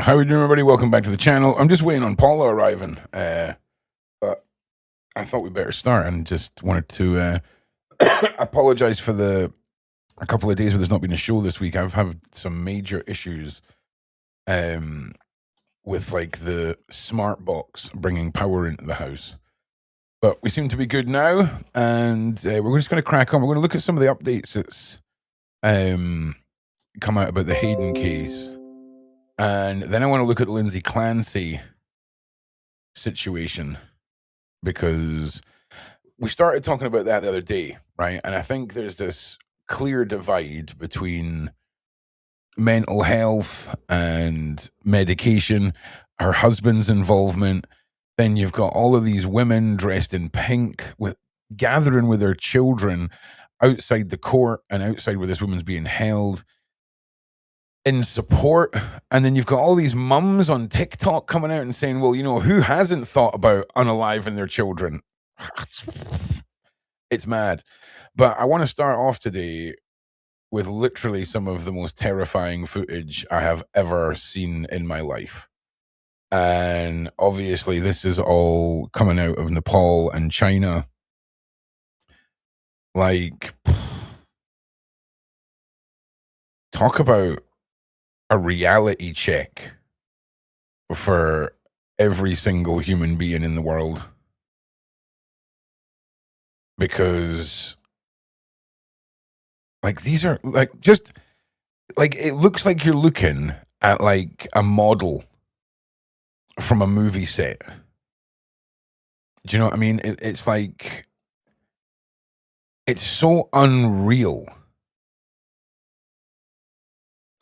How are we doing, everybody? Welcome back to the channel. I'm just waiting on Paula arriving, but I thought we better start and just wanted to apologize for a couple of days where there's not been a show this week. I've had some major issues um, with like the smart box bringing power into the house. But we seem to be good now, and we're just going to crack on. We're going to look at some of the updates that's um, come out about the Hayden case. And then I want to look at Lyndsey Clancy situation because we started talking about that the other day, right? And I think there's this clear divide between mental health and medication, her husband's involvement. Then you've got all of these women dressed in pink with gathering with their children outside the court and outside where this woman's being held in support. And then you've got all these mums on TikTok coming out and saying, well, who hasn't thought about unaliving their children? It's mad. But I want to start off today with literally some of the most terrifying footage I have ever seen in my life. And obviously, this is all coming out of Nepal and China. Like, talk about a reality check for every single human being in the world. Because, like, these are like just like it looks like you're looking at like a model from a movie set. Do you know what I mean? It's like it's so unreal.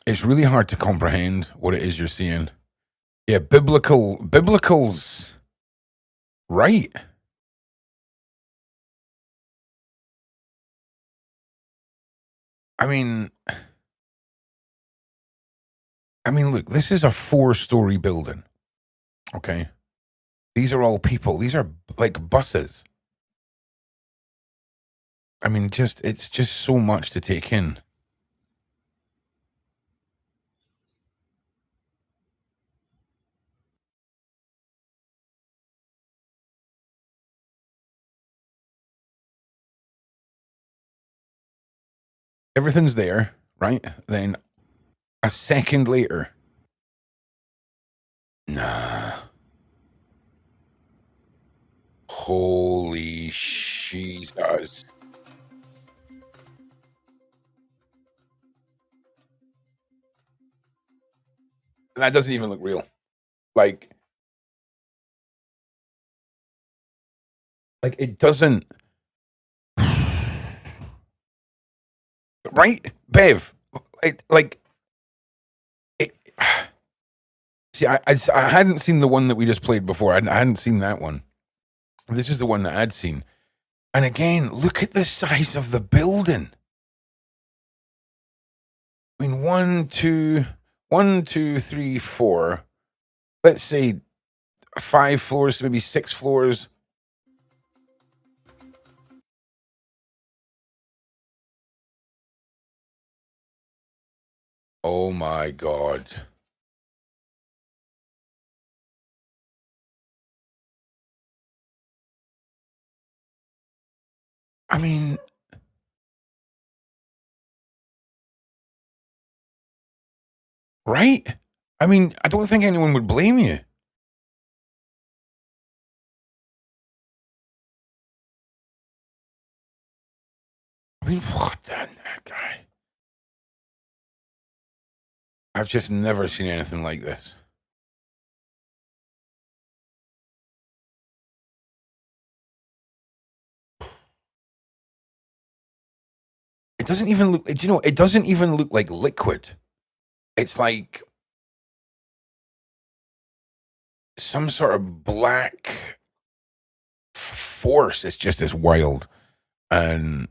It's really hard to comprehend what it is you're seeing. Yeah, biblical's right. I mean, look, this is a 4-story building. Okay. These are all people. These are like buses. I mean, it's just so much to take in. Everything's there, right? Then a second later, nah. Holy Jesus. That doesn't even look real. Like it doesn't. Right, Bev? Like it. See, I hadn't seen the one that we just played before. I hadn't seen that one. This is the one that I'd seen. And again, look at the size of the building. I mean, 1, 2, 3, 4. Let's say 5 floors, maybe 6 floors. Oh my God. I mean, right? I mean, I don't think anyone would blame you. I mean, what the guy? I've just never seen anything like this. It doesn't even look. It doesn't even look like liquid. It's like some sort of black force. It's just as wild, and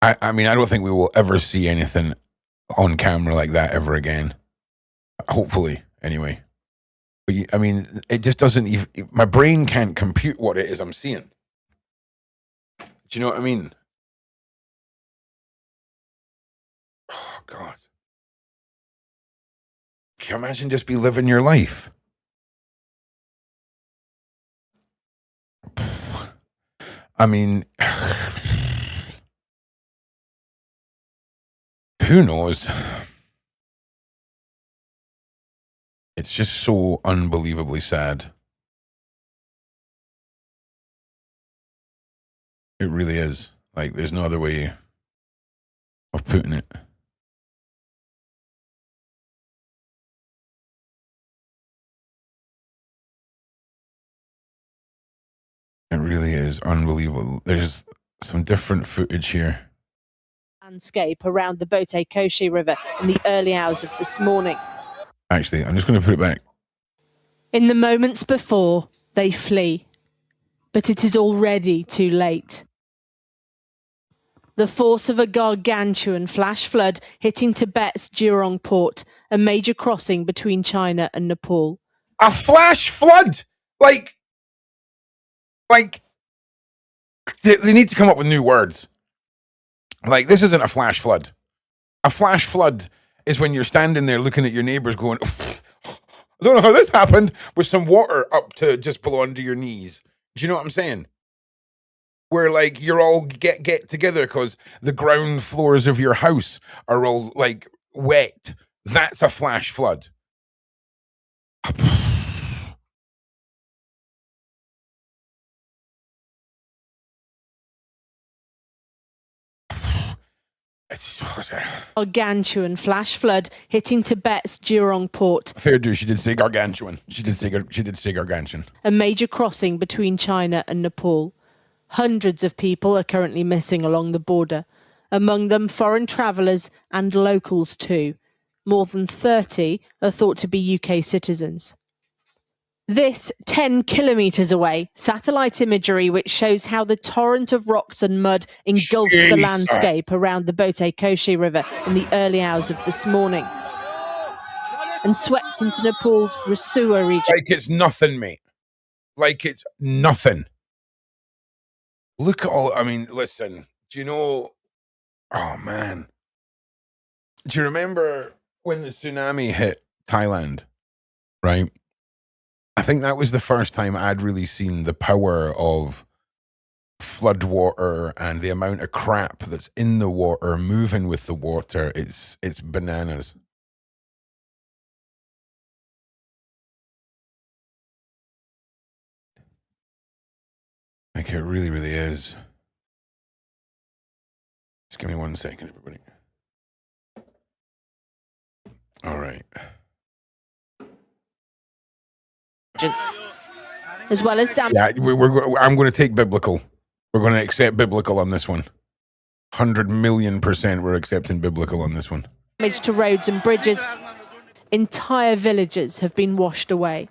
I mean, I don't think we will ever see anything on camera like that ever again. Hopefully, anyway. But I mean, it just doesn't even. My brain can't compute what it is I'm seeing. Do you know what I mean? Oh God. imagine just be living your life. I mean, who knows? It's just so unbelievably sad. It really is. Like, there's no other way of putting it. It really is unbelievable. There's some different footage here. Landscape around the Bote Koshi River in the early hours of this morning. Actually, I'm just going to put it back. In the moments before, they flee. But it is already too late. The force of a gargantuan flash flood hitting Tibet's Jurong port, a major crossing between China and Nepal. A flash flood! Like they need to come up with new words. Like, this isn't a flash flood. A flash flood is when you're standing there looking at your neighbors going, I don't know how this happened, with some water up to just below under your knees. Do you know what I'm saying? Where, like, you're all get together because the ground floors of your house are all, like, wet. That's a flash flood. Gargantuan flash flood hitting Tibet's Jurong port. Fair do. She did say gargantuan. She did say gargantuan. A major crossing between China and Nepal. Hundreds of people are currently missing along the border. Among them, foreign travellers and locals too. More than 30 are thought to be UK citizens. This 10 kilometres away, satellite imagery which shows how the torrent of rocks and mud engulfed the landscape around the Bote Koshi River in the early hours of this morning and swept into Nepal's Rasuwa region. Like it's nothing, mate. Like it's nothing. Look at all, I mean, listen, do you know, oh man. Do you remember when the tsunami hit Thailand, right? I think that was the first time I'd really seen the power of flood water and the amount of crap that's in the water moving with the water. It's bananas. Like, it really, really is. Just give me 1 second, everybody. All right. As well as damage. Yeah, I'm going to take biblical. We're going to accept biblical on this one. 100,000,000% we're accepting biblical on this one. Damage to roads and bridges. Entire villages have been washed away.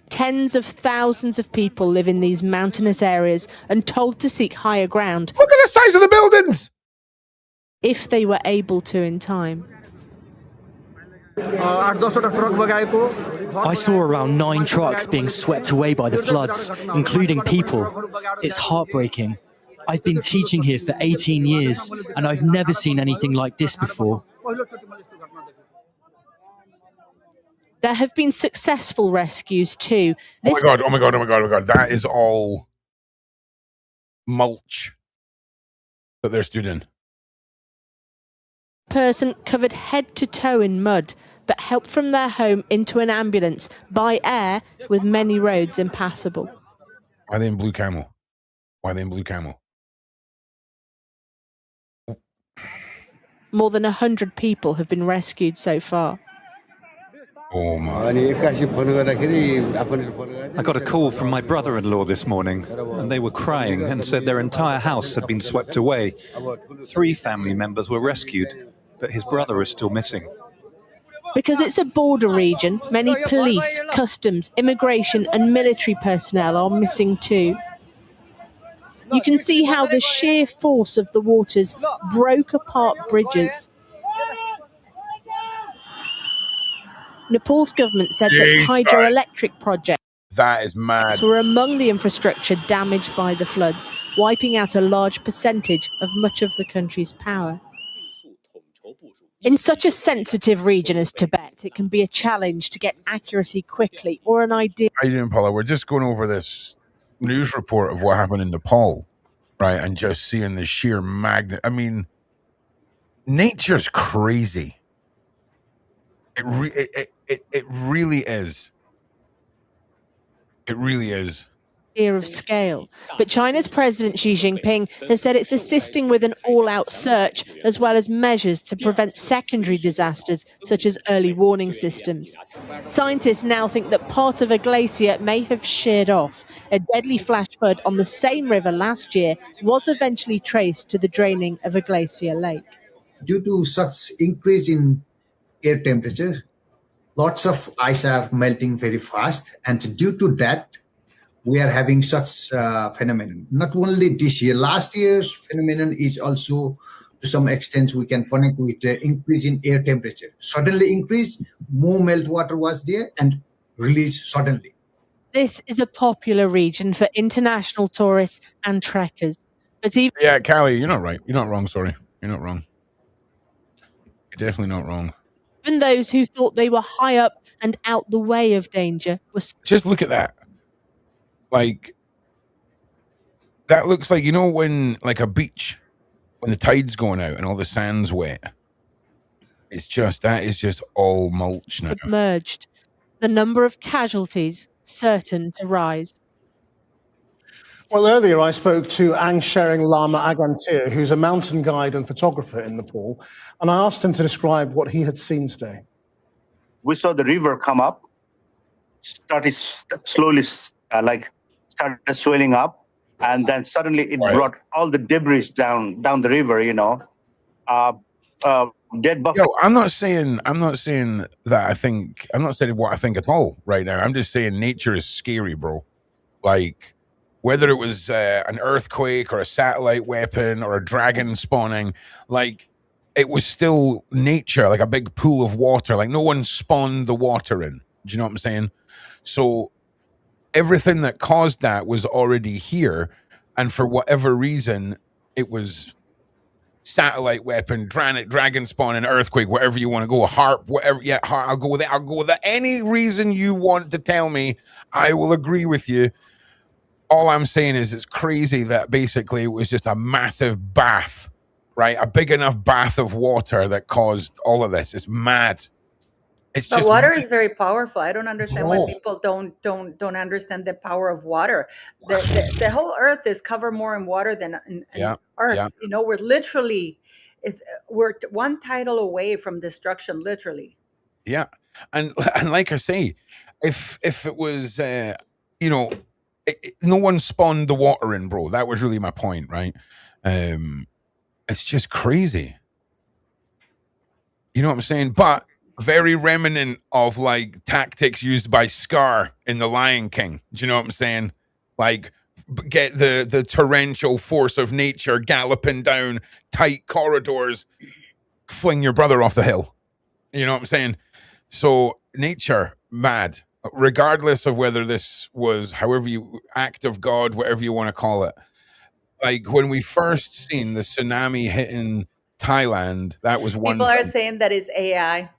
Tens of thousands of people live in these mountainous areas and told to seek higher ground. Look at the size of the buildings! If they were able to in time. I saw around 9 trucks being swept away by the floods, including people. It's heartbreaking. I've been teaching here for 18 years, and I've never seen anything like this before. There have been successful rescues too. Oh my god. That is all mulch that they're stood in. Person covered head to toe in mud, but helped from their home into an ambulance by air with many roads impassable. Why are they in blue camel? More than 100 people have been rescued so far. Oh my. I got a call from my brother-in-law this morning, and they were crying and said their entire house had been swept away. 3 family members were rescued, but his brother is still missing. Because it's a border region, many police, customs, immigration and military personnel are missing too. You can see how the sheer force of the waters broke apart bridges. Nepal's government said that hydroelectric projects that is mad. were among the infrastructure damaged by the floods, wiping out a large percentage of much of the country's power. In such a sensitive region as Tibet, it can be a challenge to get accuracy quickly or an idea. How you doing, Paula? We're just going over this news report of what happened in Nepal, right? And just seeing the sheer magnet. I mean, nature's crazy. It really is. It really is. Of scale. But China's President Xi Jinping has said it's assisting with an all-out search as well as measures to prevent secondary disasters such as early warning systems. Scientists now think that part of a glacier may have sheared off. A deadly flash flood on the same river last year was eventually traced to the draining of a glacier lake. Due to such increase in air temperature, lots of ice are melting very fast, and due to that, we are having such phenomenon. Not only this year, last year's phenomenon is also, to some extent, we can connect with the increase in air temperature. Suddenly increase, more meltwater was there and release suddenly. This is a popular region for international tourists and trekkers. But even yeah, Callie, you're not right. You're not wrong. Sorry, you're not wrong. You're definitely not wrong. Even those who thought they were high up and out the way of danger were. Just look at that. Like, that looks like, you know, when, like, a beach, when the tide's going out and all the sand's wet. It's just, that is just all mulch now. Submerged. The number of casualties certain to rise. Well, earlier I spoke to Angshering Lama Agantir, who's a mountain guide and photographer in Nepal, and I asked him to describe what he had seen today. We saw the river come up, started slowly, started swelling up, and then suddenly it brought all the debris down the river. You know, dead buffalo. Yo, I'm not saying that I'm not saying what I think at all right now. I'm just saying nature is scary, bro. Like, whether it was an earthquake or a satellite weapon or a dragon spawning, like, it was still nature, like a big pool of water. Like, no one spawned the water in. Do you know what I'm saying? So everything that caused that was already here, and for whatever reason, it was satellite weapon, dragon spawn, an earthquake, whatever you want to go, a harp, whatever. Yeah, I'll go with it. I'll go with that. Any reason you want to tell me, I will agree with you. All I'm saying is it's crazy that basically it was just a massive bath, right? A big enough bath of water that caused all of this. It's mad. It's But just water mad. is very powerful. I don't understand why people don't understand the power of water. The whole earth is covered more in water than in earth. yeah. You know, we're literally we're one tidal away from destruction, literally. Yeah, and like I say, if it was, you know, no one spawned the water in, bro. That was really my point, right? It's just crazy. You know what I'm saying? But very remnant of like tactics used by Scar in The Lion King. Do you know what I'm saying? Like, get the torrential force of nature galloping down tight corridors, fling your brother off the hill. You know what I'm saying? So nature, mad. Regardless of whether this was, however you, act of God, whatever you want to call it. Like, when we first seen the tsunami hitting Thailand, that was one People are thing. saying that it's AI.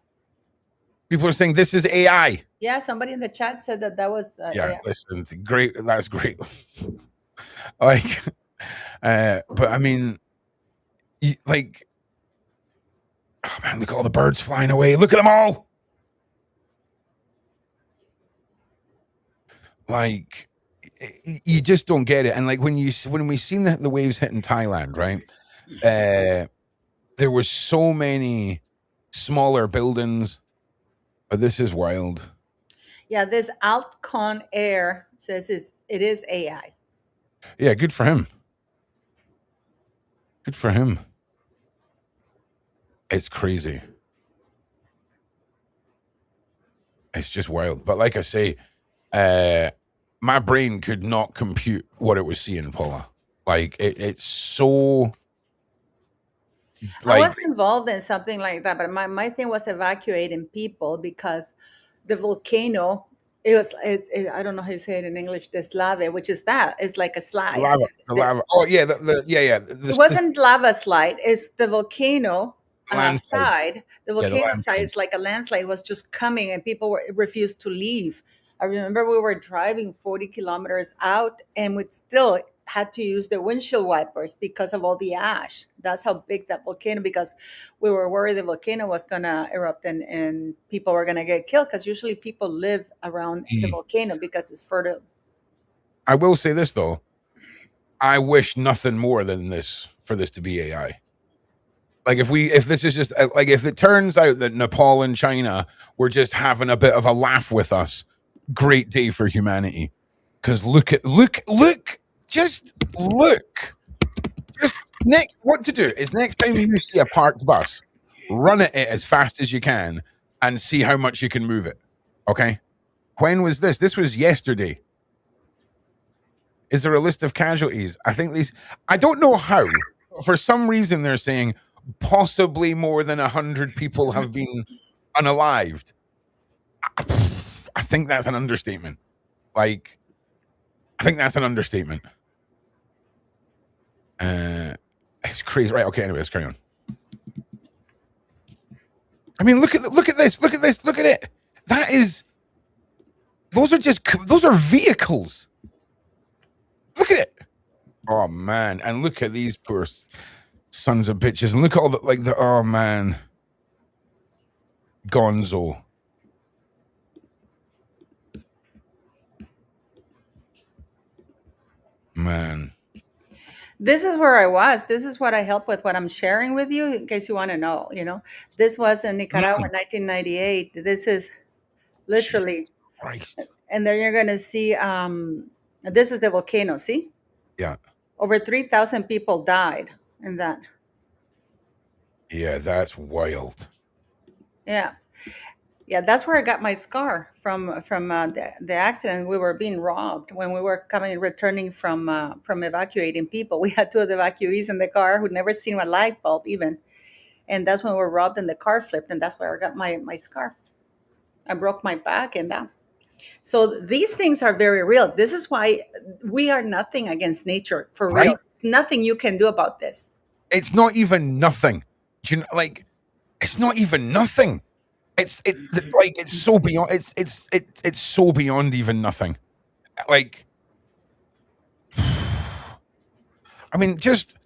People are saying this is AI. Yeah, somebody in the chat said that was Yeah, AI. listen, great. That's great. Like, but I mean, like, oh man, look at all the birds flying away. Look at them all. Like, you just don't get it. And like, when we seen the waves hitting Thailand, right? There was so many smaller buildings, but this is wild. Yeah, this Altcon Air says it is AI. Yeah, good for him. Good for him. It's crazy. It's just wild. But like I say, my brain could not compute what it was seeing, Paula. Like, it's so... I was involved in something like that, but my thing was evacuating people because the volcano, I don't know how you say it in English, the slave, which is that. It's like a slide. The lava. Oh, yeah. It wasn't lava slide. It's the volcano. Landslide. side, the Yeah, the volcano side landslide. is like a landslide was just coming, and people refused to leave. I remember we were driving 40 kilometers out, and we still had to use the windshield wipers because of all the ash. That's how big that volcano. Because we were worried the volcano was gonna erupt and people were gonna get killed. Because usually people live around the volcano because it's fertile. I will say this though, I wish nothing more than this for this to be AI. Like if this is just like if it turns out that Nepal and China were just having a bit of a laugh with us, great day for humanity. Because look, just next, what to do is next time you see a parked bus, run at it as fast as you can and see how much you can move it. Okay. When was this? This was yesterday. Is there a list of casualties? I think I don't know how. For some reason, they're saying possibly more than 100 people have been unalived. I think that's an understatement. Like, I think that's an understatement. It's crazy. Right. Okay. Anyway, let's carry on. I mean, look at this. Look at this. Look at it. Those are vehicles. Look at it. Oh man. And look at these poor sons of bitches. And look at all oh man. Gonzo. Man. This is where I was. This is what I help with, what I'm sharing with you, in case you want to know, This was in Nicaragua in 1998. This is literally, Christ. And then you're going to see, this is the volcano, see? Yeah. Over 3,000 people died in that. Yeah, that's wild. Yeah. Yeah, that's where I got my scar from the accident. We were being robbed when we were returning from evacuating people. We had two of the evacuees in the car who'd never seen a light bulb even, and that's when we were robbed and the car flipped, and that's where I got my scar. I broke my back and that. So these things are very real. This is why we are nothing against nature, for real. Nothing you can do about this. It's not even nothing. It's not even nothing. It's so beyond. It's so beyond even nothing. Like, I mean, just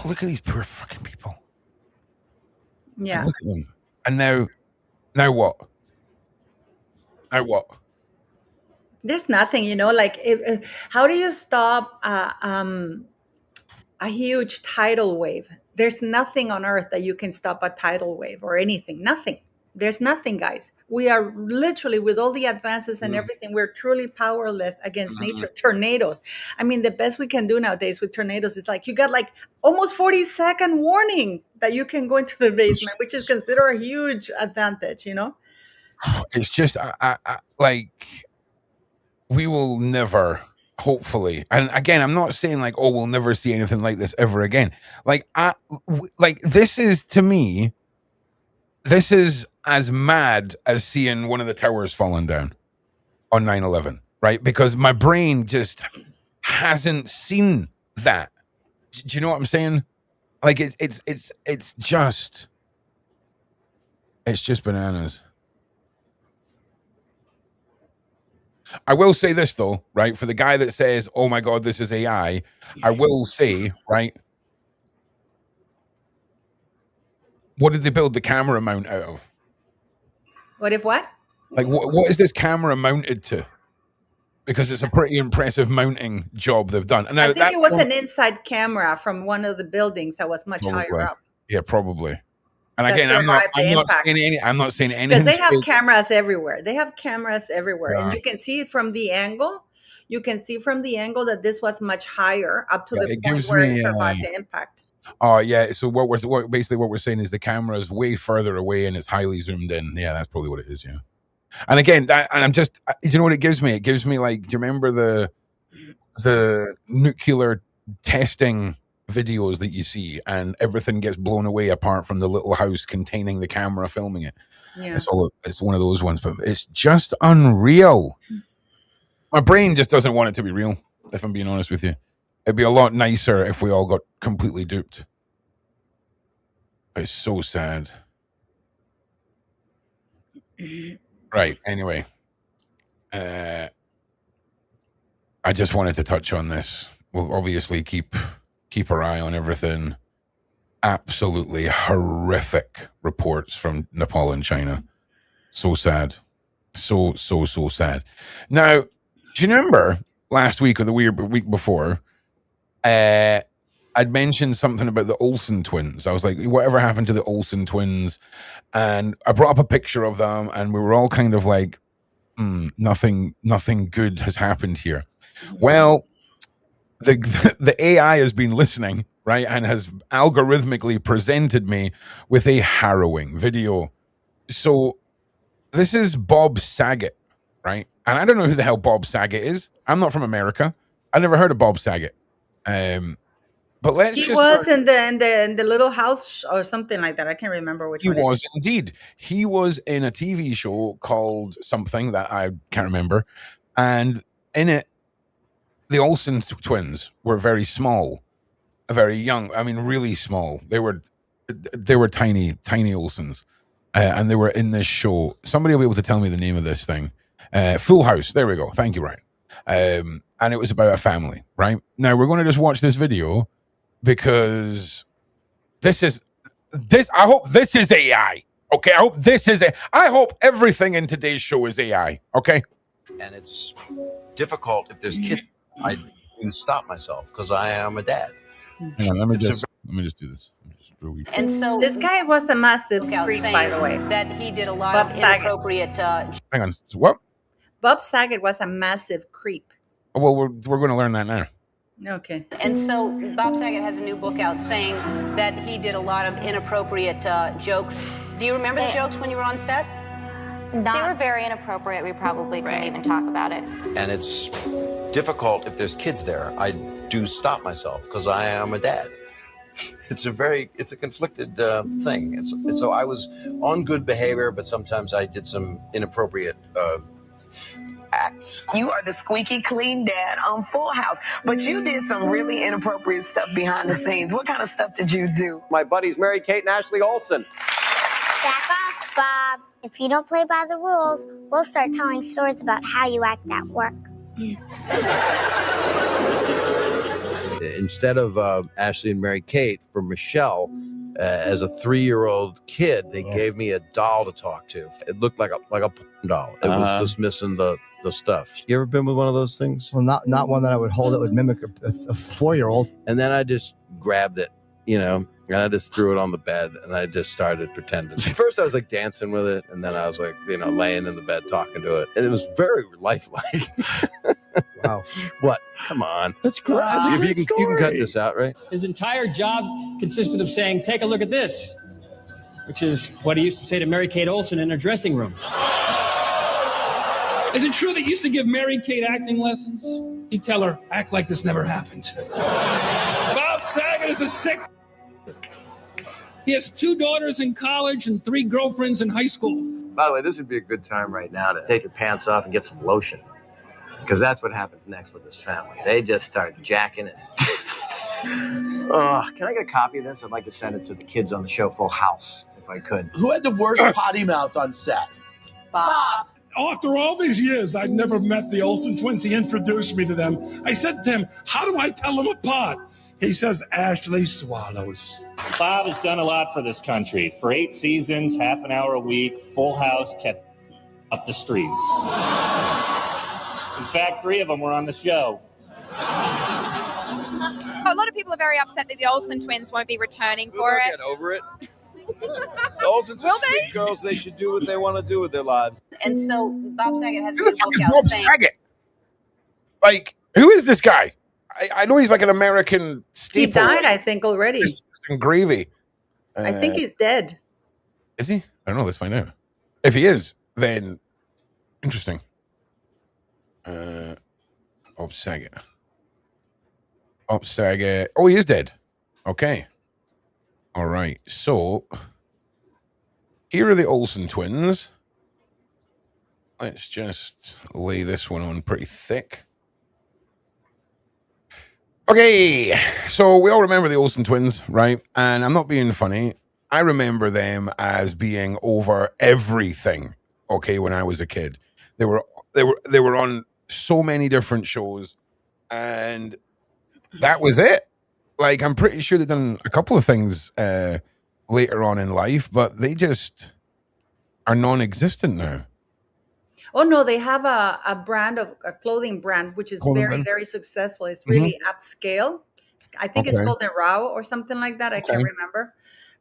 look at these poor fucking people. Yeah. And look at them. And now what? Now what? There's nothing, how do you stop a huge tidal wave? There's nothing on earth that you can stop a tidal wave or anything. Nothing. There's nothing, guys. We are literally, with all the advances and everything, we're truly powerless against nature. Tornadoes. I mean, the best we can do nowadays with tornadoes is you got almost 40-second warning that you can go into the basement, which is considered a huge advantage, It's just, we will never, hopefully, and again, I'm not saying we'll never see anything like this ever again. This is, to me, this is as mad as seeing one of the towers falling down on 9/11, right? Because my brain just hasn't seen that. Do you know what I'm saying? It's just bananas. I will say this though, right? For the guy that says, "Oh my God, this is AI," I will say, right? What did they build the camera mount out of? What if what? What is this camera mounted to? Because it's a pretty impressive mounting job they've done. And now, I think it was an inside camera from one of the buildings that was much higher up. Yeah, probably. And again, I'm not saying anything. Because they have cameras everywhere. And you can see it from the angle. You can see from the angle that this was much higher, up to the point where it survived the impact. Oh yeah. So basically what we're saying is the camera is way further away and it's highly zoomed in. Yeah, that's probably what it is. Yeah. And again, you know what it gives me? It gives me do you remember the nuclear testing videos that you see and everything gets blown away apart from the little house containing the camera filming it? Yeah. It's one of those ones, but it's just unreal. My brain just doesn't want it to be real, if I'm being honest with you. It'd be a lot nicer if we all got completely duped. It's so sad. Right. Anyway, I just wanted to touch on this. We'll obviously keep our eye on everything. Absolutely horrific reports from Nepal and China. So sad. So sad. Now, do you remember last week or the week before, I'd mentioned something about the Olsen twins. I was like, whatever happened to the Olsen twins? And I brought up a picture of them, and we were all kind of like, nothing good has happened here. Well, the AI has been listening, right, and has algorithmically presented me with a harrowing video. So this is Bob Saget, right? And I don't know who the hell Bob Saget is. I'm not from America. I never heard of Bob Saget. But he was in the Little House or something like that. I can't remember which one. He was indeed. He was in a TV show called something that I can't remember, and in it, the Olsen twins were very small, very young. I mean, really small. They were tiny Olsens, and they were in this show. Somebody will be able to tell me the name of this thing. Full House. There we go. Thank you, Ryan. And it was about a family. Right now, we're going to just watch this video. Because I hope this is AI. Okay, I hope this is I hope everything in today's show is AI. Okay, and it's difficult if there's kids. I can stop myself because I am a dad. Hang on, let me just do this. And so this guy was a massive freak, by the way. That he did a lot of inappropriate. Hang on, so what? Bob Saget was a massive creep. Well, we're going to learn that now. Okay. And so Bob Saget has a new book out saying that he did a lot of inappropriate jokes. Do you remember the jokes when you were on set? They were very inappropriate. We probably couldn't even talk about it. And it's difficult if there's kids there. I do stop myself because I am a dad. It's a conflicted thing. So I was on good behavior, but sometimes I did some inappropriate acts. You are the squeaky clean dad on Full House, but you did some really inappropriate stuff behind the scenes. What kind of stuff did you do? My buddies Mary-Kate and Ashley Olsen. Back off, Bob. If you don't play by the rules, we'll start telling stories about how you act at work. Instead of Ashley and Mary-Kate, for Michelle, as a 3-year-old kid, they gave me a doll to talk to. It looked like a doll. It was just missing the stuff. You ever been with one of those things? Well, not one that I would hold that would mimic a 4-year-old. And then I just grabbed it, and I just threw it on the bed, and I just started pretending. First, I was like dancing with it, and then I was like, laying in the bed talking to it, and it was very lifelike. Wow! What? Come on, that's great. You can cut this out, right? His entire job consisted of saying, "Take a look at this," which is what he used to say to Mary-Kate Olsen in her dressing room. Is it true that you used to give Mary-Kate acting lessons? He'd tell her, "Act like this never happened." Bob Saget is a sick. He has 2 daughters in college and 3 girlfriends in high school. By the way, this would be a good time right now to take your pants off and get some lotion. Because that's what happens next with this family. They just start jacking it. Can I get a copy of this? I'd like to send it to the kids on the show Full House, if I could. Who had the worst potty mouth on set? Bob. After all these years, I'd never met the Olsen twins. He introduced me to them. I said to him, "How do I tell them apart?" He says, "Ashley swallows." Bob has done a lot for this country. For 8 seasons, half an hour a week, Full House kept off the street. In fact, 3 of them were on the show. A lot of people are very upset that the Olsen twins won't be returning for it. Get over it. The Olsens are sweet girls. They should do what they want to do with their lives. And so Bob Saget has a Who the new fuck book is out Bob saying. Saget? Like, who is this guy? I know he's like an American staple. He died, I think, already. And gravy. I think he's dead. Is he? I don't know. Let's find out. If he is, then interesting. Bob Saget. Bob Saget. Oh, he is dead. Okay. All right. So here are the Olsen twins. Let's just lay this one on pretty thick. Okay, so we all remember the Olsen twins, right? And I'm not being funny. I remember them as being over everything. Okay, when I was a kid, they were on so many different shows, and that was it. Like, I'm pretty sure they've done a couple of things later on in life, but they just are non-existent now. Oh no, they have a brand of a clothing brand which is Clothing very, brand? very successful. It's Mhm. really at scale. I think it's Okay. called the ROW or something like that. I can't Okay. remember.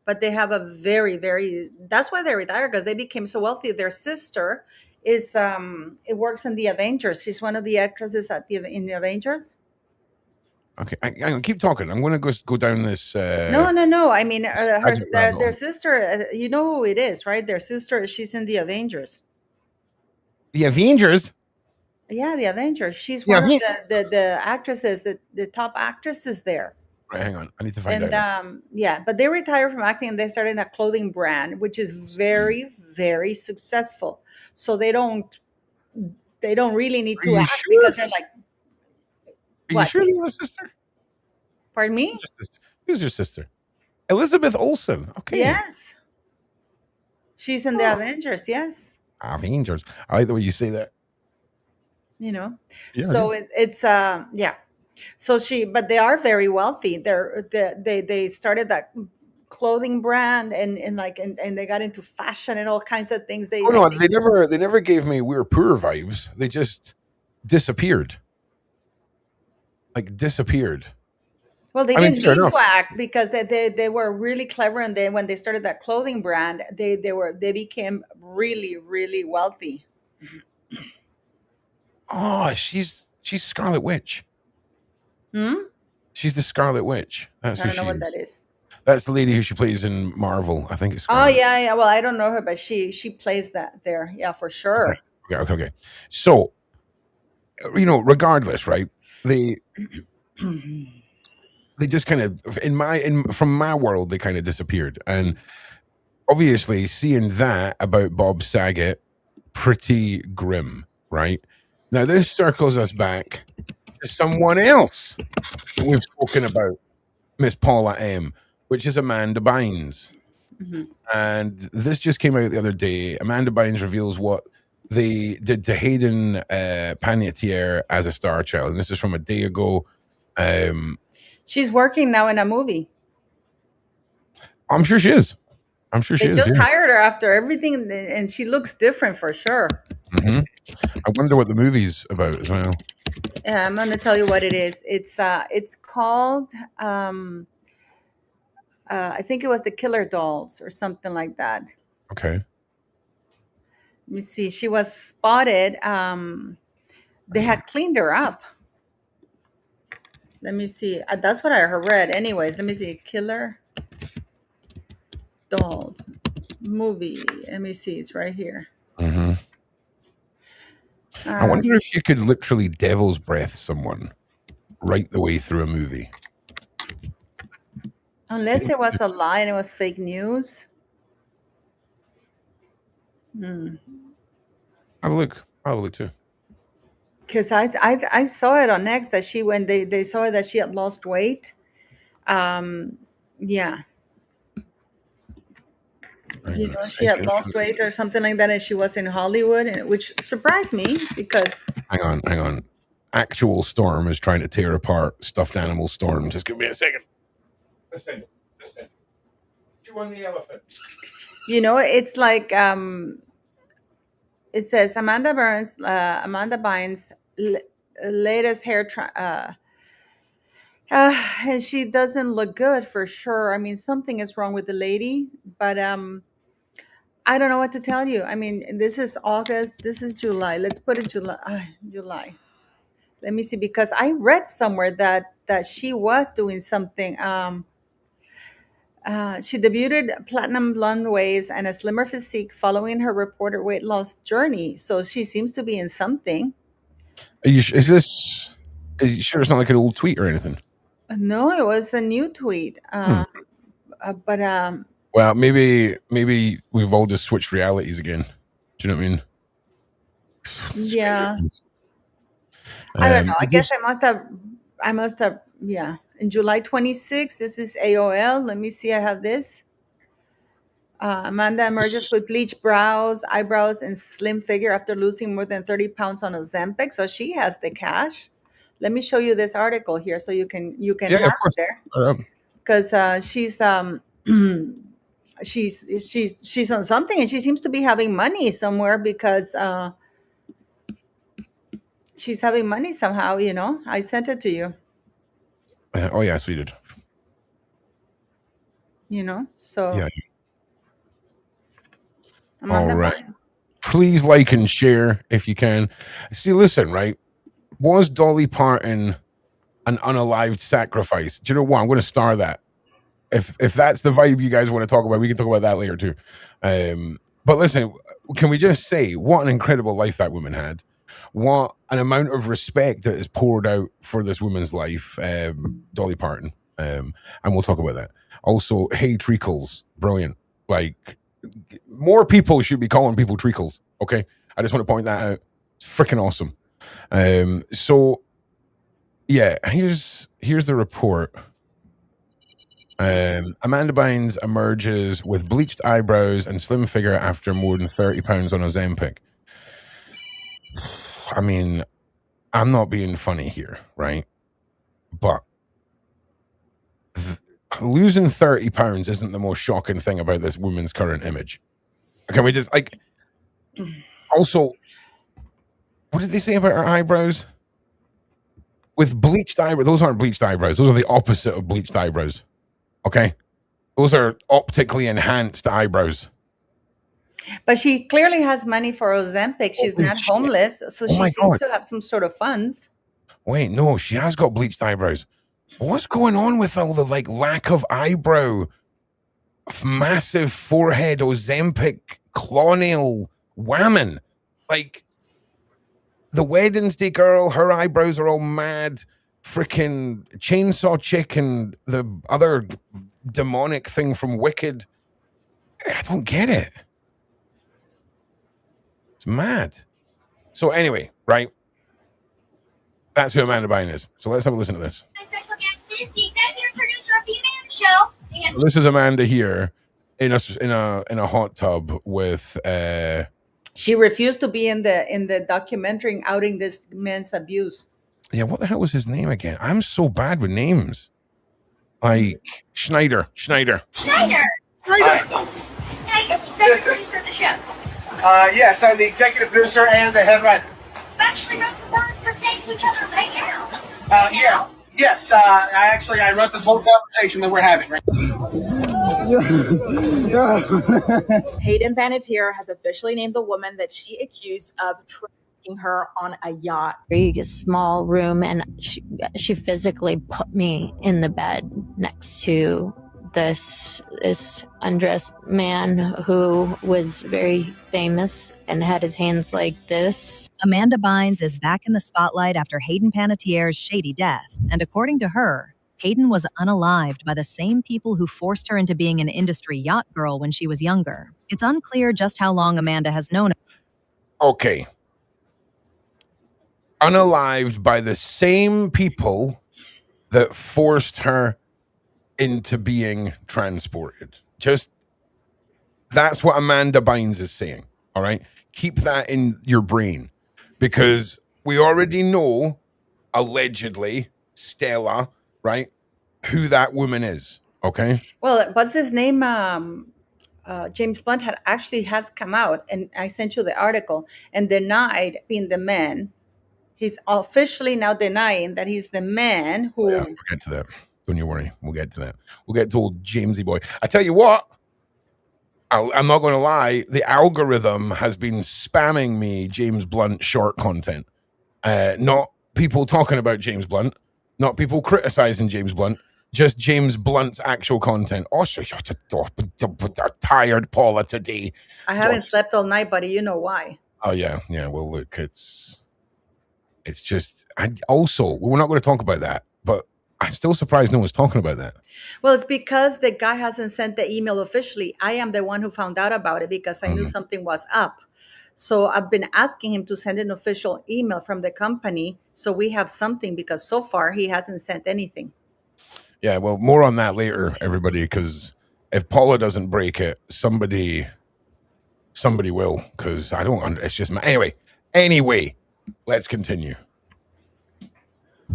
But they have a very, very, that's why they retired, because they became so wealthy. Their sister is it works in the Avengers. She's one of the actresses in the Avengers. Okay, hang on, keep talking. I'm going to go down this. No. I mean, Gadget rabbit their hole. sister. You know who it is, right? Their sister. She's in the Avengers. The Avengers. Yeah, the Avengers. She's Yeah, one of the actresses, the top actresses there. Right, hang on. I need to find And out. yeah, but they retired from acting and they started a clothing brand, which is very, very successful. So they don't really need Are to you act sure? because they're like, Are you what? sure they have a sister? Pardon me? Who's your sister? Elizabeth Olsen. Okay. Yes. She's in the Avengers, yes. Avengers. I like the way you say that. You know. Yeah, So it's yeah. So but they are very wealthy. They started that clothing brand and they got into fashion and all kinds of things. Oh no, they never gave me we're poor vibes. They just disappeared. Like disappeared. Well, they I mean, didn't fair need enough. to act because they were really clever, and then when they started that clothing brand, they became really, really wealthy. Oh, she's Scarlet Witch. Hmm? She's the Scarlet Witch. That's I who don't know she what is. that is. That's the lady who she plays in Marvel. I think it's Oh Scarlet. yeah. Well, I don't know her, but she plays that there. Yeah, for sure. Okay. So, regardless, right? They just kind of from my world, they kind of disappeared. And obviously seeing that about Bob Saget, pretty grim, right? Now this circles us back to someone else that we've spoken about, Miss Paula M, which is Amanda Bynes. Mm-hmm. And this just came out the other day. Amanda Bynes reveals what they did to Hayden Panettiere as a star child. And this is from a day ago. She's working now in a movie. I'm sure she is. They just hired her after everything, and she looks different for sure. Mm-hmm. I wonder what the movie's about as well. Yeah, I'm gonna tell you what it is. It's called I think it was the Killer Dolls or something like that. Okay. Let me see. She was spotted. They had cleaned her up. Let me see. That's what I read. Anyways, let me see. Killer Dolls movie. Let me see. It's right here. Mm-hmm. I wonder if you could literally devil's breath someone right the way through a movie. Unless it was a lie and it was fake news. Have a look. I'll have a look too. Because I saw it on X that when they saw that she had lost weight. Yeah. She had lost weight or something like that, and she was in Hollywood, which surprised me because. Hang on. Actual Storm is trying to tear apart Stuffed Animal Storm. Just give me a second. Listen. Chew on the elephant. It's like it says Amanda Bynes' latest hair and she doesn't look good for sure. I mean, something is wrong with the lady, but I don't know what to tell you. I mean, this is August, this is July. Let's put it July. Let me see, because I read somewhere that she was doing something. She debuted platinum blonde waves and a slimmer physique following her reported weight loss journey. So she seems to be in something. Are you sure it's not like an old tweet or anything? No, it was a new tweet. But well, maybe we've all just switched realities again. Do you know what I mean? Yeah. I don't know. I guess I must have. Yeah. In July 26th, this is AOL. Let me see. I have this. Amanda emerges with bleached brows, eyebrows, and slim figure after losing more than 30 pounds on Ozempic. So she has the cash. Let me show you this article here so you can Yeah, have of course. it there. Because she's on something, and she seems to be having money somewhere because she's having money somehow. I sent it to you. Oh yes, we did. So Yeah. Amanda All right. Bynes. Please like and share if you can. See, listen, right? Was Dolly Parton an unalived sacrifice? Do you know what? I'm going to star that. If that's the vibe you guys want to talk about, we can talk about that later too. But listen, can we just say what an incredible life that woman had? What an amount of respect that is poured out for this woman's life, Dolly Parton. And we'll talk about that. Also, hey, treacles, brilliant. Like, more people should be calling people treacles. Okay, I just want to point that out. It's freaking awesome. So yeah, here's the report. Amanda Bynes emerges with bleached eyebrows and slim figure after more than 30 pounds on Ozempic. I mean, I'm not being funny here, right? But losing 30 pounds isn't the most shocking thing about this woman's current image. Can we just, like, also, what did they say about her eyebrows? With bleached eyebrows, those aren't bleached eyebrows. Those are the opposite of bleached eyebrows. Okay? Those are optically enhanced eyebrows. But she clearly has money for Ozempic. She's not homeless, so she seems to have some sort of funds. Wait, no, she has got bleached eyebrows. What's going on with all the, like, lack of eyebrow, massive forehead, Ozempic, clonal whammon? Like, the Wednesday girl, her eyebrows are all mad. Freaking Chainsaw Chick and the other demonic thing from Wicked. I don't get it. It's mad. So anyway, right? That's who Amanda Bynes is. So let's have a listen to this. My special guest is the executive producer of the Amanda Show. This is Amanda here in a hot tub with She refused to be in the documentary outing this man's abuse. yeah, what the hell was his name again? I'm so bad with names. Like Schneider. Schneider. Can I get the executive producer of the show? Yes, I'm the executive producer and the head writer. You actually wrote the words we're saying to each other right now. Yeah. Yes, I wrote this whole conversation that we're having right Hayden Panettiere has officially named the woman that she accused of trafficking her on a yacht. Very small room, and she physically put me in the bed next to this undressed man who was very famous and had his hands like this. Amanda Bynes is back in the spotlight after Hayden Panettiere's shady death, and according to her, Hayden was unalived by the same people who forced her into being an industry yacht girl when she was younger. It's unclear just how long Amanda has known. Okay. Unalived by the same people that forced her into being transported. Just, that's what Amanda Bynes is saying. All right. Keep that in your brain, because we already know, allegedly, Stella, right, who that woman is. Okay. Well, what's his name? James Blunt has come out, and I sent you the article, and denied being the man. He's officially now denying that he's the man who. Yeah, we'll get to that. Don't you worry. We'll get to that. We'll get to old Jamesy boy. I tell you what, I'm not going to lie. The algorithm has been spamming me James Blunt short content. Not people talking about James Blunt, not people criticizing James Blunt, just James Blunt's actual content. Oh, tired Paula today. I haven't slept all night, buddy. You know why? Oh yeah. Well, look, it's just. We're not going to talk about that, but I'm still surprised no one's talking about that. Well, it's because the guy hasn't sent the email officially. I am the one who found out about it because I knew something was up. So I've been asking him to send an official email from the company so we have something, because so far he hasn't sent anything. Yeah, well, more on that later, everybody, because if Paula doesn't break it, somebody will, because I don't. It's just anyway. Let's continue.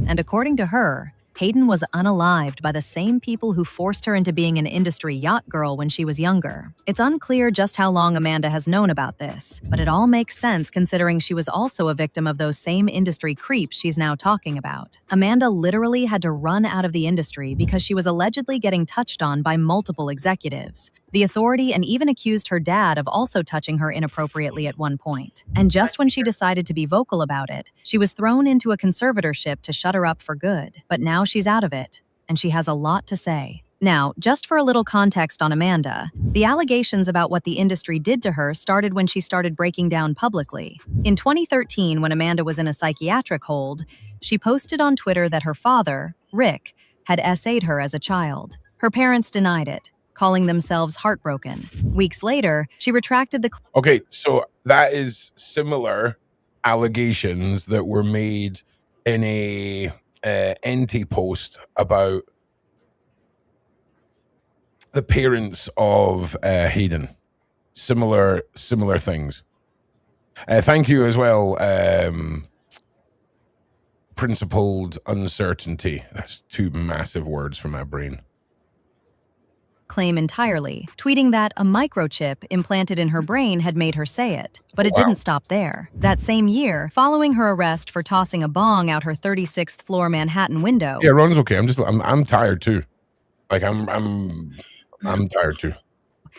And according to her, Hayden was unalived by the same people who forced her into being an industry yacht girl when she was younger. It's unclear just how long Amanda has known about this, but it all makes sense considering she was also a victim of those same industry creeps she's now talking about. Amanda literally had to run out of the industry because she was allegedly getting touched on by multiple executives. The authority and even accused her dad of also touching her inappropriately at one point. And just when she decided to be vocal about it, she was thrown into a conservatorship to shut her up for good. But now she's out of it, and she has a lot to say. Now, just for a little context on Amanda, the allegations about what the industry did to her started when she started breaking down publicly. In 2013, when Amanda was in a psychiatric hold, she posted on Twitter that her father, Rick, had essayed her as a child. Her parents denied it, calling themselves heartbroken. Weeks later, she retracted the... Okay, so that is similar allegations that were made in a NT post about the parents of Hayden. Similar things. Thank you as well, principled uncertainty. That's two massive words from my brain. Claim entirely, tweeting that a microchip implanted in her brain had made her say it. But it didn't stop there. That same year, following her arrest for tossing a bong out her 36th floor Manhattan window... Yeah, Ron's okay. I'm tired too. Like, I'm tired too.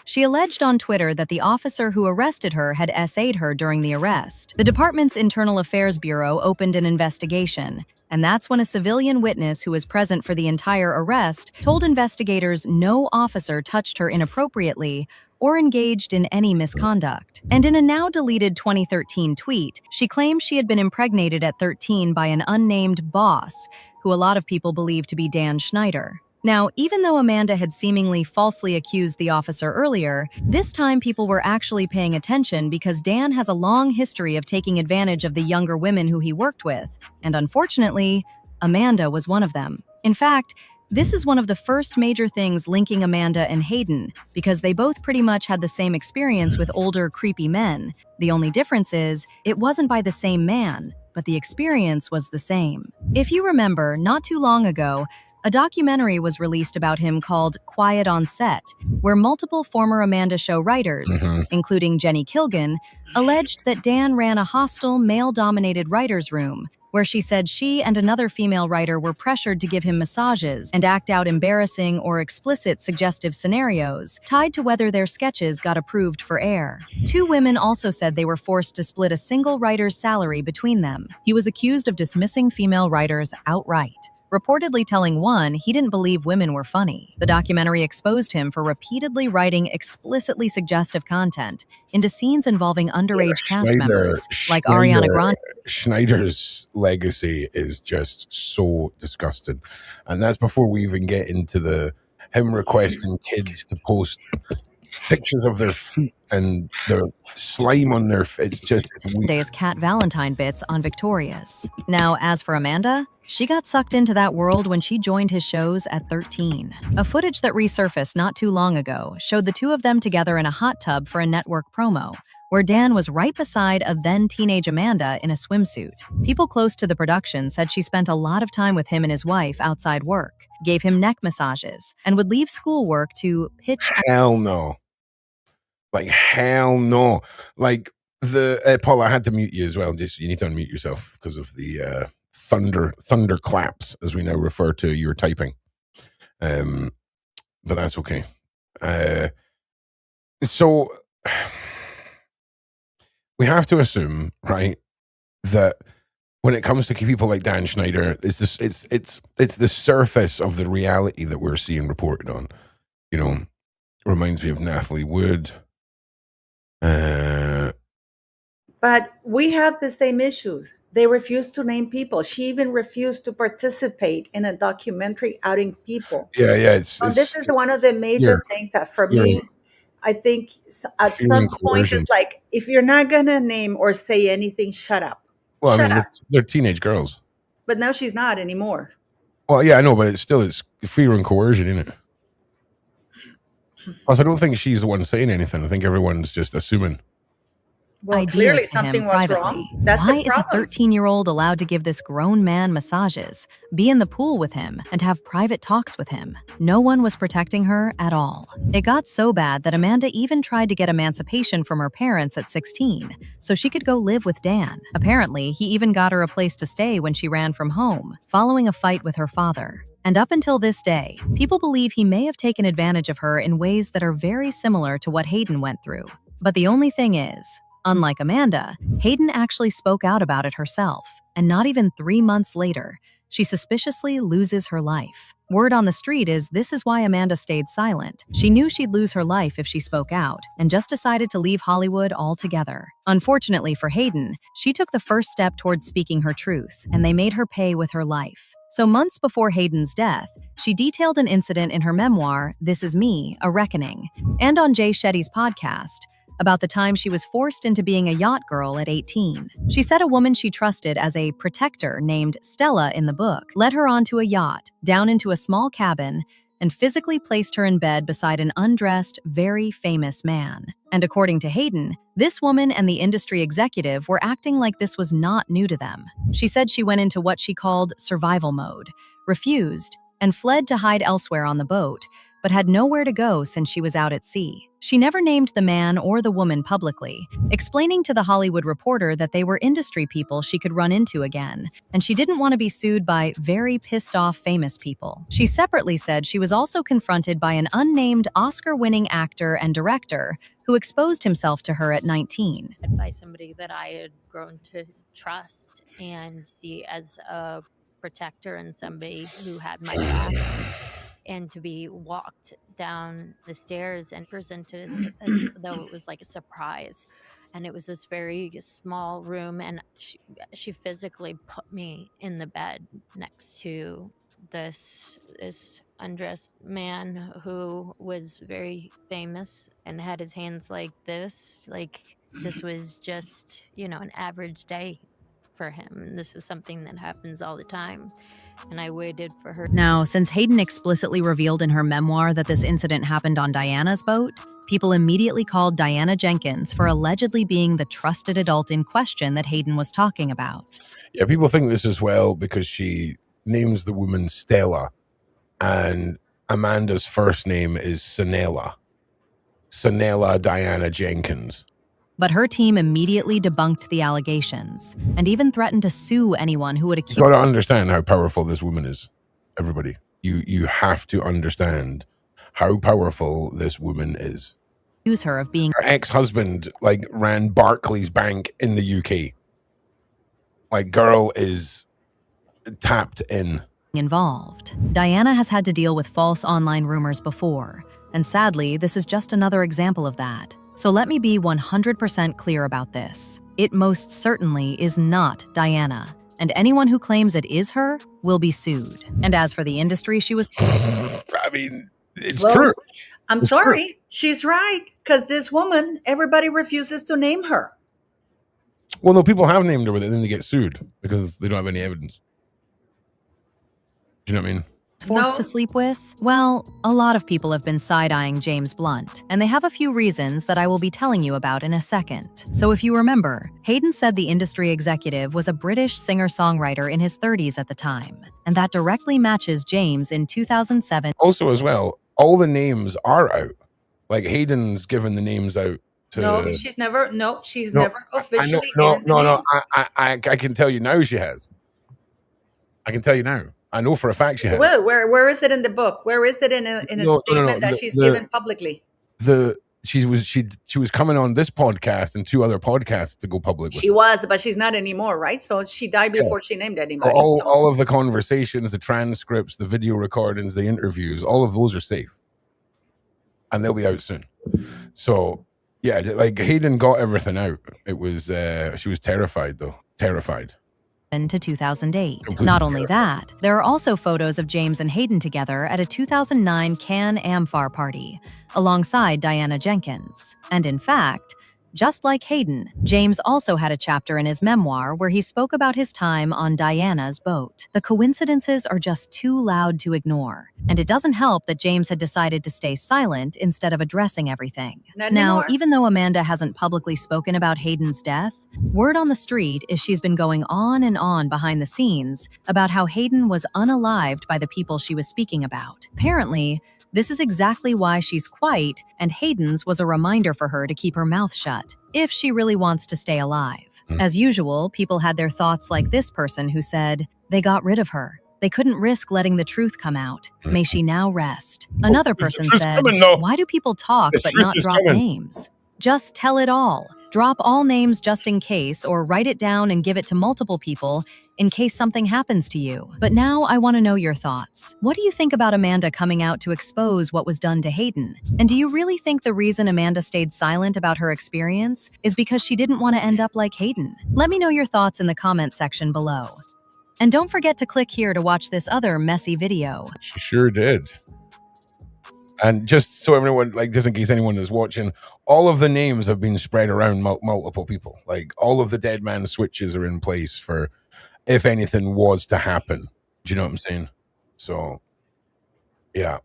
She alleged on Twitter that the officer who arrested her had essayed her during the arrest. The department's Internal Affairs Bureau opened an investigation, and that's when a civilian witness who was present for the entire arrest told investigators no officer touched her inappropriately or engaged in any misconduct. And in a now-deleted 2013 tweet, she claimed she had been impregnated at 13 by an unnamed boss, who a lot of people believe to be Dan Schneider. Now, even though Amanda had seemingly falsely accused the officer earlier, this time people were actually paying attention because Dan has a long history of taking advantage of the younger women who he worked with, and unfortunately, Amanda was one of them. In fact, this is one of the first major things linking Amanda and Hayden, because they both pretty much had the same experience with older, creepy men. The only difference is, it wasn't by the same man, but the experience was the same. If you remember, not too long ago, a documentary was released about him called Quiet on Set, where multiple former Amanda Show writers, including Jenny Kilgan, alleged that Dan ran a hostile, male-dominated writer's room, where she said she and another female writer were pressured to give him massages and act out embarrassing or explicit suggestive scenarios tied to whether their sketches got approved for air. Two women also said they were forced to split a single writer's salary between them. He was accused of dismissing female writers outright, reportedly telling one he didn't believe women were funny. The documentary exposed him for repeatedly writing explicitly suggestive content into scenes involving underage cast members like Ariana Grande. Schneider's legacy is just so disgusting. And that's before we even get into him requesting kids to post pictures of their feet and the slime on their feet. It's just weird. Day's Cat Valentine bits on Victorious. Now, as for Amanda, she got sucked into that world when she joined his shows at 13. A footage that resurfaced not too long ago showed the two of them together in a hot tub for a network promo, where Dan was right beside a then-teenage Amanda in a swimsuit. People close to the production said she spent a lot of time with him and his wife outside work, gave him neck massages, and would leave schoolwork to pitch... Hell no. Like, hell no. Like, Paul, I had to mute you as well. Just, you need to unmute yourself because of the thunder claps, as we now refer to your typing. But that's okay. So we have to assume, right, that when it comes to people like Dan Schneider, it's the surface of the reality that we're seeing reported on. You know, reminds me of Nathalie Wood. But we have the same issues. They refuse to name people. She even refused to participate in a documentary outing people. Yeah. This is one of the major things that, for me, I think at some point it's like, if you're not gonna name or say anything, shut up. Well, shut up. up. They're teenage girls. But now she's not anymore. Well, yeah, I know, but it's fear and coercion, isn't it? Plus, I don't think she's the one saying anything. I think everyone's just assuming. Well, clearly Ideas to him something was privately. wrong. That's Why the is a problem. 13-year-old allowed to give this grown man massages, be in the pool with him, and have private talks with him? No one was protecting her at all. It got so bad that Amanda even tried to get emancipation from her parents at 16, so she could go live with Dan. Apparently, he even got her a place to stay when she ran from home, following a fight with her father. And up until this day, people believe he may have taken advantage of her in ways that are very similar to what Hayden went through. But the only thing is, unlike Amanda, Hayden actually spoke out about it herself, and not even 3 months later, she suspiciously loses her life. Word on the street is this is why Amanda stayed silent. She knew she'd lose her life if she spoke out, and just decided to leave Hollywood altogether. Unfortunately for Hayden, she took the first step towards speaking her truth, and they made her pay with her life. So months before Hayden's death, she detailed an incident in her memoir, This Is Me, A Reckoning, and on Jay Shetty's podcast, about the time she was forced into being a yacht girl at 18. She said a woman she trusted as a protector named Stella in the book led her onto a yacht, down into a small cabin, and physically placed her in bed beside an undressed, very famous man. And according to Hayden, this woman and the industry executive were acting like this was not new to them. She said she went into what she called survival mode, refused, and fled to hide elsewhere on the boat, but had nowhere to go since she was out at sea. She never named the man or the woman publicly, explaining to The Hollywood Reporter that they were industry people she could run into again, and she didn't want to be sued by very pissed-off famous people. She separately said she was also confronted by an unnamed Oscar-winning actor and director who exposed himself to her at 19. By somebody that I had grown to trust and see as a protector and somebody who had my back. And to be walked down the stairs and presented as though it was like a surprise. And it was this very small room, and she physically put me in the bed next to this undressed man who was very famous and had his hands like this. Like this was just, an average day for him. This is something that happens all the time. And I waited for her. Now, since Hayden explicitly revealed in her memoir that this incident happened on Diana's boat, people immediately called Diana Jenkins for allegedly being the trusted adult in question that Hayden was talking about. Yeah, people think this as well because she names the woman Stella, and Amanda's first name is Sanela Diana Jenkins. But her team immediately debunked the allegations and even threatened to sue anyone who would accuse. You got to understand how powerful this woman is. Everybody, you have to understand how powerful this woman is. Accuse her of being her ex-husband, ran Barclays Bank in the UK. Girl is tapped in. Involved. Diana has had to deal with false online rumors before, and sadly, this is just another example of that. So let me be 100% clear about this. It most certainly is not Diana, and anyone who claims it is her will be sued. And as for the industry she was... I mean, it's true. I'm sorry. True. She's right, because this woman, everybody refuses to name her. Well, no, people have named her, but then they get sued because they don't have any evidence. Do you know what I mean? Forced to sleep with? Well, a lot of people have been side-eyeing James Blunt, and they have a few reasons that I will be telling you about in a second. So if you remember, Hayden said the industry executive was a British singer-songwriter in his 30s at the time, and that directly matches James in 2007. Also as well, all the names are out. Hayden's given the names out to... No, she's never officially I can tell you now she has. I can tell you now. I know for a fact she has. Well, where is it in the book? Where is it in a statement that she's given publicly? She was coming on this podcast and 2 other podcasts to go public with. She was, but she's not anymore, right? So she died before she named anybody. All of the conversations, the transcripts, the video recordings, the interviews, all of those are safe. And they'll be out soon. So, yeah, Hayden got everything out. It was, she was terrified though. Terrified. To 2008. Not only that, there are also photos of James and Hayden together at a 2009 Cannes Amphar party, alongside Diana Jenkins. And in fact, Just like Hayden, James also had a chapter in his memoir where he spoke about his time on Diana's boat. The coincidences are just too loud to ignore, and it doesn't help that James had decided to stay silent instead of addressing everything. Not Now, anymore. even though Amanda hasn't publicly spoken about Hayden's death, word on the street is she's been going on and on behind the scenes about how Hayden was unalived by the people she was speaking about. Apparently, this is exactly why she's quiet, and Hayden's was a reminder for her to keep her mouth shut, if she really wants to stay alive. As usual, people had their thoughts like this person who said, they got rid of her. They couldn't risk letting the truth come out. May she now rest. Another person said, why do people talk but not drop names? Just tell it all. Drop all names just in case, or write it down and give it to multiple people in case something happens to you. But now I want to know your thoughts. What do you think about Amanda coming out to expose what was done to Hayden? And do you really think the reason Amanda stayed silent about her experience is because she didn't want to end up like Hayden? Let me know your thoughts in the comment section below. And don't forget to click here to watch this other messy video. She sure did. And just so everyone, like, just in case anyone is watching, all of the names have been spread around multiple people. Like, all of the dead man switches are in place for if anything was to happen. Do you know what I'm saying? So, yeah.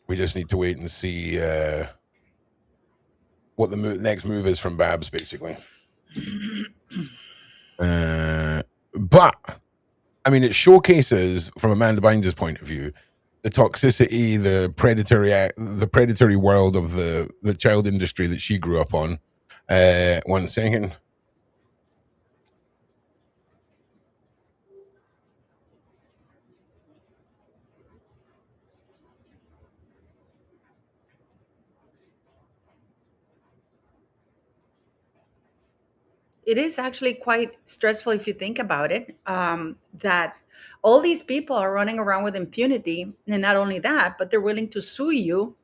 We just need to wait and see what the next move is from Babs, basically. But, I mean, it showcases, from Amanda Bynes' point of view, the toxicity, the predatory world of the child industry that she grew up on. 1 second. It is actually quite stressful if you think about it, that all these people are running around with impunity. And not only that, but they're willing to sue you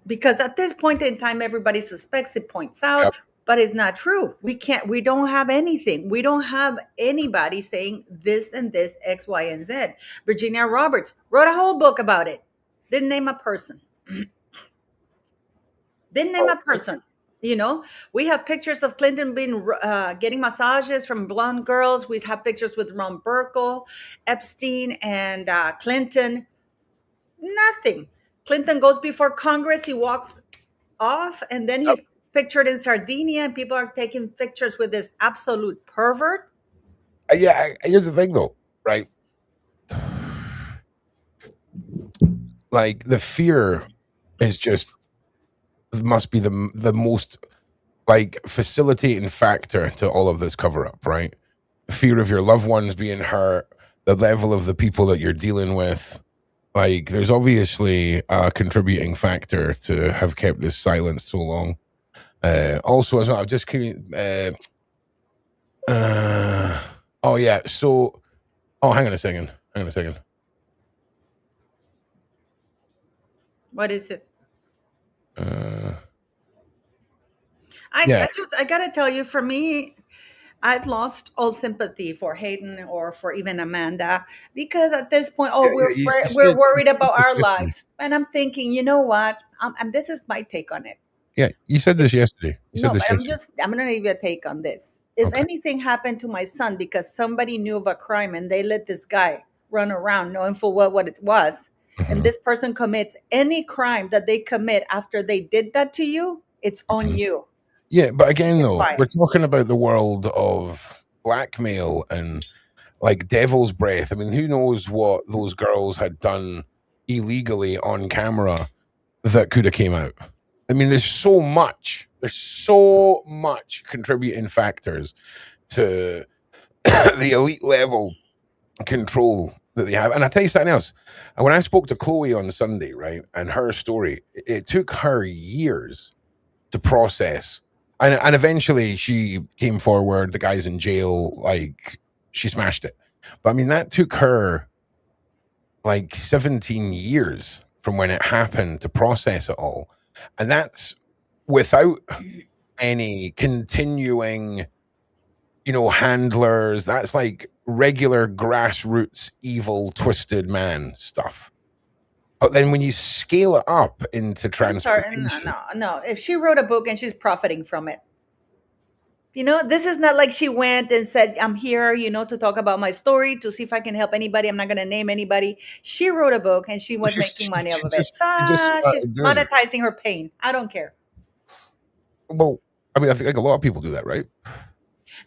because at this point in time, everybody suspects, it points out, but it's not true. We don't have anything. We don't have anybody saying this and this, X, Y, and Z. Virginia Roberts wrote a whole book about it. Didn't name a person. Didn't name a person. You know, we have pictures of Clinton being getting massages from blonde girls. We have pictures with Ron Burkle, Epstein, and Clinton. Nothing. Clinton goes before Congress. He walks off, and then he's pictured in Sardinia, and people are taking pictures with this absolute pervert. Yeah, here's the thing, though, right? Like, the fear is just must be the most, like, facilitating factor to all of this cover up, right? The fear of your loved ones being hurt, the level of the people that you're dealing with. Like, there's obviously a contributing factor to have kept this silent so long. Also, as well, I've just oh yeah, so hang on a second. What is it? Yeah. I gotta tell you, for me, I've lost all sympathy for Hayden or for even Amanda, because at this point, we're worried about our lives, and I'm thinking, you know what? And this is my take on it. Yeah, you said this yesterday. I'm gonna give you a take on this. If anything happened to my son because somebody knew of a crime and they let this guy run around knowing full well what it was, and this person commits any crime that they commit after they did that to you, it's on you. Yeah, but again, though, we're talking about the world of blackmail and, like, devil's breath. I mean, who knows what those girls had done illegally on camera that could have came out. I mean, there's so much contributing factors to the elite level control that they have. And I tell you something else. When I spoke to Chloe on Sunday, right, and her story, it took her years to process. And eventually she came forward. The guy's in jail. Like, she smashed it. But I mean, that took her like 17 years from when it happened to process it all. And that's without any continuing, you know, handlers. That's like regular grassroots, evil, twisted man stuff. But then when you scale it up into I'm sorry, transportation, no. If she wrote a book and she's profiting from it, this is not like she went and said, I'm here, to talk about my story, to see if I can help anybody. I'm not going to name anybody. She wrote a book and she was making money off of it. she just So she's started doing it. monetizing her pain. I don't care. Well, I mean, I think like a lot of people do that, right?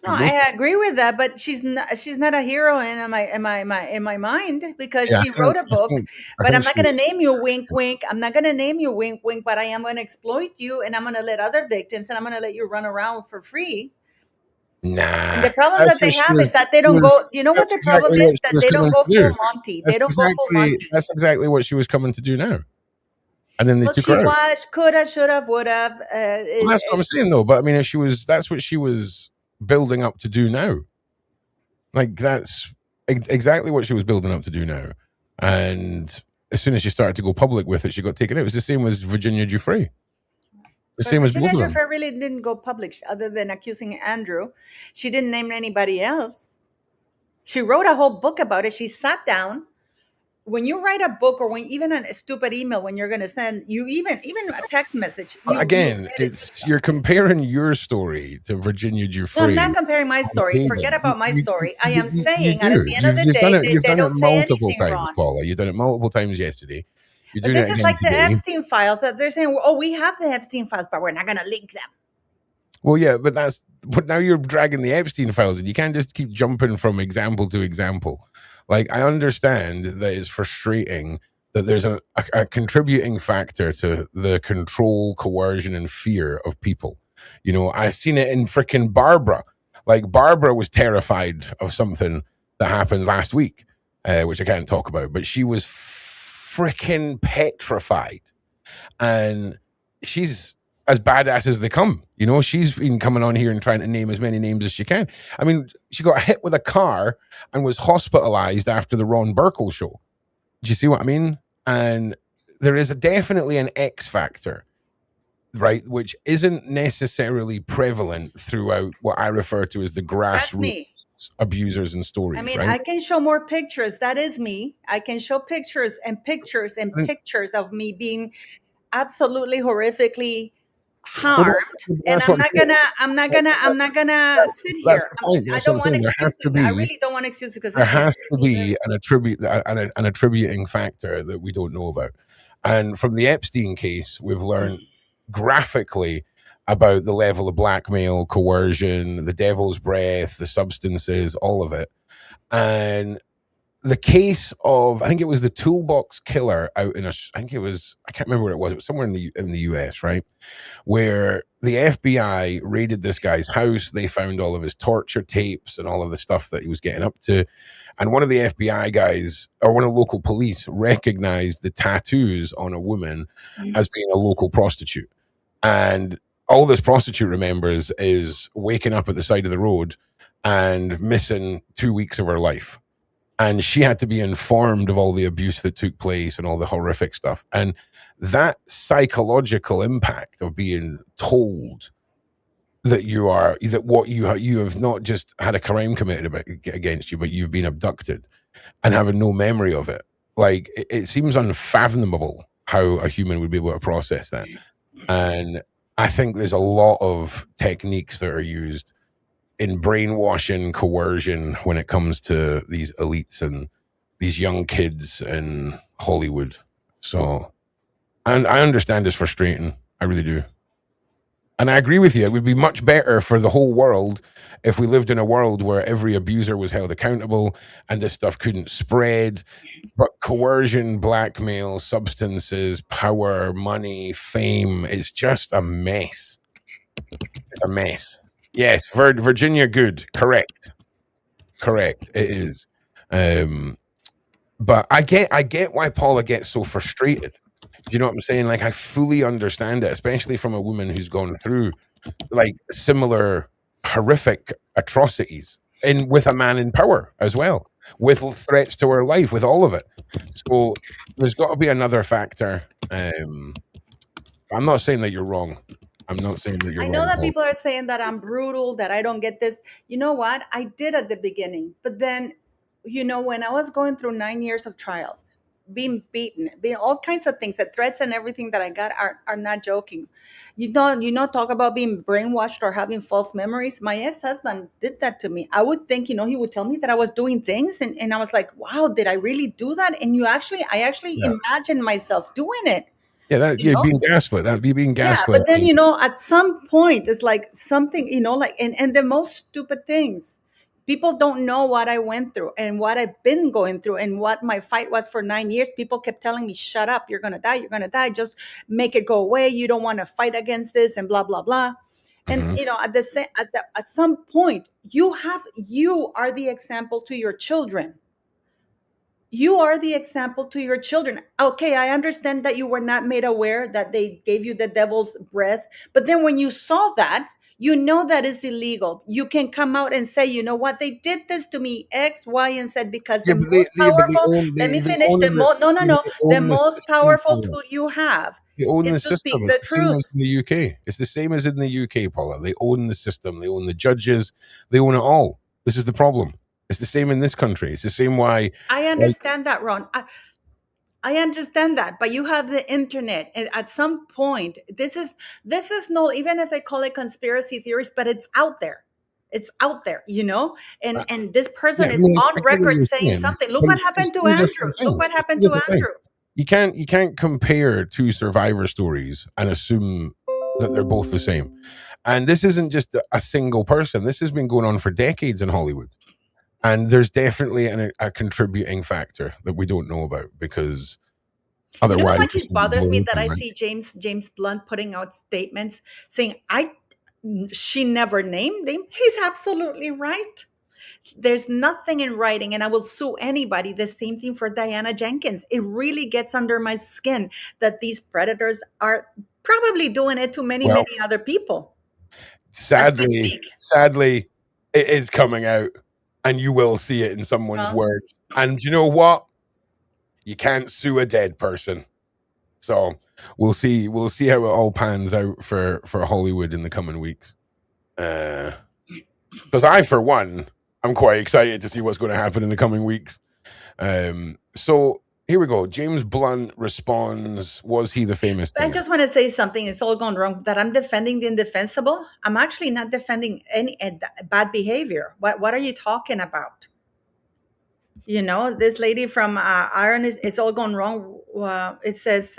No, I agree with that, but she's not a hero in my mind because Yeah, she wrote a book. I But think I'm not she going to was- name you, wink, wink. I'm not going to name you, wink, wink. But I am going to exploit you, and I'm going to let other victims, and I'm going to let you run around for free. Nah. And the problem that they have is that they don't go. You know what the problem is? That they don't go full Monty. They don't go full Monty. That's exactly what she was coming to do now. And then they Well, took she her out. was, coulda, shoulda, woulda. Well, that's what I'm saying, though. But I mean, that's what she was building up to do now. Like that's exactly what she was building up to do now. And as soon as she started to go public with it, she got taken out. It was the same as Virginia Giuffre. The same as both Virginia of them. Giuffre really didn't go public, other than accusing Andrew. She didn't name anybody else. She wrote a whole book about it. She sat down. When you write a book, or when even a stupid email, when you're going to send you even a text message. Again, you're comparing your story to Virginia Giuffre. No, I'm not comparing my story. Forget about my story. I am saying at the end of the You've day, done it. they You've done it don't say multiple anything times, wrong. Paula. You've done it multiple times yesterday. You're But doing this it is again like today. the Epstein files that they're saying, oh, we have the Epstein files, but we're not going to link them. Well, yeah, but now you're dragging the Epstein files, and you can't just keep jumping from example to example. Like, I understand that it's frustrating that there's a contributing factor to the control, coercion, and fear of people. I've seen it in freaking Barbara. Like, Barbara was terrified of something that happened last week, which I can't talk about, but she was freaking petrified. And she's as badass as they come. She's been coming on here and trying to name as many names as she can. I mean, she got hit with a car and was hospitalized after the Ron Burkle show. Do you see what I mean? And there is definitely an X factor, right, which isn't necessarily prevalent throughout what I refer to as the grassroots abusers and stories. I mean, right? I can show more pictures. That is me. I can show pictures and pictures and pictures of me being absolutely horrifically harmed, and I'm not gonna sit here. I don't want excuses. I really don't want excuses because there has to be an attributing factor that we don't know about. And from the Epstein case, we've learned graphically about the level of blackmail, coercion, the devil's breath, the substances, all of it. And the case of, I think it was the toolbox killer out in I can't remember where it was. It was somewhere in the US, right? Where the FBI raided this guy's house. They found all of his torture tapes and all of the stuff that he was getting up to. And one of the FBI guys, or one of the local police, recognized the tattoos on a woman as being a local prostitute. And all this prostitute remembers is waking up at the side of the road and missing 2 weeks of her life. And she had to be informed of all the abuse that took place and all the horrific stuff. And that psychological impact of being told that you have not just had a crime committed against you, but you've been abducted, and having no memory of it. Like, it seems unfathomable how a human would be able to process that. And I think there's a lot of techniques that are used in brainwashing, coercion when it comes to these elites and these young kids in Hollywood. So, and I understand it's frustrating. I really do. And I agree with you. It would be much better for the whole world if we lived in a world where every abuser was held accountable and this stuff couldn't spread. But coercion, blackmail, substances, power, money, fame, it's just a mess. It's a mess. Yes, Virginia, good. Correct. It is. But I get why Paula gets so frustrated. Do you know what I'm saying? Like, I fully understand it, especially from a woman who's gone through like similar horrific atrocities with a man in power as well, with threats to her life, with all of it. So there's got to be another factor. I'm not saying that you're wrong. I'm not saying that you're wrong. I know that people are saying that I'm brutal, that I don't get this. You know what? I did at the beginning. But then, when I was going through 9 years of trials, being beaten, being all kinds of things. The threats and everything that I got are not joking. You don't talk about being brainwashed or having false memories. My ex-husband did that to me. I would think, he would tell me that I was doing things, and I was like, wow, did I really do that? And I actually imagined myself doing it. Yeah, you're being gaslit. That'd be being Yeah, gaslit. but then at some point, it's like something, like, and the most stupid things. People don't know what I went through and what I've been going through and what my fight was for 9 years. People kept telling me, "Shut up! You're gonna die! You're gonna die! Just make it go away! You don't want to fight against this!" And blah blah blah. And at some point, you are the example to your children. You are the example to your children. Okay, I understand that you were not made aware that they gave you the devil's breath, but then when you saw that, you know that is illegal. You can come out and say, you know what, they did this to me, X, Y, and Z, because the most powerful. Let me finish. The most powerful tool you have They own the is to speak system. the It's the same truth. as in the UK. It's the same as in the UK, Paula. They own the system. They own the judges. They own it all. This is the problem. It's the same in this country. It's the same why. I understand that, Ron. I understand that, but you have the internet, and at some point, this is no, even if they call it conspiracy theories, but it's out there. It's out there, and this person is on record saying something. Look what happened to Andrew. Look what happened to Andrew. You can't compare two survivor stories and assume that they're both the same. And this isn't just a single person. This has been going on for decades in Hollywood. And there's definitely a contributing factor that we don't know about, because otherwise, What just bothers me that I see James Blunt putting out statements saying she never named him. He's absolutely right. There's nothing in writing, and I will sue anybody. The same thing for Diana Jenkins. It really gets under my skin that these predators are probably doing it to many other people. Sadly, it is coming out. And you will see it in someone's words. And you know what? You can't sue a dead person. So we'll see how it all pans out for Hollywood in the coming weeks. Because I, for one, I'm quite excited to see what's going to happen in the coming weeks. So here we go. James Blunt responds, was he the famous I just want to say something. It's all gone wrong. That I'm defending the indefensible. I'm actually not defending any bad behavior. What are you talking about? This lady from Iron it's all gone wrong. It says,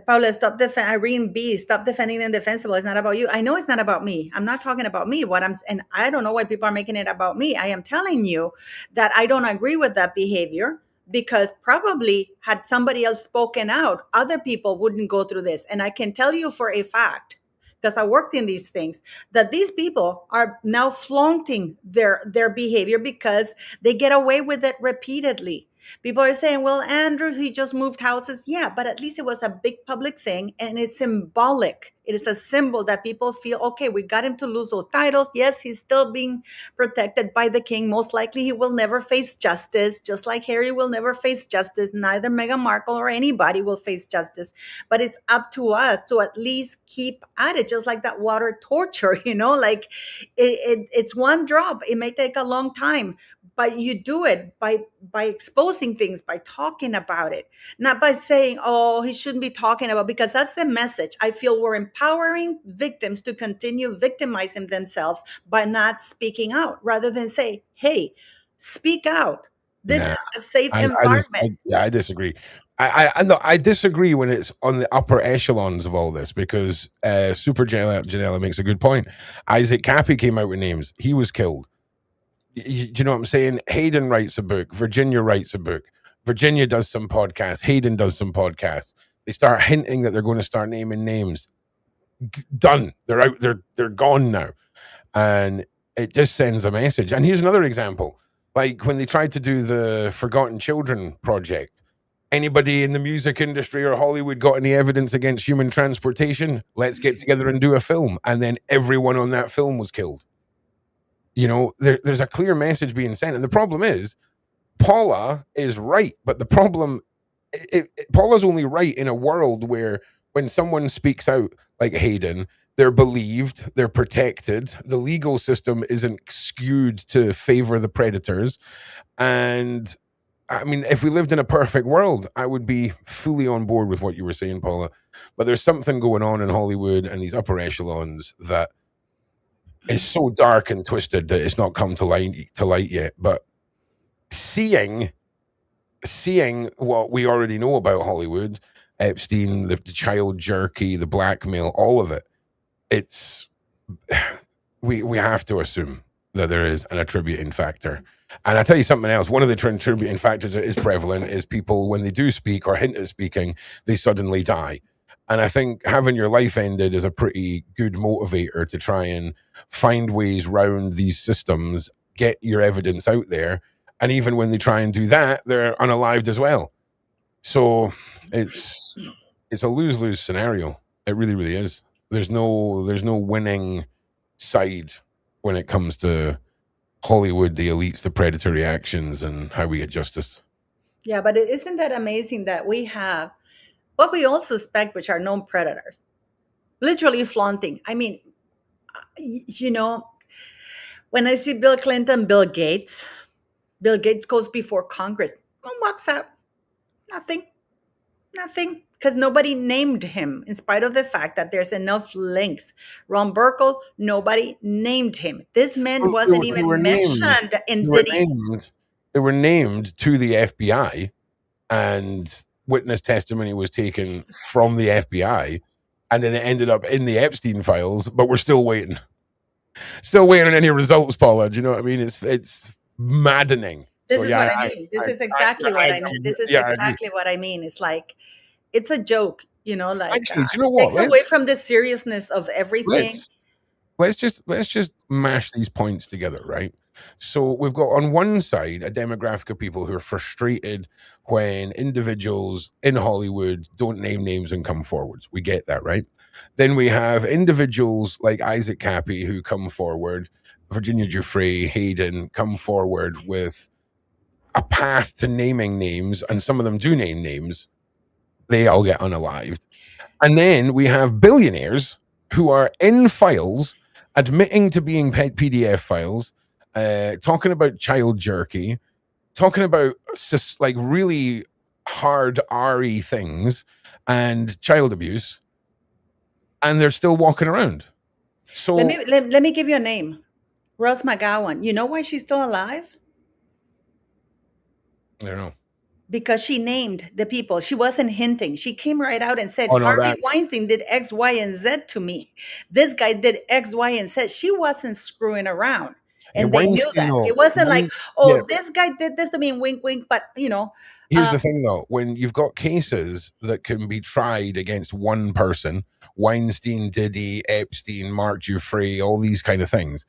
Paula, stop Irene B, stop defending the indefensible. It's not about you. I know it's not about me. I'm not talking about me. And I don't know why people are making it about me. I am telling you that I don't agree with that behavior, because probably had somebody else spoken out, other people wouldn't go through this. And I can tell you for a fact, because I worked in these things, that these people are now flaunting their behavior because they get away with it repeatedly. People are saying, well, Andrew, he just moved houses. Yeah, but at least it was a big public thing, and it's symbolic. It is a symbol that people feel, okay, we got him to lose those titles. Yes, he's still being protected by the king. Most likely he will never face justice, just like Harry will never face justice. Neither Meghan Markle or anybody will face justice. But it's up to us to at least keep at it, just like that water torture, like it's one drop. It may take a long time, but you do it by exposing things, by talking about it, not by saying, oh, he shouldn't be talking about, because that's the message. I feel we're empowering victims to continue victimizing themselves by not speaking out, rather than say, hey, speak out. This is a safe environment. I disagree. I disagree when it's on the upper echelons of all this, because Super Janela makes a good point. Isaac Cappy came out with names. He was killed. Do you know what I'm saying? Hayden writes a book. Virginia writes a book. Virginia does some podcasts. Hayden does some podcasts. They start hinting that they're going to start naming names. Done. They're out. They're gone now. And it just sends a message. And here's another example. Like when they tried to do the Forgotten Children project, anybody in the music industry or Hollywood got any evidence against human transportation? Let's get together and do a film. And then everyone on that film was killed. There's a clear message being sent. And the problem is, Paula is right. But the problem, Paula's only right in a world where when someone speaks out like Hayden, they're believed, they're protected. The legal system isn't skewed to favor the predators. And I mean, if we lived in a perfect world, I would be fully on board with what you were saying, Paula. But there's something going on in Hollywood and these upper echelons that is so dark and twisted that it's not come to light yet. But seeing what we already know about Hollywood, Epstein, the child jerky, the blackmail, all of it, it's we have to assume that there is an attributing factor. And I tell you something else, one of the contributing factors that is prevalent is people, when they do speak or hint at speaking, they suddenly die. And I think having your life ended is a pretty good motivator to try and find ways round these systems, get your evidence out there. And even when they try and do that, they're unalived as well. So it's a lose-lose scenario. It really, really is. There's no winning side when it comes to Hollywood, the elites, the predatory actions, and how we get justice. Yeah, but isn't that amazing that we have what we all suspect, which are known predators, literally flaunting. I mean, when I see Bill Clinton, Bill Gates goes before Congress. What walks out? Nothing. Because nobody named him, in spite of the fact that there's enough links. Ron Burkle, nobody named him. This man wasn't even mentioned in Diddy's. They were named to the FBI, and witness testimony was taken from the FBI, and then it ended up in the Epstein files, but we're still waiting. Still waiting on any results, Paula. Do you know what I mean? It's maddening. This is what I mean. This is exactly what I mean. This is exactly what I mean. It's like, it's a joke, like actually, do you know what? Takes away from the seriousness of everything. Let's just mash these points together, right? So we've got on one side a demographic of people who are frustrated when individuals in Hollywood don't name names and come forwards. We get that, right? Then we have individuals like Isaac Cappy who come forward, Virginia Giuffre, Hayden come forward with a path to naming names, and some of them do name names. They all get unalived. And then we have billionaires who are in files, admitting to being PDF files, talking about child jerky, talking about like really hard RE things and child abuse, and they're still walking around. So let me give you a name. Rose McGowan. You know why she's still alive? I don't know. Because she named the people. She wasn't hinting. She came right out and said, Harvey Weinstein did X, Y, and Z to me. This guy did X, Y, and Z. She wasn't screwing around. And they knew that. It wasn't like, this guy did this to me, wink, wink. But, Here's the thing, though. When you've got cases that can be tried against one person, Weinstein, Diddy, Epstein, Mark Giuffre, all these kind of things,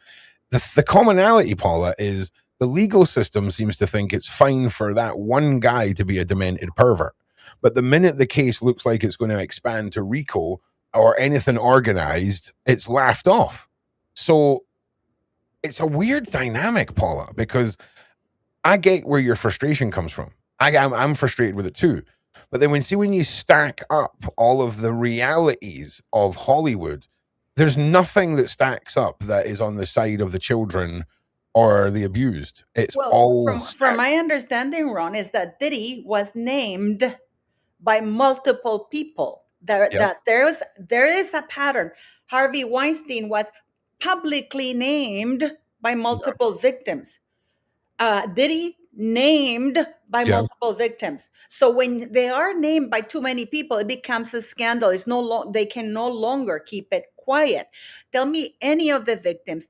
the commonality, Paula, is the legal system seems to think it's fine for that one guy to be a demented pervert. But the minute the case looks like it's going to expand to RICO or anything organized, it's laughed off. So it's a weird dynamic, Paula, because I get where your frustration comes from. I'm frustrated with it too. But then when you stack up all of the realities of Hollywood, there's nothing that stacks up that is on the side of the children or the abused. It's all from my understanding, Ron, is that Diddy was named by multiple people. That there is a pattern. Harvey Weinstein was publicly named by multiple victims. Diddy named by multiple victims. So when they are named by too many people, it becomes a scandal. They can no longer keep it quiet. Tell me any of the victims.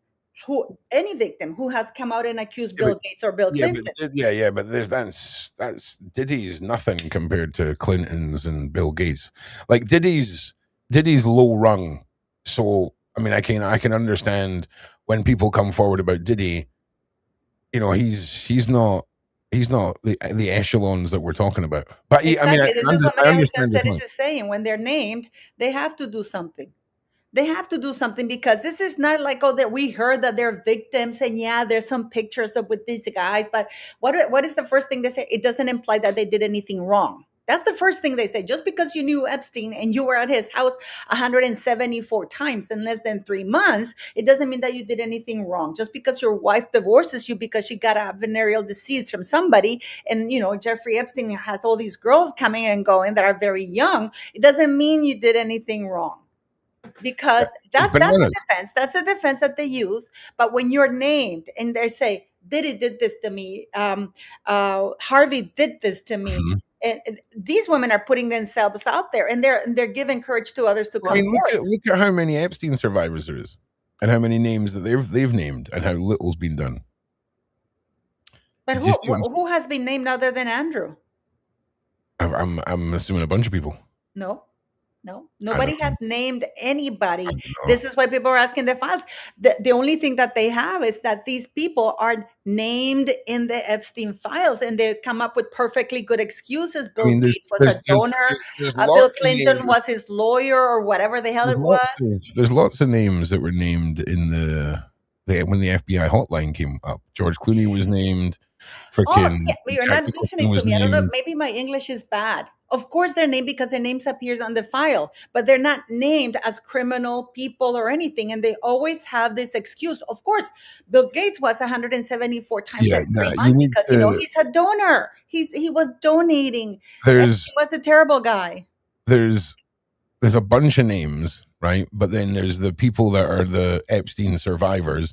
Any victim who has come out and accused Bill Gates or Bill Clinton. But that's Diddy's nothing compared to Clinton's and Bill Gates. Like Diddy's low rung. So I mean, I can understand when people come forward about Diddy. He's not the echelons that we're talking about. But exactly. This is what Maria Mercedes is saying. When they're named, they have to do something. They have to do something, because this is not like, that we heard that they're victims and there's some pictures with these guys. But what is the first thing they say? It doesn't imply that they did anything wrong. That's the first thing they say. Just because you knew Epstein and you were at his house 174 times in less than 3 months, it doesn't mean that you did anything wrong. Just because your wife divorces you because she got a venereal disease from somebody, and Jeffrey Epstein has all these girls coming and going that are very young, it doesn't mean you did anything wrong. Because that's the defense. That's the defense that they use. But when you're named and they say, Diddy did this to me, Harvey did this to me, and these women are putting themselves out there, and they're giving courage to others to come forward. Look at how many Epstein survivors there is, and how many names that they've named, and how little's been done. But who has been named other than Andrew? I'm assuming a bunch of people. No, nobody has named anybody. This is why people are asking the files. The only thing that they have is that these people are named in the Epstein files, and they come up with perfectly good excuses. Bill Gates was a donor. Bill Clinton was his lawyer, or whatever the hell it was. There's lots of names that were named in when the FBI hotline came up. George Clooney was named. You're not listening to me. I don't know. Maybe my English is bad. Of course they're named because their names appears on the file, but they're not named as criminal people or anything. And they always have this excuse. Of course, Bill Gates was 174 times in 3 months because he's a donor. He was donating. He was a terrible guy. There's a bunch of names, right? But then there's the people that are the Epstein survivors,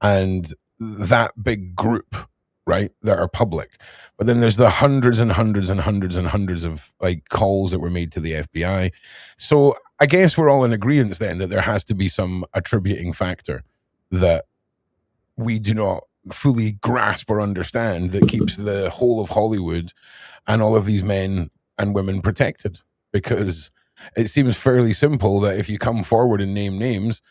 and that big group, right, that are public. But then there's the hundreds and hundreds and hundreds and hundreds of calls that were made to the FBI. So I guess we're all in agreement then that there has to be some attributing factor that we do not fully grasp or understand that keeps the whole of Hollywood and all of these men and women protected. Because it seems fairly simple that if you come forward and name names,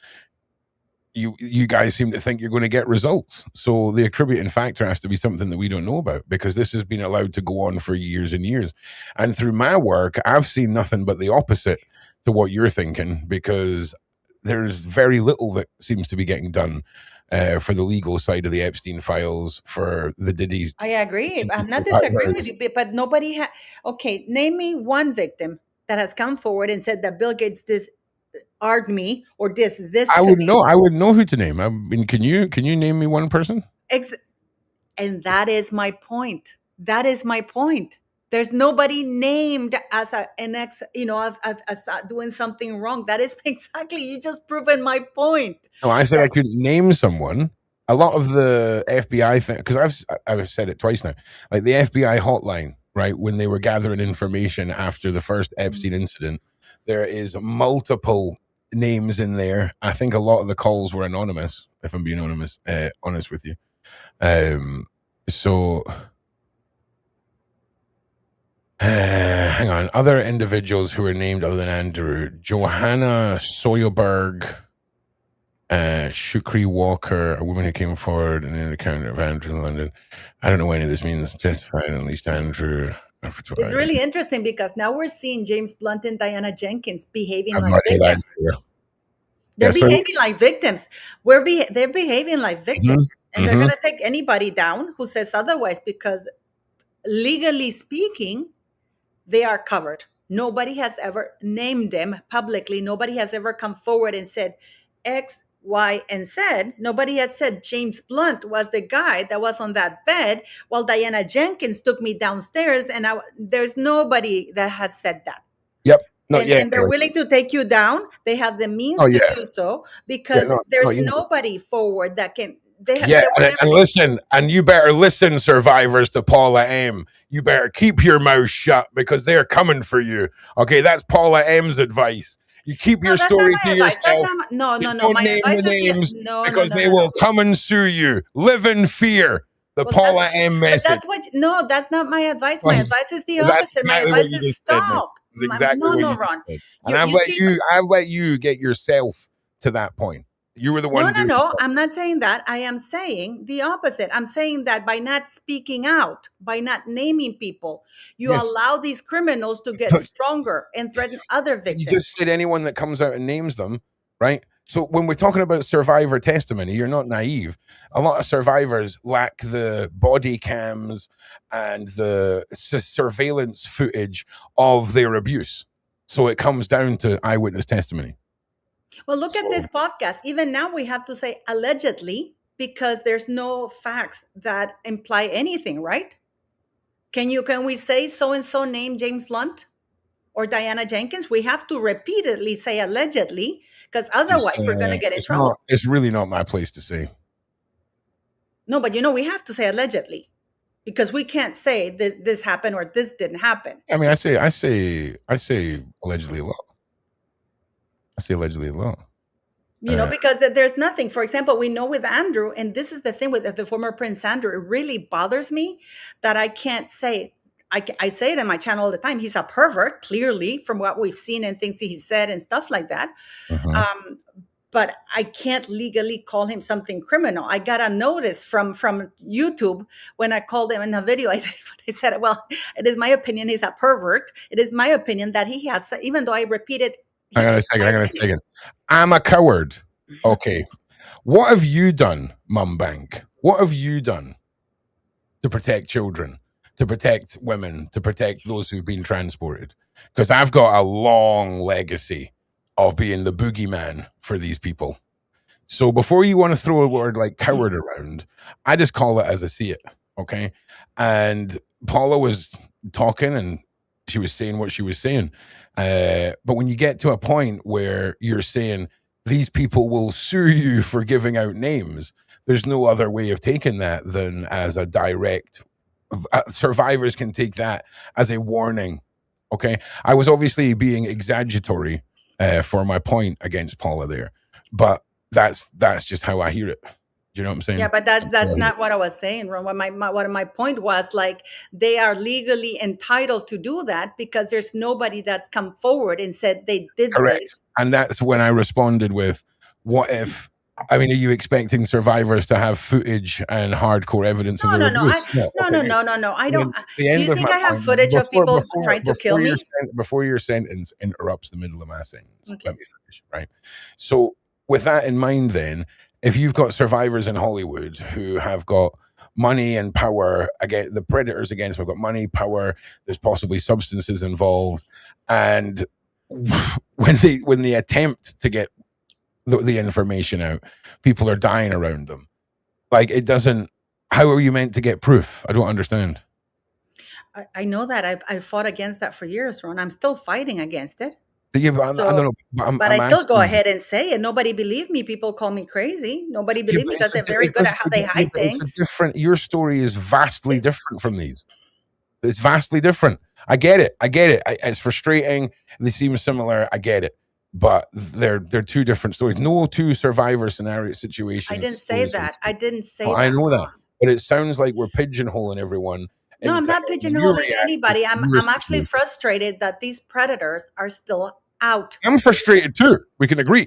you guys seem to think you're going to get results. So the attributing factor has to be something that we don't know about, because this has been allowed to go on for years and years. And through my work, I've seen nothing but the opposite to what you're thinking, because there's very little that seems to be getting done for the legal side of the Epstein files, for the Diddy's. I agree. I'm not disagreeing with you, but nobody okay, name me one victim that has come forward and said that Bill Gates disarmed me or this. I would know who to name. I mean, can you name me one person? And that is my point. There's nobody named as doing something wrong. That is exactly, you just proven my point. No, I said I couldn't name someone. A lot of the FBI thing, because I've said it twice now, like the FBI hotline, right, when they were gathering information after the first Epstein incident, there is multiple names in there. I think a lot of the calls were anonymous, if I'm being honest with you. So hang on. Other individuals who were named other than Andrew: Johanna Soyerberg, Shukri Walker, a woman who came forward in an account of Andrew in London. I don't know what any of this means. Testified at least Andrew. It's really interesting because now we're seeing James Blunt and Diana Jenkins behaving like victims. They're behaving like victims. They're behaving like victims. And they're going to take anybody down who says otherwise, because legally speaking, they are covered. Nobody has ever named them publicly. Nobody has ever come forward and said X, Y, and Z. Nobody has said James Blunt was the guy that was on that bed while Diana Jenkins took me downstairs, and there's nobody that has said that. Yep. And they're willing to take you down. They have the means to do so, because there's nobody forward that can. And listen, and you better listen, survivors, to Paula M. You better keep your mouth shut, because they're coming for you. Okay, that's Paula M's advice. You keep your story to yourself. No. Don't My name advice the is names, because they will come and sue you. Live in fear. Paula M message. That's not my advice. My advice is the opposite. Exactly my advice is stop. Exactly Ron. And I've let you get yourself to that point. You were the one. No. I'm not saying that. I am saying the opposite. I'm saying that by not speaking out, by not naming people, you allow these criminals to get stronger and threaten other victims. You just said anyone that comes out and names them, right? So when we're talking about survivor testimony, you're not naive. A lot of survivors lack the body cams and the surveillance footage of their abuse. So it comes down to eyewitness testimony. Well, look at this podcast. Even now we have to say allegedly because there's no facts that imply anything, right? Can we say so-and-so named James Blunt or Diana Jenkins? We have to repeatedly say allegedly because otherwise we're going to get in trouble. It's really not my place to say. No, but we have to say allegedly because we can't say this happened or this didn't happen. I mean, I say allegedly a lot. I say allegedly a lot. Because there's nothing. For example, we know with Andrew, and this is the thing with the former Prince Andrew, it really bothers me that I can't say, I say it in my channel all the time, he's a pervert, clearly, from what we've seen and things he said and stuff like that. But I can't legally call him something criminal. I got a notice from YouTube when I called him in a video. I said, well, it is my opinion he's a pervert. It is my opinion that he has, even though I repeated. Hang on a second. I'm a coward. Okay. What have you done, Mum Bank? What have you done to protect children, to protect women, to protect those who've been transported? Because I've got a long legacy of being the boogeyman for these people. So before you want to throw a word like coward around, I just call it as I see it. Okay. And Paula was talking and she was saying what she was saying. But when you get to a point where you're saying these people will sue you for giving out names, there's no other way of taking that than as a direct. Survivors can take that as a warning. Okay. I was obviously being exaggeratory for my point against Paula there, but that's just how I hear it. Do you know what I'm saying? Yeah, but that's not what I was saying, Ron. What my point was, like, they are legally entitled to do that because there's nobody that's come forward and said they did Correct. this. And that's when I responded with, what if, I mean, are you expecting survivors to have footage and hardcore evidence of their abuse? No. I don't. Do you think I have footage of people trying to kill me? Before your sentence interrupts the middle of my sentence, let me finish, right? So with that in mind, then, if you've got survivors in Hollywood who have got money and power, again, the predators against them have got money, power, there's possibly substances involved, and when they attempt to get the information out, people are dying around them. Like, it doesn't, how are you meant to get proof? I don't understand. I know that. I fought against that for years, Ron. I'm still fighting against it. Yeah, but I don't know. But I still go ahead and say it. Nobody believed me. People call me crazy. Nobody believed me because they're very good at how they hide things. Your story is vastly different from these. It's vastly different. I get it. It's frustrating. They seem similar. I get it. But they're two different stories. No two survivor scenario situations. I didn't say that. I didn't say that. I know that. But it sounds like we're pigeonholing everyone. No, I'm not pigeonholing anybody. I'm actually frustrated that these predators are still out. I'm frustrated too. We can agree.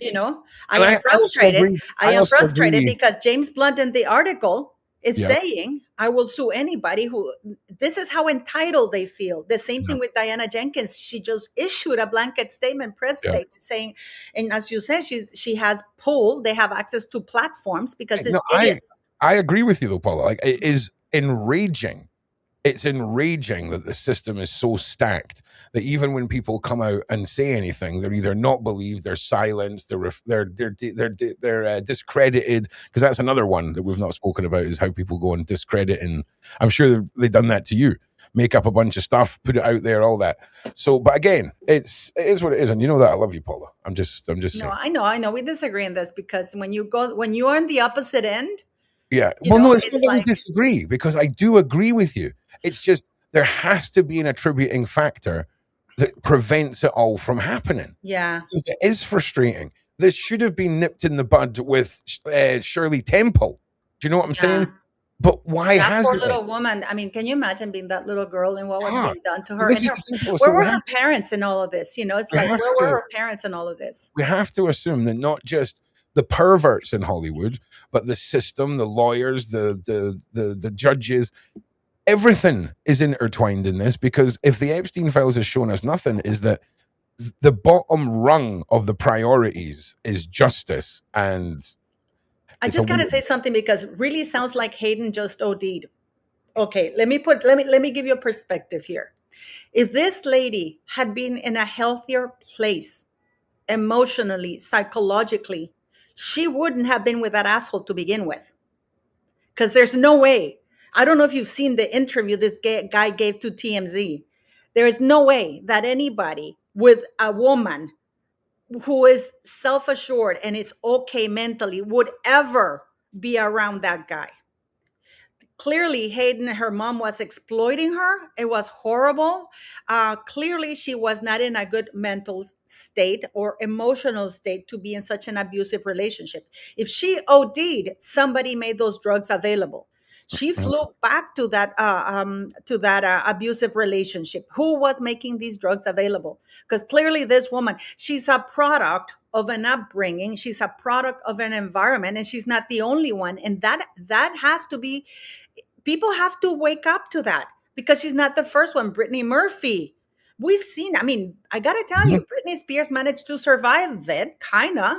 I am frustrated. I am frustrated because James Blunt in the article is saying, I will sue anybody who, this is how entitled they feel. The same thing with Diana Jenkins. She just issued a blanket statement, press statement saying, and as you said, she has pulled, they have access to platforms because this idiot. I agree with you though, Paula. Like, it is enraging. It's enraging that the system is so stacked that even when people come out and say anything, they're either not believed, they're silenced, they're discredited. Because that's another one that we've not spoken about, is how people go and discredit. And I'm sure they've done that to you. Make up a bunch of stuff, put it out there, all that. So, but again, it is what it is, and you know that I love you, Paula. I'm just saying. No, I know. We disagree on this because when you are on the opposite end. Yeah. Well, no, it's not that we disagree, because I do agree with you. It's just there has to be an attributing factor that prevents it all from happening. Yeah. Because it is frustrating. This should have been nipped in the bud with Shirley Temple. Do you know what I'm saying? But why hasn't it? That poor little woman. I mean, can you imagine being that little girl and what was being done to her? Where were her parents in all of this? It's like, where were her parents in all of this? We have to assume that not just the perverts in Hollywood, but the system, the lawyers, the judges, everything is intertwined in this. Because if the Epstein files has shown us nothing, is that the bottom rung of the priorities is justice. And I just got to say something, because it really sounds like Hayden just OD'd. Okay, let me give you a perspective here. If this lady had been in a healthier place emotionally, psychologically, she wouldn't have been with that asshole to begin with. Because there's no way. I don't know if you've seen the interview this guy gave to TMZ. There is no way that anybody with a woman who is self-assured and is okay mentally would ever be around that guy. Clearly, Hayden, her mom was exploiting her. It was horrible. Clearly, she was not in a good mental state or emotional state to be in such an abusive relationship. If she OD'd, somebody made those drugs available. She flew back to that abusive relationship. Who was making these drugs available? Because clearly, this woman, she's a product of an upbringing. She's a product of an environment, and she's not the only one. And that has to be. People have to wake up to that, because she's not the first one. Brittany Murphy, we've seen. I mean, I got to tell you, Britney Spears managed to survive it, kind of.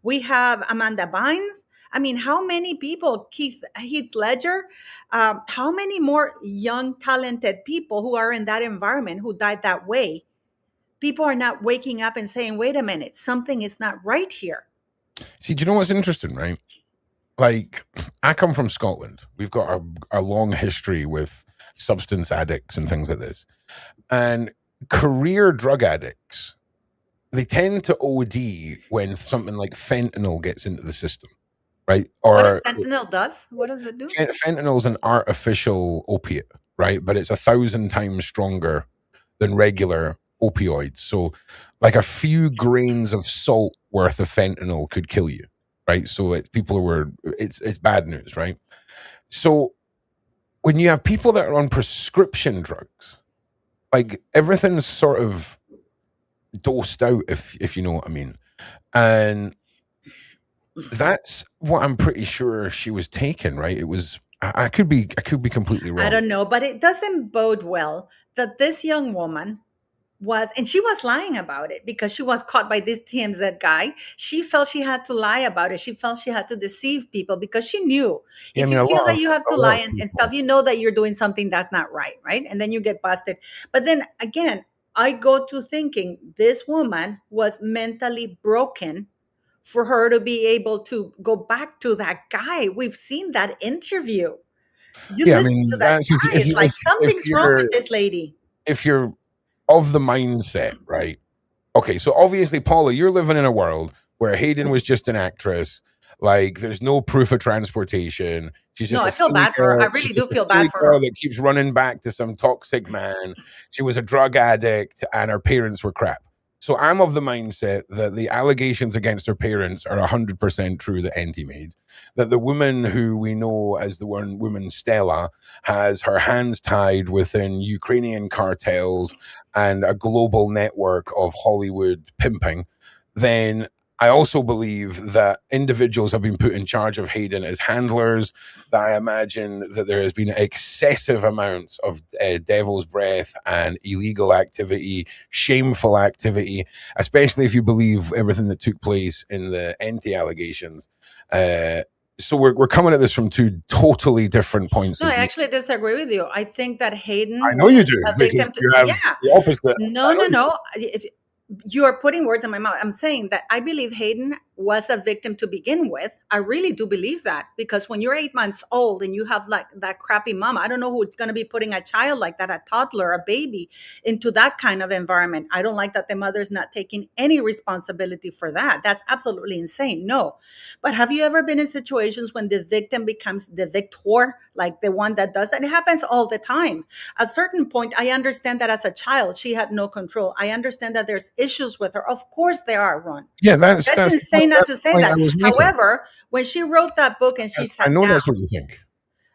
We have Amanda Bynes. I mean, how many people, Heath Ledger, how many more young, talented people who are in that environment who died that way? People are not waking up and saying, wait a minute, something is not right here. See, do you know what's interesting, right? Like, I come from Scotland. We've got a long history with substance addicts and things like this. And career drug addicts, they tend to OD when something like fentanyl gets into the system, right? Or what does fentanyl does? What does it do? Fentanyl is an artificial opiate, right? But it's 1,000 times stronger than regular opioids. So like a few grains of salt worth of fentanyl could kill you. Right. So it's bad news. Right. So when you have people that are on prescription drugs, like everything's sort of dosed out, if you know what I mean. And that's what I'm pretty sure she was taking. Right. It was, I could be completely wrong. I don't know, but it doesn't bode well that this young woman and she was lying about it, because she was caught by this TMZ guy. She felt she had to lie about it. She felt she had to deceive people, because she knew if you feel that you have to lie and stuff, you know that you're doing something that's not right, right? And then you get busted. But then again, I go to thinking this woman was mentally broken for her to be able to go back to that guy. We've seen that interview. You listen to that guy, it's like something's wrong with this lady. If you're of the mindset, right? Okay, so obviously, Paula, you're living in a world where Hayden was just an actress. Like, there's no proof of transportation. She's just I feel bad for her. I really do feel bad for her. That keeps running back to some toxic man. She was a drug addict, and her parents were crap. So I'm of the mindset that the allegations against her parents are 100% true that Enty made. That the woman who we know as the one woman Stella has her hands tied within Ukrainian cartels and a global network of Hollywood pimping. Then I also believe that individuals have been put in charge of Hayden as handlers, that I imagine that there has been excessive amounts of devil's breath and illegal activity, shameful activity, especially if you believe everything that took place in the Enty allegations. So we're coming at this from two totally different points of view. I actually disagree with you. I think that Hayden... I know you do, because you have the opposite. No. You are putting words in my mouth. I'm saying that I believe Hayden was a victim to begin with. I really do believe that, because when you're 8 months old and you have like that crappy mom, I don't know who's going to be putting a child like that, a toddler, a baby, into that kind of environment. I don't like that the mother's not taking any responsibility for that. That's absolutely insane. No. But have you ever been in situations when the victim becomes the victor, like the one that does that? It happens all the time. At a certain point, I understand that as a child, she had no control. I understand that there's issues with her. Of course there are, Ron. Yeah, that's insane not to say that. However, when she wrote that book and she sat down, that's what you think.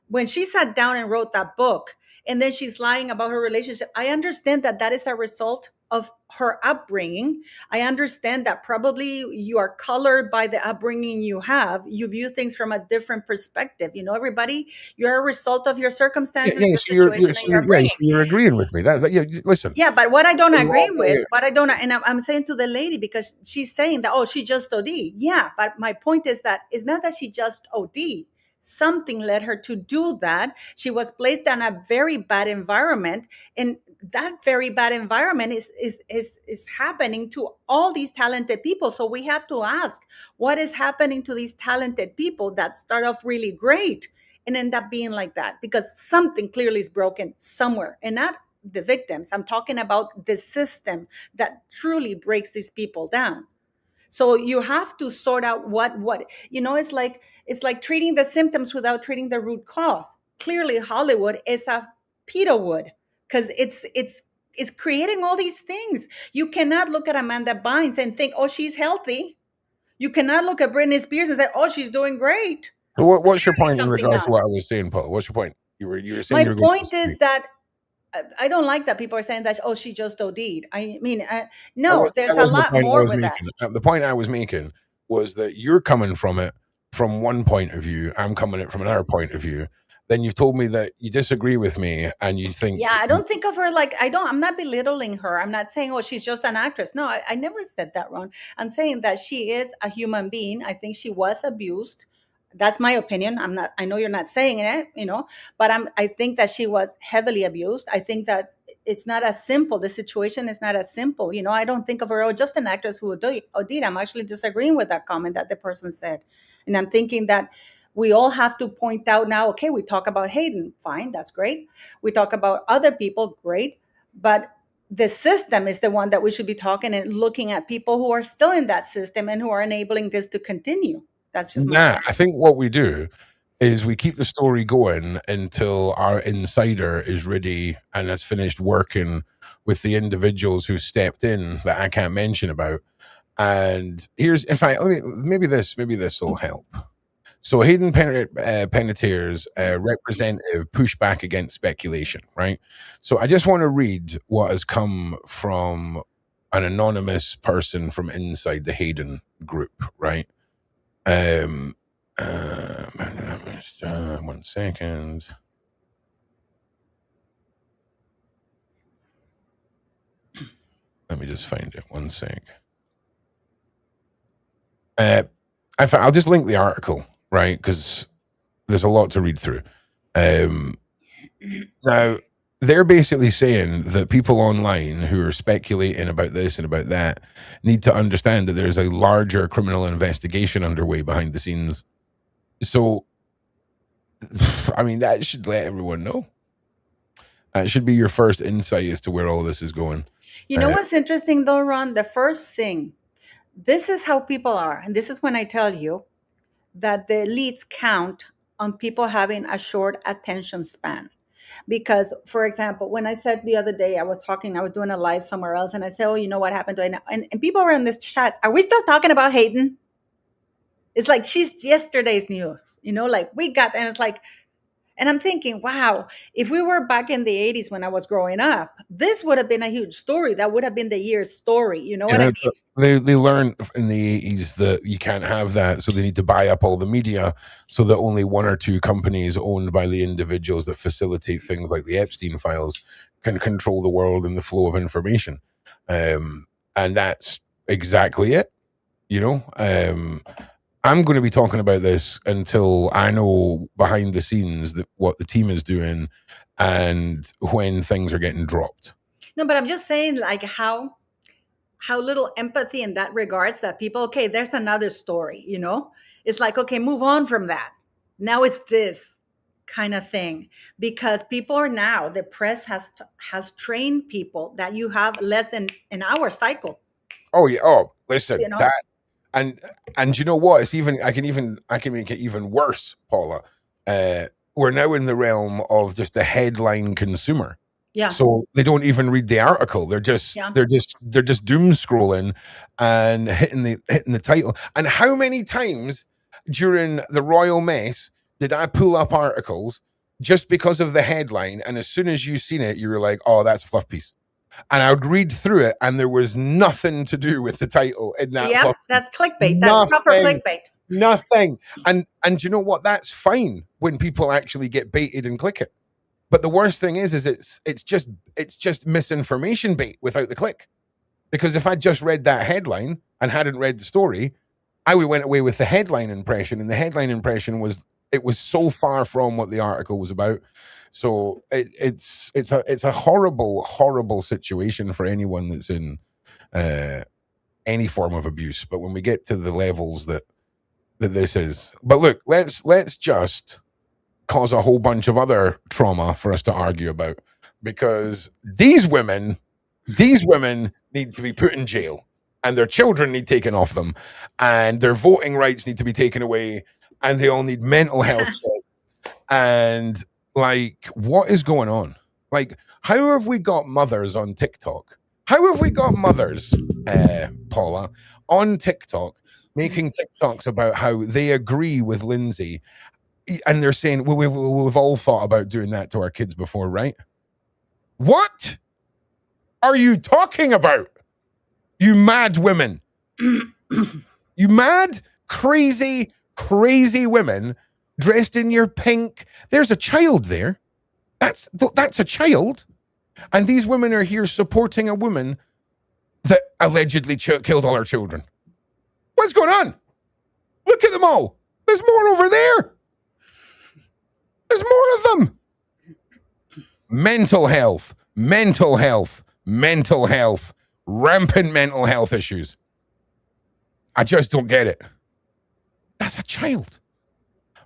When she sat down and wrote that book, and then she's lying about her relationship, I understand that that is a result of her upbringing. I understand that probably you are colored by the upbringing you have. You view things from a different perspective. You know, everybody, you're a result of your circumstances, the So you're, situation that you're bringing. so you're agreeing with me. Yeah, listen. Yeah, but what I don't So agree with, wrong what I don't, and I'm saying to the lady, because she's saying that, oh, she just OD. Yeah, but my point is that it's not that she just OD. Something led her to do that. She was placed in a very bad environment, and that very bad environment is happening to all these talented people. So we have to ask, what is happening to these talented people that start off really great and end up being like that? Because something clearly is broken somewhere, and not the victims. I'm talking about the system that truly breaks these people down. So you have to sort out what it's like treating the symptoms without treating the root cause. Clearly Hollywood is a pedo wood, because it's creating all these things. You cannot look at Amanda Bynes and think, oh, she's healthy. You cannot look at Britney Spears and say, oh, she's doing great. So what's your point in something regards to not. what I was saying, Paul? What's your point? You were saying My you were going to point is that I don't like that people are saying that, oh, she just OD'd. I mean, That there's a wasn't the lot point I more was with that. making. The point I was making was that you're coming from it from one point of view. I'm coming at it from another point of view. Then you've told me that you disagree with me and you think, Yeah, I don't think of her like, I'm not belittling her. I'm not saying, oh, she's just an actress. No, I never said that, Ron. I'm saying that she is a human being. I think she was abused. That's my opinion. I know you're not saying it, but I think that she was heavily abused. I think that it's not as simple. The situation is not as simple. I don't think of her, oh, just an actress who OD'd. I'm actually disagreeing with that comment that the person said. And I'm thinking that we all have to point out now, okay, we talk about Hayden, fine, that's great. We talk about other people, great. But the system is the one that we should be talking and looking at people who are still in that system and who are enabling this to continue. That's just my point. I think what we do is we keep the story going until our insider is ready and has finished working with the individuals who stepped in that I can't mention about. And here's, in fact, maybe this will help. So Hayden Panettiere's representative pushed back against speculation, right? So I just want to read what has come from an anonymous person from inside the Hayden group, right? 1 second. Let me just find it. 1 sec. I'll just link the article, right? Because there's a lot to read through. Now, they're basically saying that people online who are speculating about this and about that need to understand that there's a larger criminal investigation underway behind the scenes. So, I mean, that should let everyone know. It should be your first insight as to where all this is going. You know what's interesting though, Ron? The first thing, this is how people are. And this is when I tell you that the elites count on people having a short attention span. Because, for example, when I said the other day, I was doing a live somewhere else, and I said, oh, you know what happened to it? And people were in this chat. Are we still talking about Hayden? It's like she's yesterday's news, like we got, and it's like, and I'm thinking, wow, if we were back in the 80s when I was growing up, this would have been a huge story. That would have been the year's story. You know what I mean? They learned in the 80s that you can't have that, so they need to buy up all the media so that only one or two companies owned by the individuals that facilitate things like the Epstein files can control the world and the flow of information. And that's exactly it. I'm going to be talking about this until I know behind the scenes what the team is doing and when things are getting dropped. No, but I'm just saying, like, how little empathy in that regards that people, okay, there's another story, It's like, okay, move on from that. Now it's this kind of thing, because people are now, the press has trained people that you have less than an hour cycle. Oh yeah. Oh, listen, that. And you know what? It's even I can make it even worse, Paula. We're now in the realm of just the headline consumer. Yeah. So they don't even read the article. They're just doom scrolling and hitting the title. And how many times during the royal mess did I pull up articles just because of the headline? And as soon as you seen it, you were like, "Oh, that's a fluff piece." And I would read through it, and there was nothing to do with the title in that. Yep, that's clickbait. That's proper clickbait. Nothing. And you know what? That's fine when people actually get baited and click it. But the worst thing is it's just misinformation bait without the click. Because if I just read that headline and hadn't read the story, I would have went away with the headline impression, and the headline impression was so far from what the article was about. So it's a horrible, horrible situation for anyone that's in any form of abuse. But when we get to the levels that this is, but look, let's just cause a whole bunch of other trauma for us to argue about, because these women need to be put in jail, and their children need taken off them, and their voting rights need to be taken away, and they all need mental health checks. And like, what is going on? Like, how have we got mothers on TikTok? How have we got mothers, Paula, on TikTok making TikToks about how they agree with Lyndsey, and they're saying, well, we've all thought about doing that to our kids before, right? What are you talking about? You mad women. You mad, crazy, crazy women dressed in your pink. There's a child there. That's a child. And these women are here supporting a woman that allegedly killed all her children. What's going on? Look at them all. There's more over there. There's more of them. Mental health, mental health, mental health, rampant mental health issues. I just don't get it. That's a child.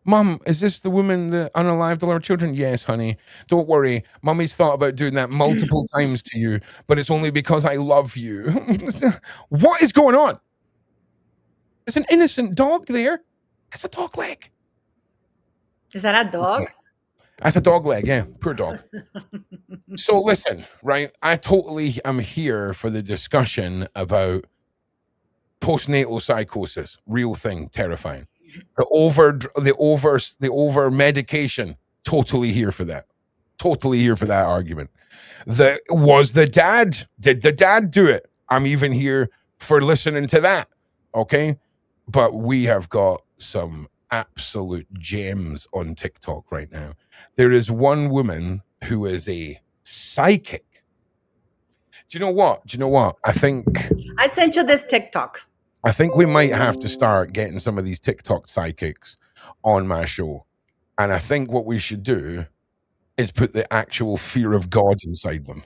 Mom, is this the woman that unalived all our children? Yes, honey. Don't worry. Mommy's thought about doing that multiple times to you, but it's only because I love you. What is going on? There's an innocent dog there. That's a dog leg. Is that a dog? That's a dog leg, yeah. Poor dog. So listen, right? I totally am here for the discussion about postnatal psychosis. Real thing, terrifying. The over medication. Totally here for that. Totally here for that argument. Did the dad do it? I'm even here for listening to that. Okay? But we have got some absolute gems on TikTok right now. There is one woman who is a psychic. Do you know what? I think I sent you this TikTok. I think we might have to start getting some of these TikTok psychics on my show. And I think what we should do is put the actual fear of God inside them.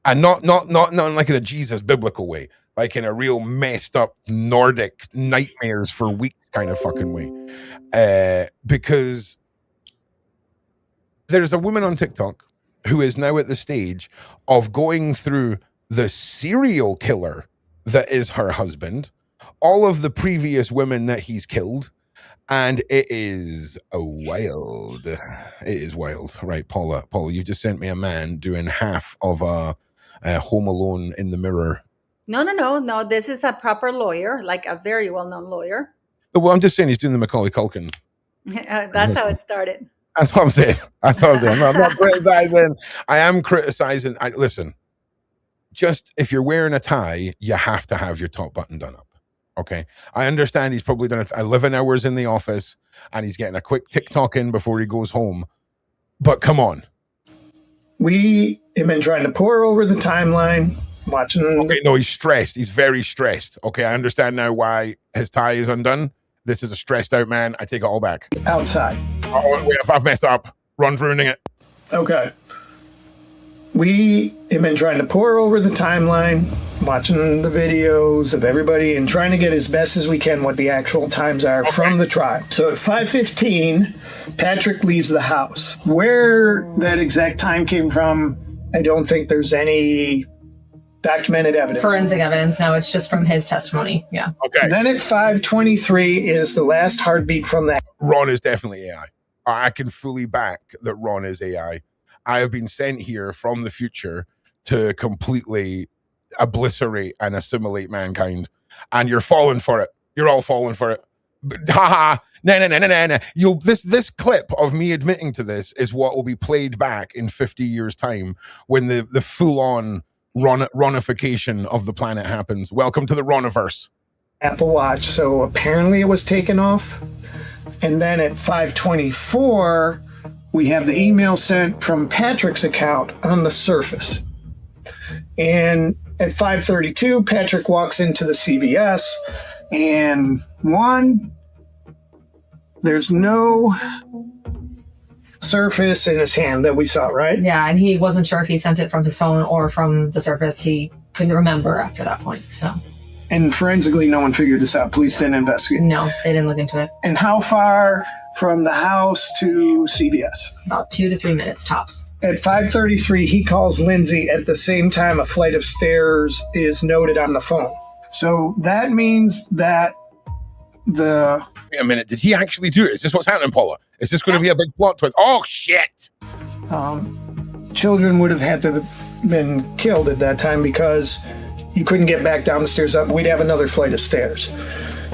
And not like in a Jesus biblical way, like in a real messed up Nordic nightmares for weeks kind of fucking way. Because there's a woman on TikTok who is now at the stage of going through the serial killer that is her husband, all of the previous women that he's killed, and it is wild. It is wild. Right, Paula, you've just sent me a man doing half of a Home Alone in the mirror. No. This is a proper lawyer, like a very well-known lawyer. Well, I'm just saying he's doing the Macaulay Culkin. That's how it started. That's what I'm saying. I'm not criticizing. I am criticizing. Listen, just if you're wearing a tie, you have to have your top button done up. Okay. I understand he's probably done 11 hours in the office and he's getting a quick TikTok in before he goes home. But come on. We have been trying to pour over the timeline, watching. Okay, no, he's stressed. He's very stressed. Okay, I understand now why his tie is undone. This is a stressed out man. I take it all back. Outside. Oh, wait, I've messed up. Ron's ruining it. Okay. We have been trying to pour over the timeline, watching the videos of everybody and trying to get as best as we can what the actual times are from the trial. So at 5:15, Patrick leaves the house. Where that exact time came from, I don't think there's any documented evidence. Forensic evidence, no, it's just from his testimony. Yeah. Okay. Then at 5:23 is the last heartbeat from that. Ron is definitely AI. I can fully back that Ron is AI. I have been sent here from the future to completely obliterate and assimilate mankind. And you're falling for it. You're all falling for it. haha, no. This clip of me admitting to this is what will be played back in 50 years' time when the full-on ronification of the planet happens. Welcome to the Roniverse. Apple Watch. So apparently it was taken off. And then at 5:24, we have the email sent from Patrick's account on the surface. And at 5:32, Patrick walks into the CVS, and there's no surface in his hand that we saw, right? Yeah, and he wasn't sure if he sent it from his phone or from the surface. He couldn't remember after that point, so. And forensically, no one figured this out. Police didn't investigate. No, they didn't look into it. And how far from the house to CVS? About 2 to 3 minutes tops. At 5:33, he calls Lyndsey. At the same time, a flight of stairs is noted on the phone. So that means that Wait a minute, did he actually do it? Is this what's happening, Paula? Is this going to be a big plot twist? Oh, shit! Children would have had to have been killed at that time because you couldn't get back down the stairs up. We'd have another flight of stairs.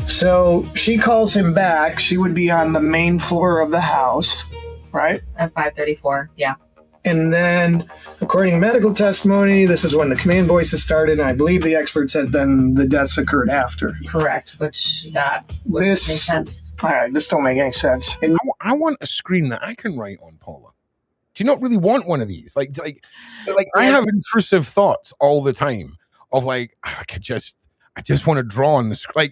So she calls him back. She would be on the main floor of the house, right? At 5:34, yeah. And then, according to medical testimony, this is when the command voices started, and I believe the expert said then the deaths occurred after. Correct, which that would make sense. All right, this don't make any sense. And I want a screen that I can write on, Paula. Do you not really want one of these? Like I have intrusive thoughts all the time of like, I just want to draw on the screen.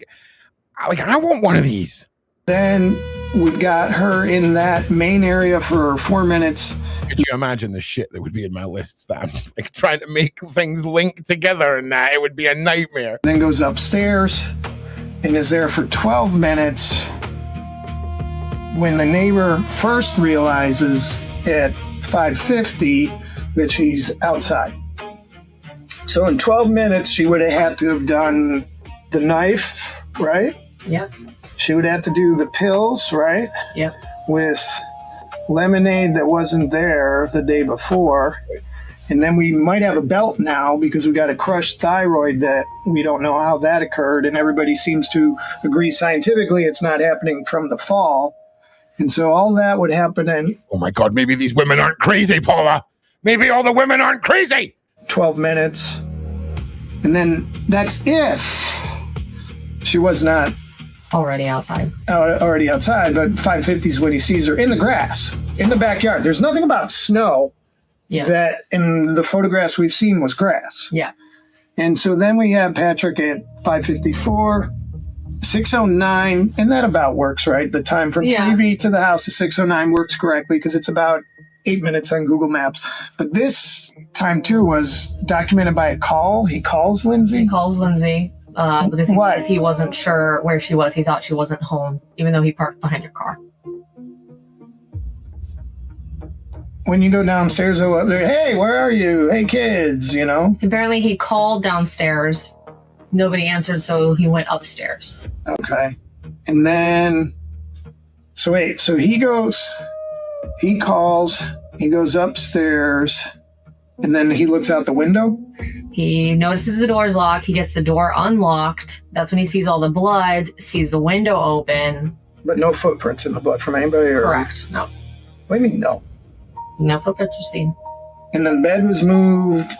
Like I want one of these. Then we've got her in that main area for 4 minutes. Could you imagine the shit that would be in my lists that I'm like trying to make things link together, and that it would be a nightmare. Then goes upstairs and is there for 12 minutes when the neighbor first realizes at 5:50 that she's outside. So in 12 minutes, she would have had to have done the knife, right? Yep. She would have to do the pills, right? Yep. With lemonade that wasn't there the day before. And then we might have a belt now because we got a crushed thyroid that we don't know how that occurred. And everybody seems to agree scientifically it's not happening from the fall. And so all that would happen in... Oh my God, maybe these women aren't crazy, Paula. Maybe all the women aren't crazy. 12 minutes. And then that's if she was not... Already outside. Already outside, but 5:50 is when he sees her in the grass, in the backyard. There's nothing about snow that in the photographs we've seen was grass. Yeah. And so then we have Patrick at 5:54, 6:09, and that about works, right? The time from 3B to the house to 6:09 works correctly because it's about 8 minutes on Google Maps. But this time, too, was documented by a call. He calls Lyndsey. He calls Lyndsey. Because he wasn't sure where she was. He thought she wasn't home, even though he parked behind her car. When you go downstairs, go up there, hey, where are you? Hey, kids, you know? Apparently he called downstairs. Nobody answered, so he went upstairs. Okay. And then, so he calls, he goes upstairs, and then he looks out the window. He notices the door's locked. He gets the door unlocked. That's when he sees all the blood, sees the window open. But no footprints in the blood from anybody? Or... Correct. No. What do you mean no? No footprints were seen. And the bed was moved,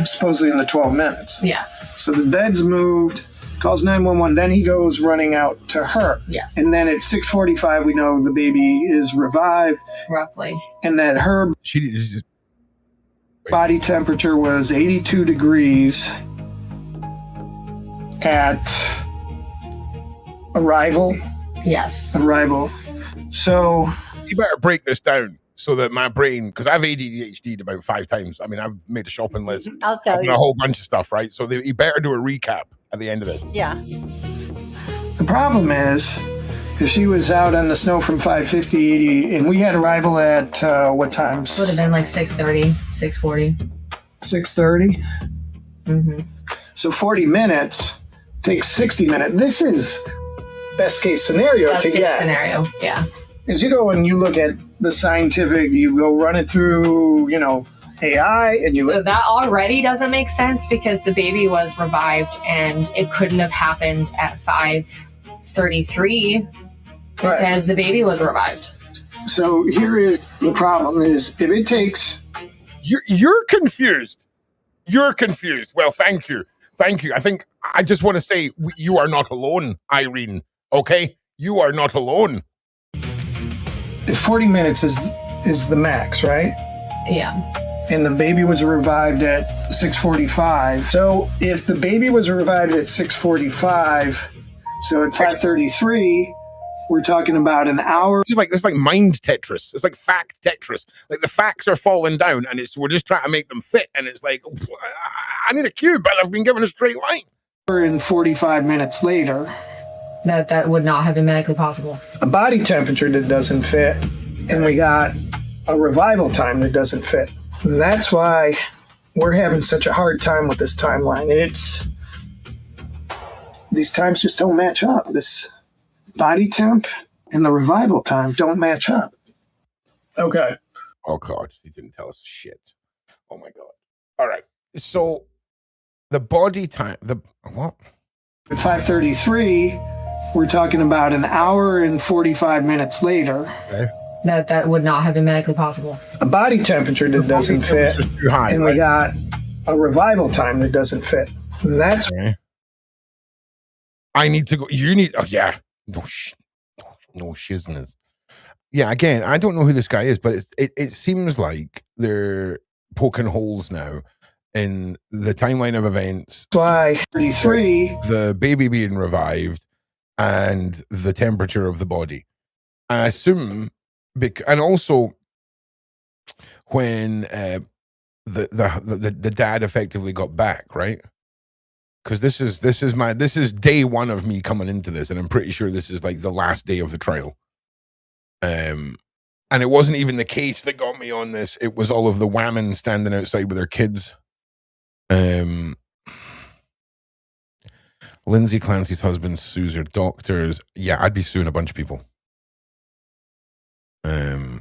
supposedly in the 12 minutes. Yeah. So the bed's moved, calls 911, then he goes running out to her. Yes. And then at 6:45, we know the baby is revived. Roughly. And that her body temperature was 82 degrees at arrival. Yes. Arrival. So you better break this down so that my brain, because I've ADHD'd about 5 times. I mean, I've made a shopping list. I'll tell you. A whole bunch of stuff, right? So you better do a recap at the end of this. Yeah. The problem is, if she was out on the snow from 5:50, and we had arrival at what times? Would have been like 6:30, 6:40. 6:30? Mm-hmm. So 40 minutes takes 60 minutes. This is best case scenario Best to case get. scenario, yeah. As you go and you look at the scientific, you go run it through, AI, and you... So that already doesn't make sense because the baby was revived and it couldn't have happened at 5:33 Right. Because the baby was revived. So here is the problem: is if it takes. You're confused. You're confused. Well, thank you. Thank you. I think I just want to say you are not alone, Irene. Okay? You are not alone. 40 minutes is the max, right? Yeah. And the baby was revived at 6:45. So if the baby was revived at 6:45, so at 5:33, we're talking about an hour. It's like mind Tetris. It's like fact Tetris. Like the facts are falling down, and we're just trying to make them fit. And it's like, I need a cube, but I've been given a straight line. And 45 minutes later, that would not have been medically possible. A body temperature that doesn't fit, and we got a revival time that doesn't fit. And that's why we're having such a hard time with this timeline. These times just don't match up. This body temp and the revival time don't match up. Okay. Oh God, he didn't tell us shit. Oh my God. All right. So the body time, what? At 5:33, we're talking about an hour and 45 minutes later. Okay. That would not have been medically possible. A body temperature that doesn't fit, too high, and right? we got a revival time that doesn't fit. And that's okay. I need to go. You need. Oh yeah. No shizness. Yeah. Again, I don't know who this guy is, but it seems like they're poking holes now in the timeline of events. Why 33? The baby being revived and the temperature of the body. I assume, and also when the dad effectively got back, right? Because this is day one of me coming into this, and I'm pretty sure this is like the last day of the trial. And it wasn't even the case that got me on this; it was all of the women standing outside with their kids. Lyndsey, Clancy's husband, sues her doctors. Yeah, I'd be suing a bunch of people. Oh,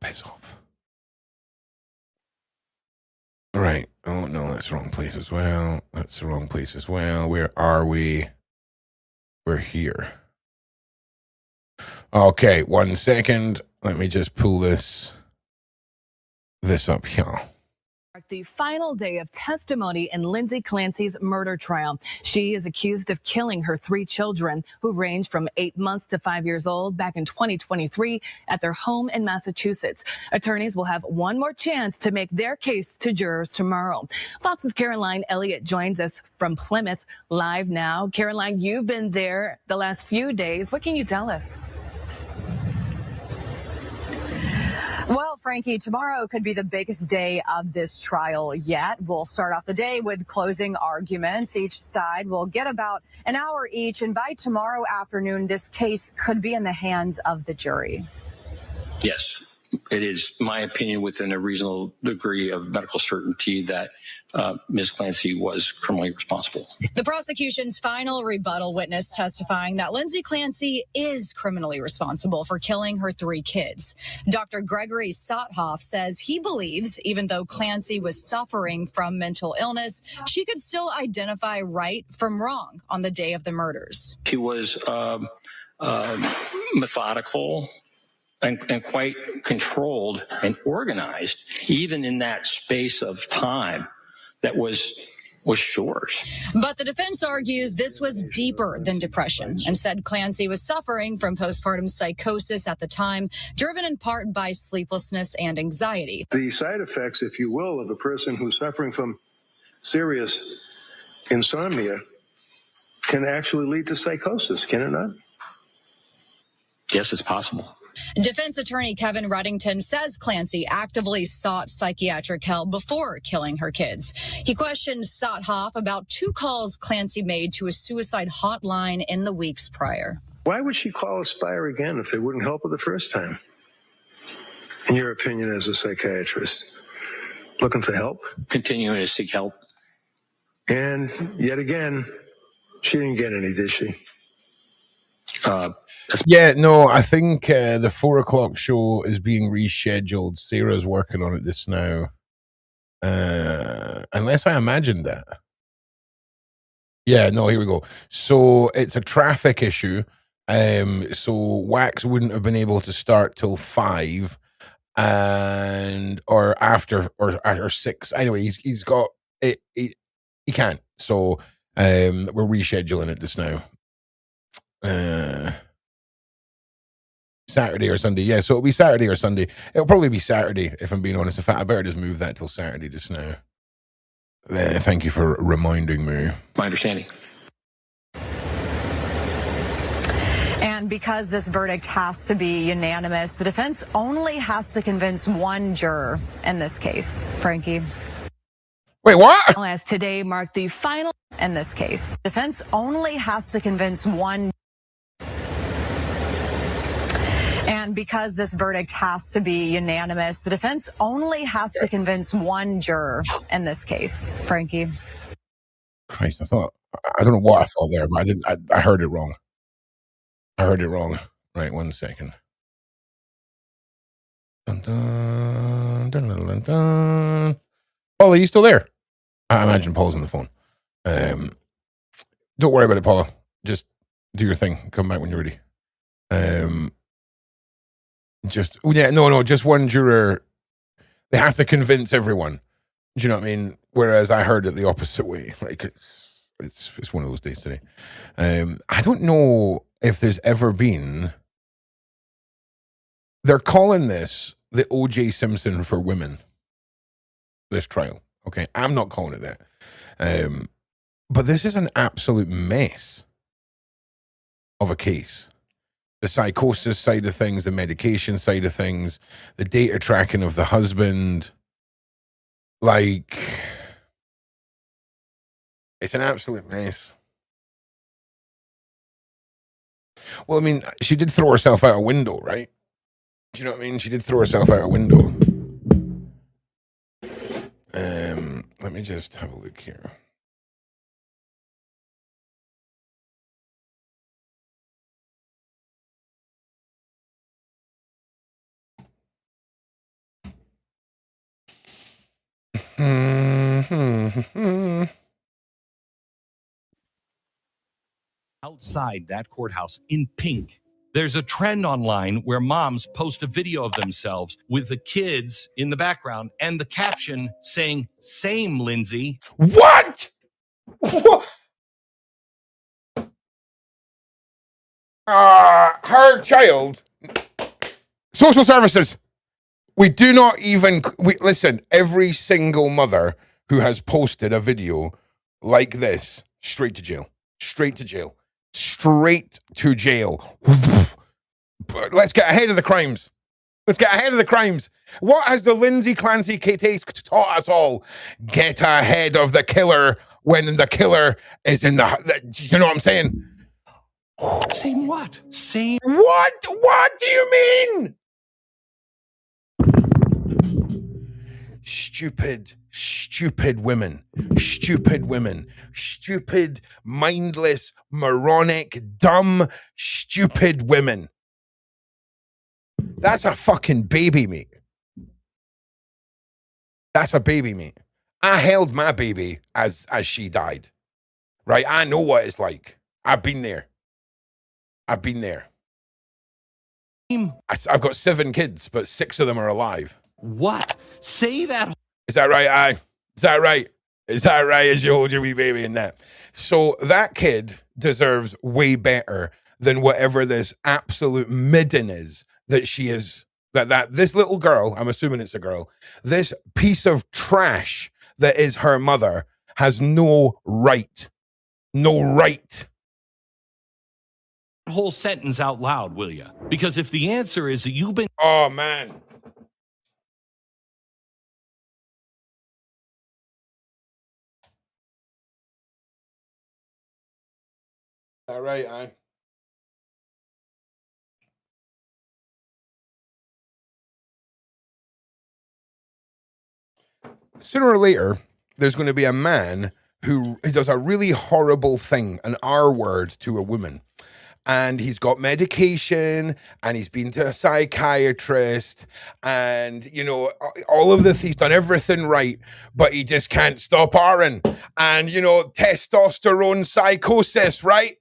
piss off. All right. Oh, no, that's the wrong place as well. That's the wrong place as well. Where are we? We're here. Okay, 1 second. Let me just pull this up here. The final day of testimony in Lyndsey Clancy's murder trial. She is accused of killing her 3 children, who range from 8 months to 5 years old, back in 2023 at their home in Massachusetts. Attorneys will have one more chance to make their case to jurors tomorrow. Fox's Caroline Elliott joins us from Plymouth live now. Caroline, you've been there the last few days. What can you tell us? Well, Frankie, tomorrow could be the biggest day of this trial yet. We'll start off the day with closing arguments. Each side will get about an hour each, and by tomorrow afternoon, this case could be in the hands of the jury. Yes, it is my opinion within a reasonable degree of medical certainty that Ms. Clancy was criminally responsible. The prosecution's final rebuttal witness testifying that Lyndsey Clancy is criminally responsible for killing her 3 kids. Dr. Gregory Sothoff says he believes even though Clancy was suffering from mental illness, she could still identify right from wrong on the day of the murders. She was methodical and quite controlled and organized, even in that space of time that was short. But the defense argues this was deeper than depression and said Clancy was suffering from postpartum psychosis at the time, driven in part by sleeplessness and anxiety. The side effects, if you will, of a person who's suffering from serious insomnia can actually lead to psychosis, can it not? Yes, it's possible. Defense attorney Kevin Ruddington says Clancy actively sought psychiatric help before killing her kids. He questioned Sothoff about 2 calls Clancy made to a suicide hotline in the weeks prior. Why would she call Aspire again if they wouldn't help her the first time? In your opinion as a psychiatrist, looking for help? Continuing to seek help. And yet again, she didn't get any, did she? Yeah, no, I think the 4 o'clock show is being rescheduled. Sarah's working on it just now. Unless I imagined that. Yeah, no, here we go. So it's a traffic issue. So Wax wouldn't have been able to start till 5, or after 6. Anyway, he's got it. He can't. So we're rescheduling it just now. Saturday or Sunday. Yeah, so it'll be Saturday or Sunday. It'll probably be Saturday, if I'm being honest. In fact, I better just move that till Saturday just now. Thank you for reminding me. My understanding. And because this verdict has to be unanimous, the defense only has to convince one juror in this case. Frankie. Wait, what? As today marked the final in this case. Defense only has to convince one. And because this verdict has to be unanimous, the defense only has to convince one juror in this case. Frankie. Christ, I don't know what I thought there, but I heard it wrong. I heard it wrong. Right, 1 second. Dun, dun, dun, dun, dun, dun. Paula, are you still there? I imagine Paul's on the phone. Don't worry about it, Paula. Just do your thing. Come back when you're ready. Just one juror. They have to convince everyone. Do you know what I mean? Whereas I heard it the opposite way. Like it's one of those days today. I don't know if there's ever been. They're calling this the O.J. Simpson for women. This trial. Okay, I'm not calling it that. But this is an absolute mess of a case. The psychosis side of things, the medication side of things, the data tracking of the husband. Like, it's an absolute mess. Well, I mean, she did throw herself out a window, right? Do you know what I mean? She did throw herself out a window. Let me just have a look here. Outside that courthouse in pink, there's a trend online where moms post a video of themselves with the kids in the background and the caption saying, "Same, Lyndsey." What? Her child. Social services. We do not even. Listen, every single mother who has posted a video like this, straight to jail. Straight to jail. Straight to jail. Let's get ahead of the crimes. Let's get ahead of the crimes. What has the Lyndsey Clancy case taught us all? Get ahead of the killer when the killer is in the. You know what I'm saying? Same what? Same. What? What do you mean? Stupid women. Stupid women. Stupid, mindless, moronic, dumb, stupid women. That's a fucking baby, mate. That's a baby, mate. I held my baby as she died. Right? I know what it's like. I've been there. I've got 7 kids, but 6 of them are alive. What? Say that. Is that right? Is that right? Is that right as you hold your wee baby in that? So that kid deserves way better than whatever this absolute midden is that she is. That this little girl, I'm assuming it's a girl, this piece of trash that is her mother has no right. No right. Whole sentence out loud, will you? Because if the answer is that you've been. Oh, man. All right, Sooner or later, there's going to be a man who does a really horrible thing, an R word to a woman. And he's got medication, and he's been to a psychiatrist, and, you know, all of this, he's done everything right, but he just can't stop R-ing. And, you know, testosterone psychosis, right?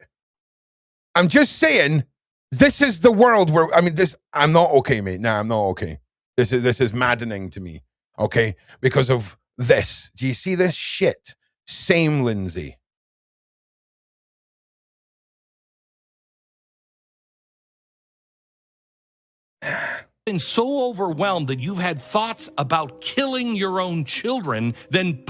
I'm just saying, This is the world where, I mean, I'm not okay, mate. Nah, I'm not okay. This is maddening to me. Okay. Because of this. Do you see this shit? Same Lyndsey. Been so overwhelmed that you've had thoughts about killing your own children, then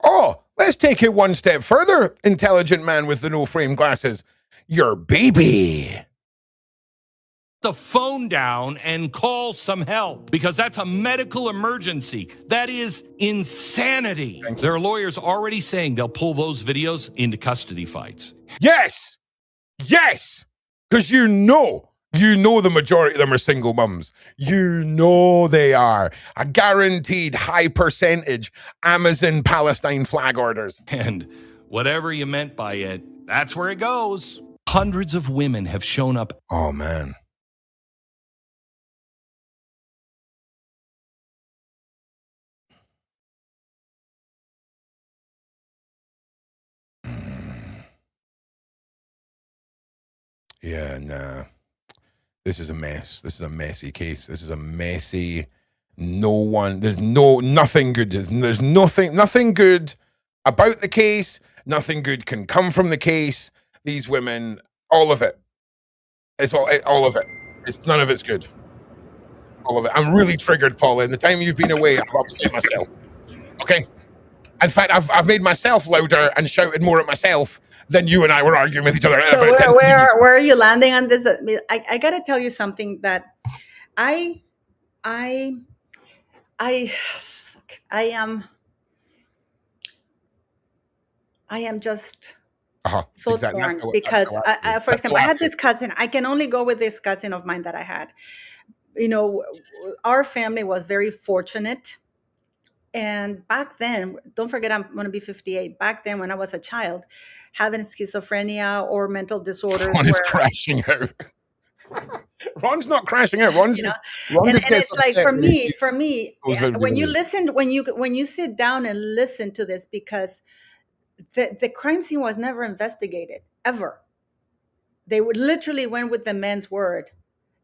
Oh, let's take it one step further, intelligent man with the no frame glasses. Your baby. the phone down and call some help, because that's a medical emergency. That is insanity. There are lawyers already saying they'll pull those videos into custody fights. Yes. Yes. Because you know the majority of them are single mums. You know they are. A guaranteed high percentage Amazon Palestine flag orders. And whatever you meant by it, that's where it goes. Hundreds of women have shown up. Oh, man. Yeah, nah. This is a mess. This is a messy case. This is a messy. There's nothing good. There's nothing good about the case. Nothing good can come from the case. These women, all of it. It's all of it. None of it's good. All of it. I'm really triggered, Paula. In the time you've been away, I've upset myself. Okay? In fact, I've made myself louder and shouted more at myself than you and I were arguing with each other. So where are you landing on this? I got to tell you something that I am just so exactly. torn because, for example, I had this cousin. I can only go with this cousin of mine that I had. You know, our family was very fortunate. And back then, don't forget, I'm going to be 58. Back then, when I was a child, having schizophrenia or mental disorders. Ron is crashing out. Ron's not crashing out. Ron just it's like for me, when you sit down and listen to this, because the crime scene was never investigated ever. They would literally went with the man's word,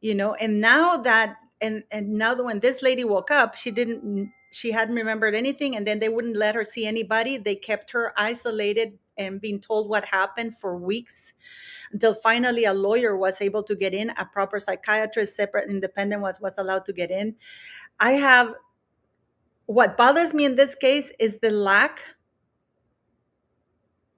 and now that when this lady woke up, she hadn't remembered anything, and then they wouldn't let her see anybody. They kept her isolated and being told what happened for weeks, until finally a lawyer was able to get in, a proper psychiatrist, separate, independent, was allowed to get in. What bothers me in this case is the lack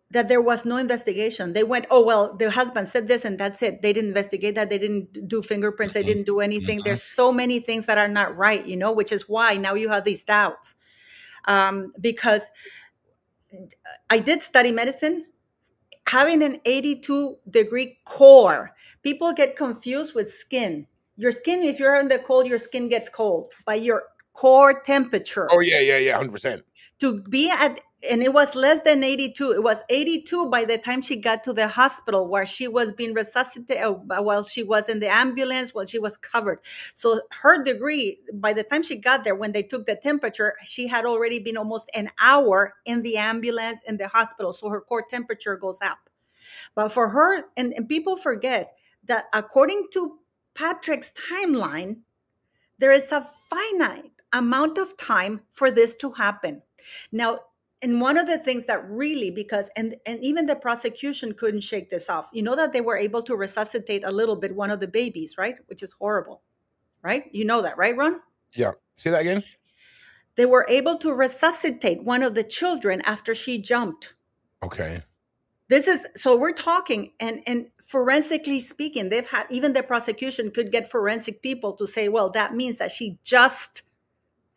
that there was no investigation. They went, oh, well, the husband said this and that's it. They didn't investigate that. They didn't do fingerprints. They didn't do anything. There's so many things that are not right, which is why now you have these doubts. Because I did study medicine. Having an 82-degree core, people get confused with skin. Your skin, if you're in the cold, your skin gets cold by your core temperature. Oh, yeah, 100%. To be and it was less than 82. It was 82 by the time she got to the hospital, where she was being resuscitated while she was in the ambulance, while she was covered. So her degree, by the time she got there, when they took the temperature, she had already been almost an hour in the ambulance in the hospital. So her core temperature goes up. But for her, and people forget that according to Patrick's timeline, there is a finite amount of time for this to happen. Now, and one of the things that really, because, and even the prosecution couldn't shake this off, that they were able to resuscitate a little bit one of the babies, right? Which is horrible, right? You know that, right, Ron? Yeah. Say that again. They were able to resuscitate one of the children after she jumped. Okay. So we're talking, and forensically speaking, they've had, even the prosecution could get forensic people to say, well, that means that she just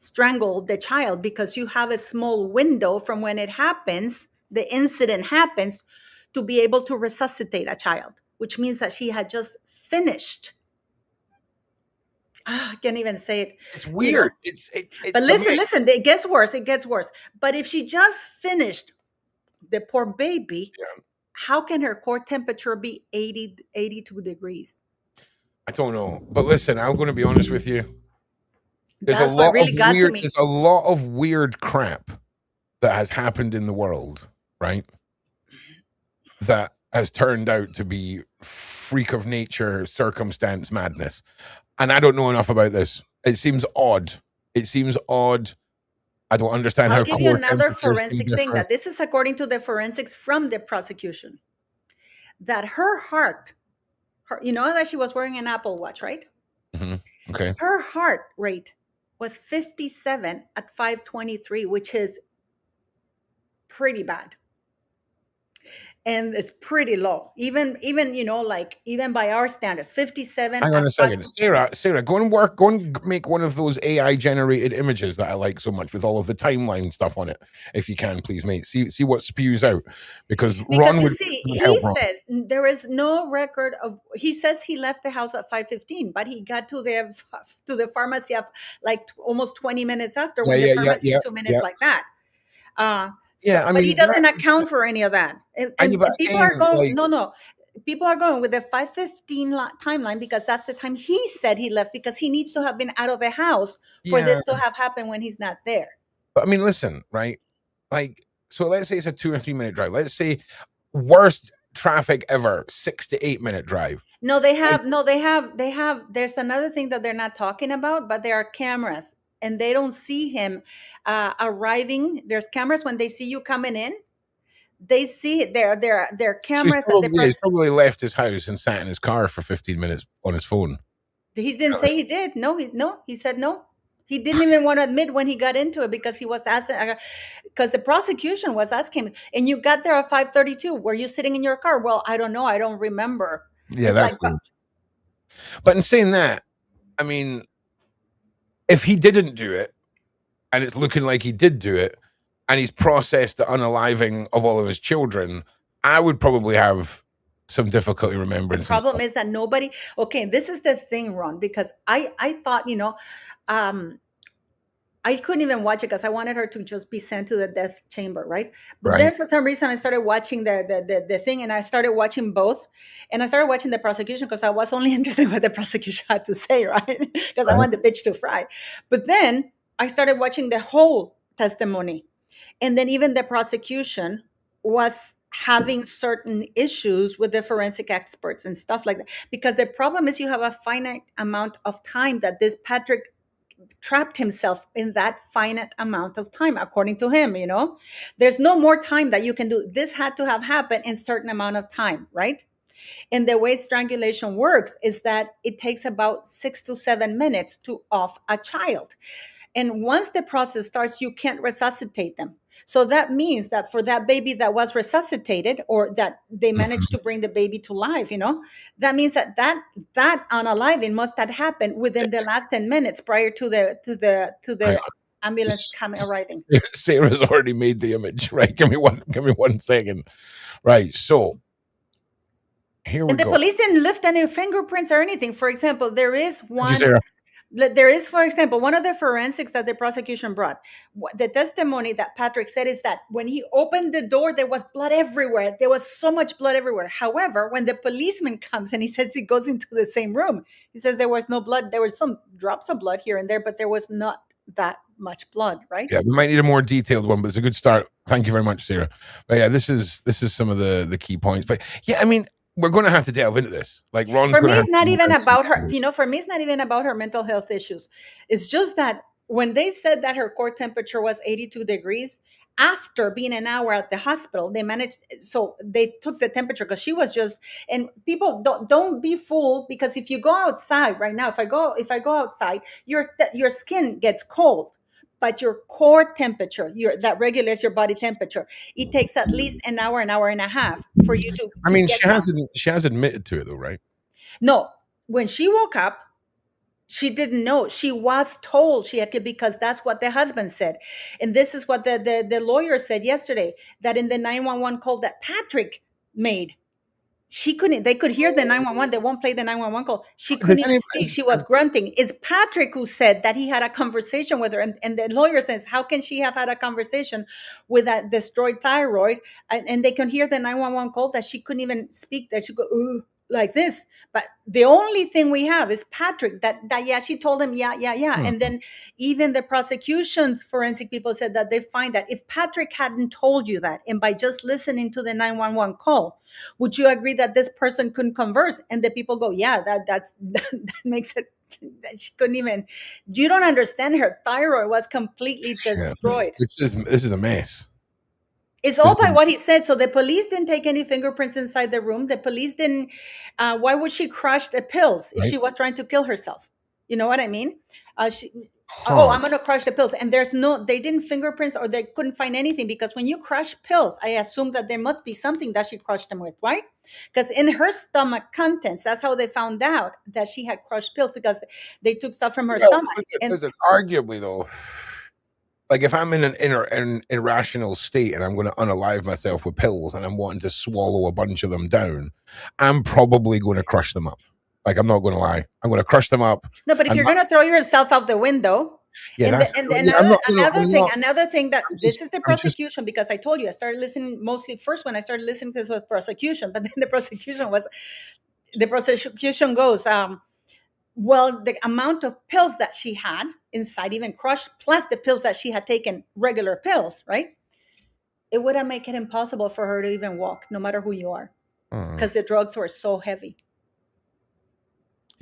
strangled the child, because you have a small window from when it happens, the incident happens, to be able to resuscitate a child, which means that she had just finished. I can't even say it. It's weird. But listen, it gets worse. But if she just finished the poor baby, how can her core temperature be 82 degrees? I don't know. But listen, I'm going to be honest with you. There's a lot of weird crap that has happened in the world, right? That has turned out to be freak of nature circumstance madness. And I don't know enough about this. It seems odd. It seems odd. I don't understand I'll how give you core another temperatures can forensic thing differ. that this is according to the forensics from the prosecution. That her heart, you know that she was wearing an Apple Watch, right? Mm-hmm. Okay. Her heart rate was 57 at 523, which is pretty bad. And it's pretty low, even even by our standards, 57. Hang on a second, Sarah, go and make one of those AI generated images that I like so much with all of the timeline stuff on it, if you can, please, mate. See what spews out, because Ron would help Ron. Says there is no record of. He says he left the house at 5:15, but he got to the pharmacy of like almost 20 minutes after. When the pharmacy is 2 minutes like that. But he doesn't account for any of that. And people are going, people are going with the 5:15 timeline because that's the time he said he left, because he needs to have been out of the house for this to have happened when he's not there. But I mean, listen, right? Like, so let's say it's a 2 or 3 minute drive. Let's say worst traffic ever, 6 to 8 minute drive. They have, there's another thing that they're not talking about, but there are cameras. And they don't see him arriving. There's cameras when they see you coming in. They see it. There are cameras. So he's probably left his house and sat in his car for 15 minutes on his phone. He didn't say he did. No, he said no. He didn't even want to admit when he got into it, because he was asking, because the prosecution was asking, and you got there at 5:32. Were you sitting in your car? Well, I don't know. I don't remember. Yeah, that's good. But in saying that, I mean, if he didn't do it, and it's looking like he did do it, and he's processed the unaliving of all of his children, I would probably have some difficulty remembering. The problem is that nobody. Okay, this is the thing, Ron, because I thought, I couldn't even watch it because I wanted her to just be sent to the death chamber, right? But then for some reason I started watching the thing, and I started watching both. And I started watching the prosecution because I was only interested in what the prosecution had to say, right? Because I wanted the bitch to fry. But then I started watching the whole testimony. And then even the prosecution was having certain issues with the forensic experts and stuff like that. Because the problem is you have a finite amount of time that this Patrick trapped himself in, that finite amount of time, according to him. There's no more time that you can do. This had to have happened in a certain amount of time, right? And the way strangulation works is that it takes about 6 to 7 minutes to off a child. And once the process starts, you can't resuscitate them. So that means that for that baby that was resuscitated, or that they managed to bring the baby to life, that means that unaliving must have happened within the last 10 minutes prior to the ambulance arriving. Sarah's already made the image, right? Give me 1 second. Right. So here we go. And the police didn't lift any fingerprints or anything. For example, there is one. For example, one of the forensics that the prosecution brought. The testimony that Patrick said is that when he opened the door, there was blood everywhere. There was so much blood everywhere. However, when the policeman comes and he says he goes into the same room, he says there was no blood. There were some drops of blood here and there, but there was not that much blood, right? Yeah, we might need a more detailed one, but it's a good start. Thank you very much, Sarah. But yeah, this is some of the key points. But yeah, I mean, we're going to have to delve into this. Like Ron's for me, it's not even about her. For me, it's not even about her mental health issues. It's just that when they said that her core temperature was 82 degrees, after being an hour at the hospital, they managed. So they took the temperature because she was just. And people don't be fooled, because if you go outside right now, if I go outside, your skin gets cold. But your core temperature, that regulates your body temperature, it takes at least an hour and a half for you to. I mean, she has admitted to it though, right? No, when she woke up, she didn't know. She was told she had to, because that's what the husband said, and this is what the lawyer said yesterday, that in the 911 call that Patrick made, she couldn't. They could hear the 911. They won't play the 911 call. She couldn't even speak. She was grunting. It's Patrick who said that he had a conversation with her, and the lawyer says, "How can she have had a conversation with that destroyed thyroid?" And they can hear the 911 call that she couldn't even speak. That she go, "Ooh." like this. But the only thing we have is Patrick, that yeah, she told him, yeah. And then even the prosecution's forensic people said that they find that if Patrick hadn't told you that, and by just listening to the 911 call, would you agree that this person couldn't converse? And the people go, yeah, that makes it, that she couldn't even, you don't understand, her thyroid was completely destroyed. This is a mess. It's all by what he said. So the police didn't take any fingerprints inside the room. The police didn't. Why would she crush the pills if she was trying to kill herself? You know what I mean? Oh, I'm going to crush the pills. And they didn't fingerprints, or they couldn't find anything, because when you crush pills, I assume that there must be something that she crushed them with, right? Because in her stomach contents, that's how they found out that she had crushed pills, because they took stuff from her stomach. Listen, arguably though, like if I'm in an irrational state and I'm going to unalive myself with pills and I'm wanting to swallow a bunch of them down, I'm probably going to crush them up. Like, I'm not going to lie. I'm going to crush them up. No, but if you're going to throw yourself out the window. Yeah, Another thing that this is the prosecution, because I told you I started listening mostly first when I started listening to this was prosecution, but then the prosecution goes, well, the amount of pills that she had inside, even crushed, plus the pills that she had taken, regular pills, right? It would have made it impossible for her to even walk, no matter who you are, because the drugs were so heavy.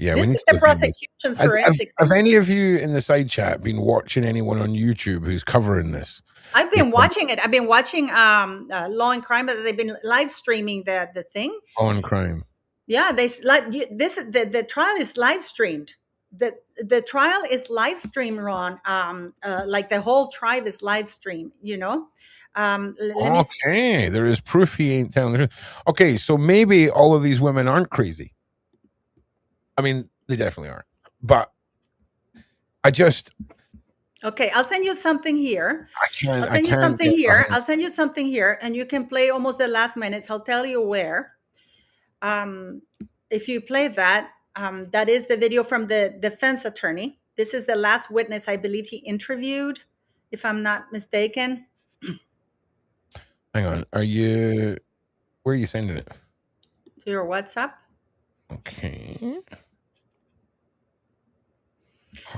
Yeah, this is the prosecution's forensic. Have any of you in the side chat been watching anyone on YouTube who's covering this? I've been watching it. I've been watching Law and Crime, but they've been live streaming the thing. Law and Crime. Yeah, the trial is live streamed. The trial is live streamed, Ron. Like the whole trial is live streamed. You know. Okay, there is proof he ain't telling the truth. Okay, so maybe all of these women aren't crazy. I mean, they definitely are. But I just... Okay, I'll send you something here. I'll send you something here, and you can play almost the last minutes. I'll tell you where. If you play that, that is the video from the defense attorney. This is the last witness I believe he interviewed, if I'm not mistaken. Hang on. Where are you sending it? To your WhatsApp. Okay.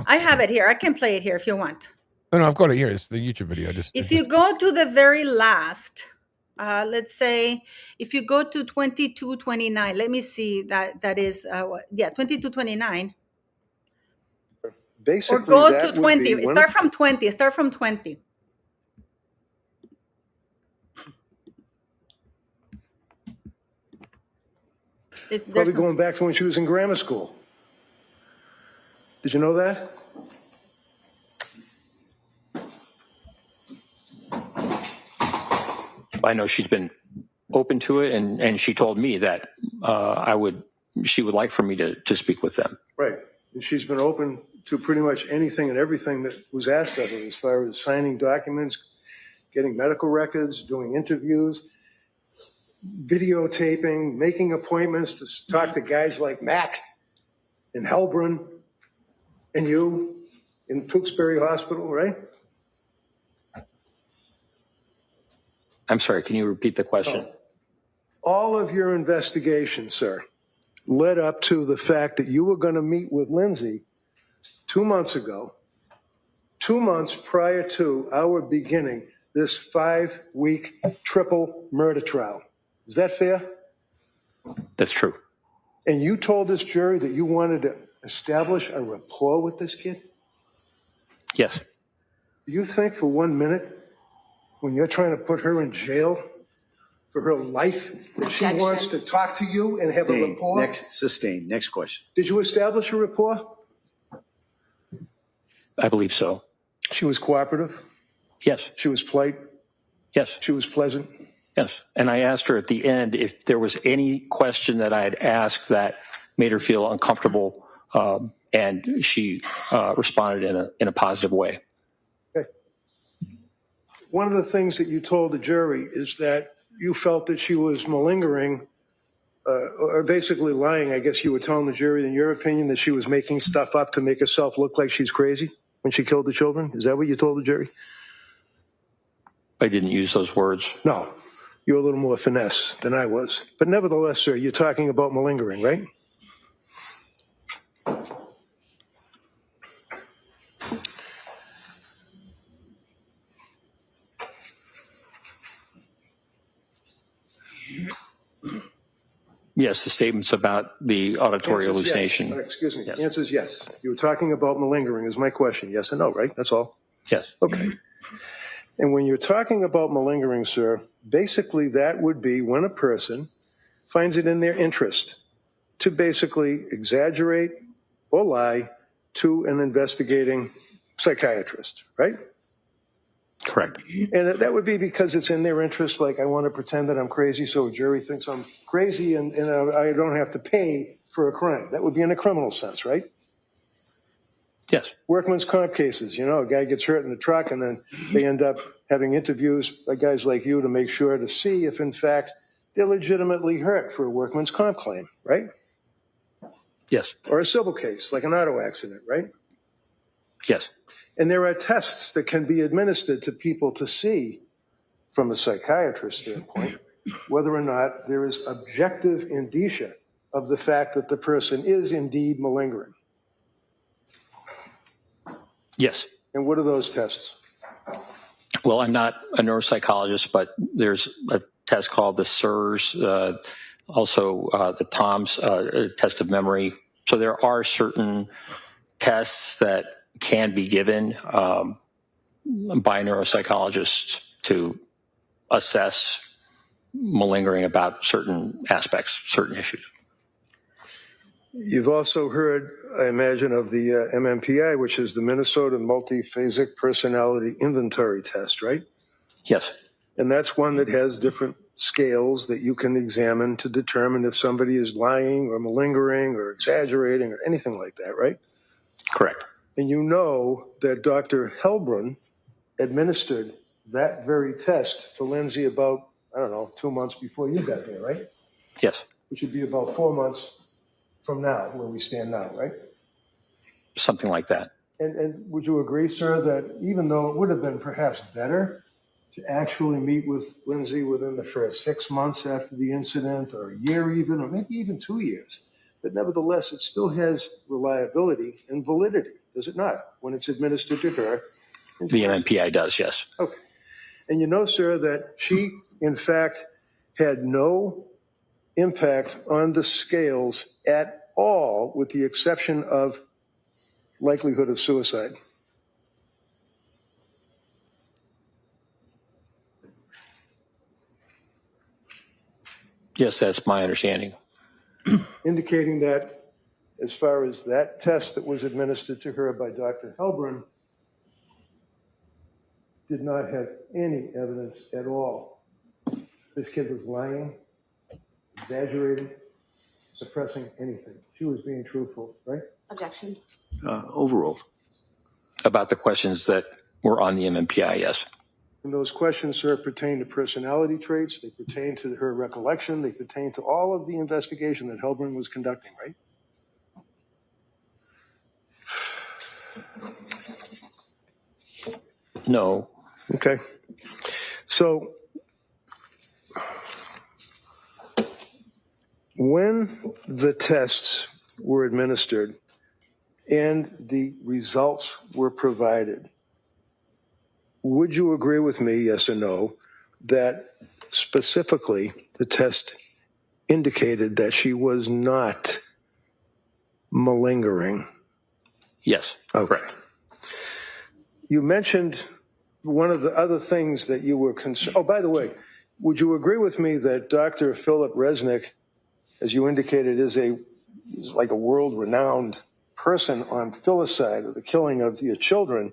I have it here. I can play it here if you want. No, I've got it here. It's the YouTube video. If you go to the very last, let's say, if you go to 2229, let me see, that is, 2229. Basically, or go to 20. Start from 20. Start from 20. Probably going back to when she was in grammar school. Did you know that? I know she's been open to it, and she told me that she would like for me to speak with them. Right. And she's been open to pretty much anything and everything that was asked of her, as far as signing documents, getting medical records, doing interviews, videotaping, making appointments to talk to guys like Mac in Helbrunn and you in Tewksbury Hospital, right? I'm sorry, can you repeat the question? All of your investigation, sir, led up to the fact that you were going to meet with Lyndsey 2 months ago, 2 months prior to our beginning this 5-week triple murder trial. Is that fair? That's true. And you told this jury that you wanted to establish a rapport with this kid? Yes. Do you think for 1 minute, when you're trying to put her in jail for her life, that she wants to talk to you and have a rapport? Next question. Did you establish a rapport? I believe so. She was cooperative? Yes. She was polite? Yes. She was pleasant? Yes. And I asked her at the end if there was any question that I had asked that made her feel uncomfortable, and she responded in a positive way. Okay. One of the things that you told the jury is that you felt that she was malingering, or basically lying. I guess you were telling the jury, in your opinion, that she was making stuff up to make herself look like she's crazy when she killed the children. Is that what you told the jury? I didn't use those words. No. You're a little more finesse than I was. But nevertheless, sir, you're talking about malingering, right? Yes, the statements about the auditory hallucination. Yes. Excuse me. Yes. The answer is yes. You were talking about malingering is my question. Yes or no, right? That's all. Yes. Okay. And when you're talking about malingering, sir, basically that would be when a person finds it in their interest to basically exaggerate or lie to an investigating psychiatrist, right? Correct. And that would be because it's in their interest, like I want to pretend that I'm crazy so a jury thinks I'm crazy and I don't have to pay for a crime. That would be in a criminal sense, right? Yes. Workman's comp cases, you know, a guy gets hurt in the truck and then they end up having interviews by guys like you to make sure to see if, in fact, they're legitimately hurt for a workman's comp claim, right? Yes. Or a civil case, like an auto accident, right? Yes. And there are tests that can be administered to people to see, from a psychiatrist standpoint, whether or not there is objective indicia of the fact that the person is indeed malingering. Yes. And what are those tests? Well, I'm not a neuropsychologist, but there's a test called the SIRS, also the TOMS test of memory. So there are certain tests that can be given by neuropsychologists to assess malingering about certain aspects, certain issues. You've also heard, I imagine, of the MMPI, which is the Minnesota Multiphasic Personality Inventory Test, right? Yes. And that's one that has different scales that you can examine to determine if somebody is lying or malingering or exaggerating or anything like that, right? Correct. And you know that Dr. Helbrun administered that very test to Lyndsey about, I don't know, 2 months before you got there, right? Yes. Which would be about 4 months from now, where we stand now, right? Something like that. And would you agree, sir, that even though it would have been perhaps better to actually meet with Lyndsey within the first 6 months after the incident, or a year even, or maybe even 2 years, but nevertheless, it still has reliability and validity, does it not, when it's administered to her? The MMPI does, yes. Okay. And you know, sir, that she, in fact, had no impact on the scales at all, with the exception of likelihood of suicide. Yes, that's my understanding. Indicating that, as far as that test that was administered to her by Dr. Helbrun, did not have any evidence at all. This kid was lying, exaggerating, suppressing anything. She was being truthful, right? Objection. Overruled. About the questions that were on the MMPI, yes. And those questions, sir, pertain to personality traits, they pertain to her recollection, they pertain to all of the investigation that Helbrun was conducting, right? No. Okay. So when the tests were administered and the results were provided, would you agree with me, yes or no, that specifically the test indicated that she was not malingering? Yes. Okay. You mentioned one of the other things that you were concerned. Oh, by the way, would you agree with me that Dr. Philip Resnick, as you indicated, is like a world-renowned person on filicide, or the killing of your children?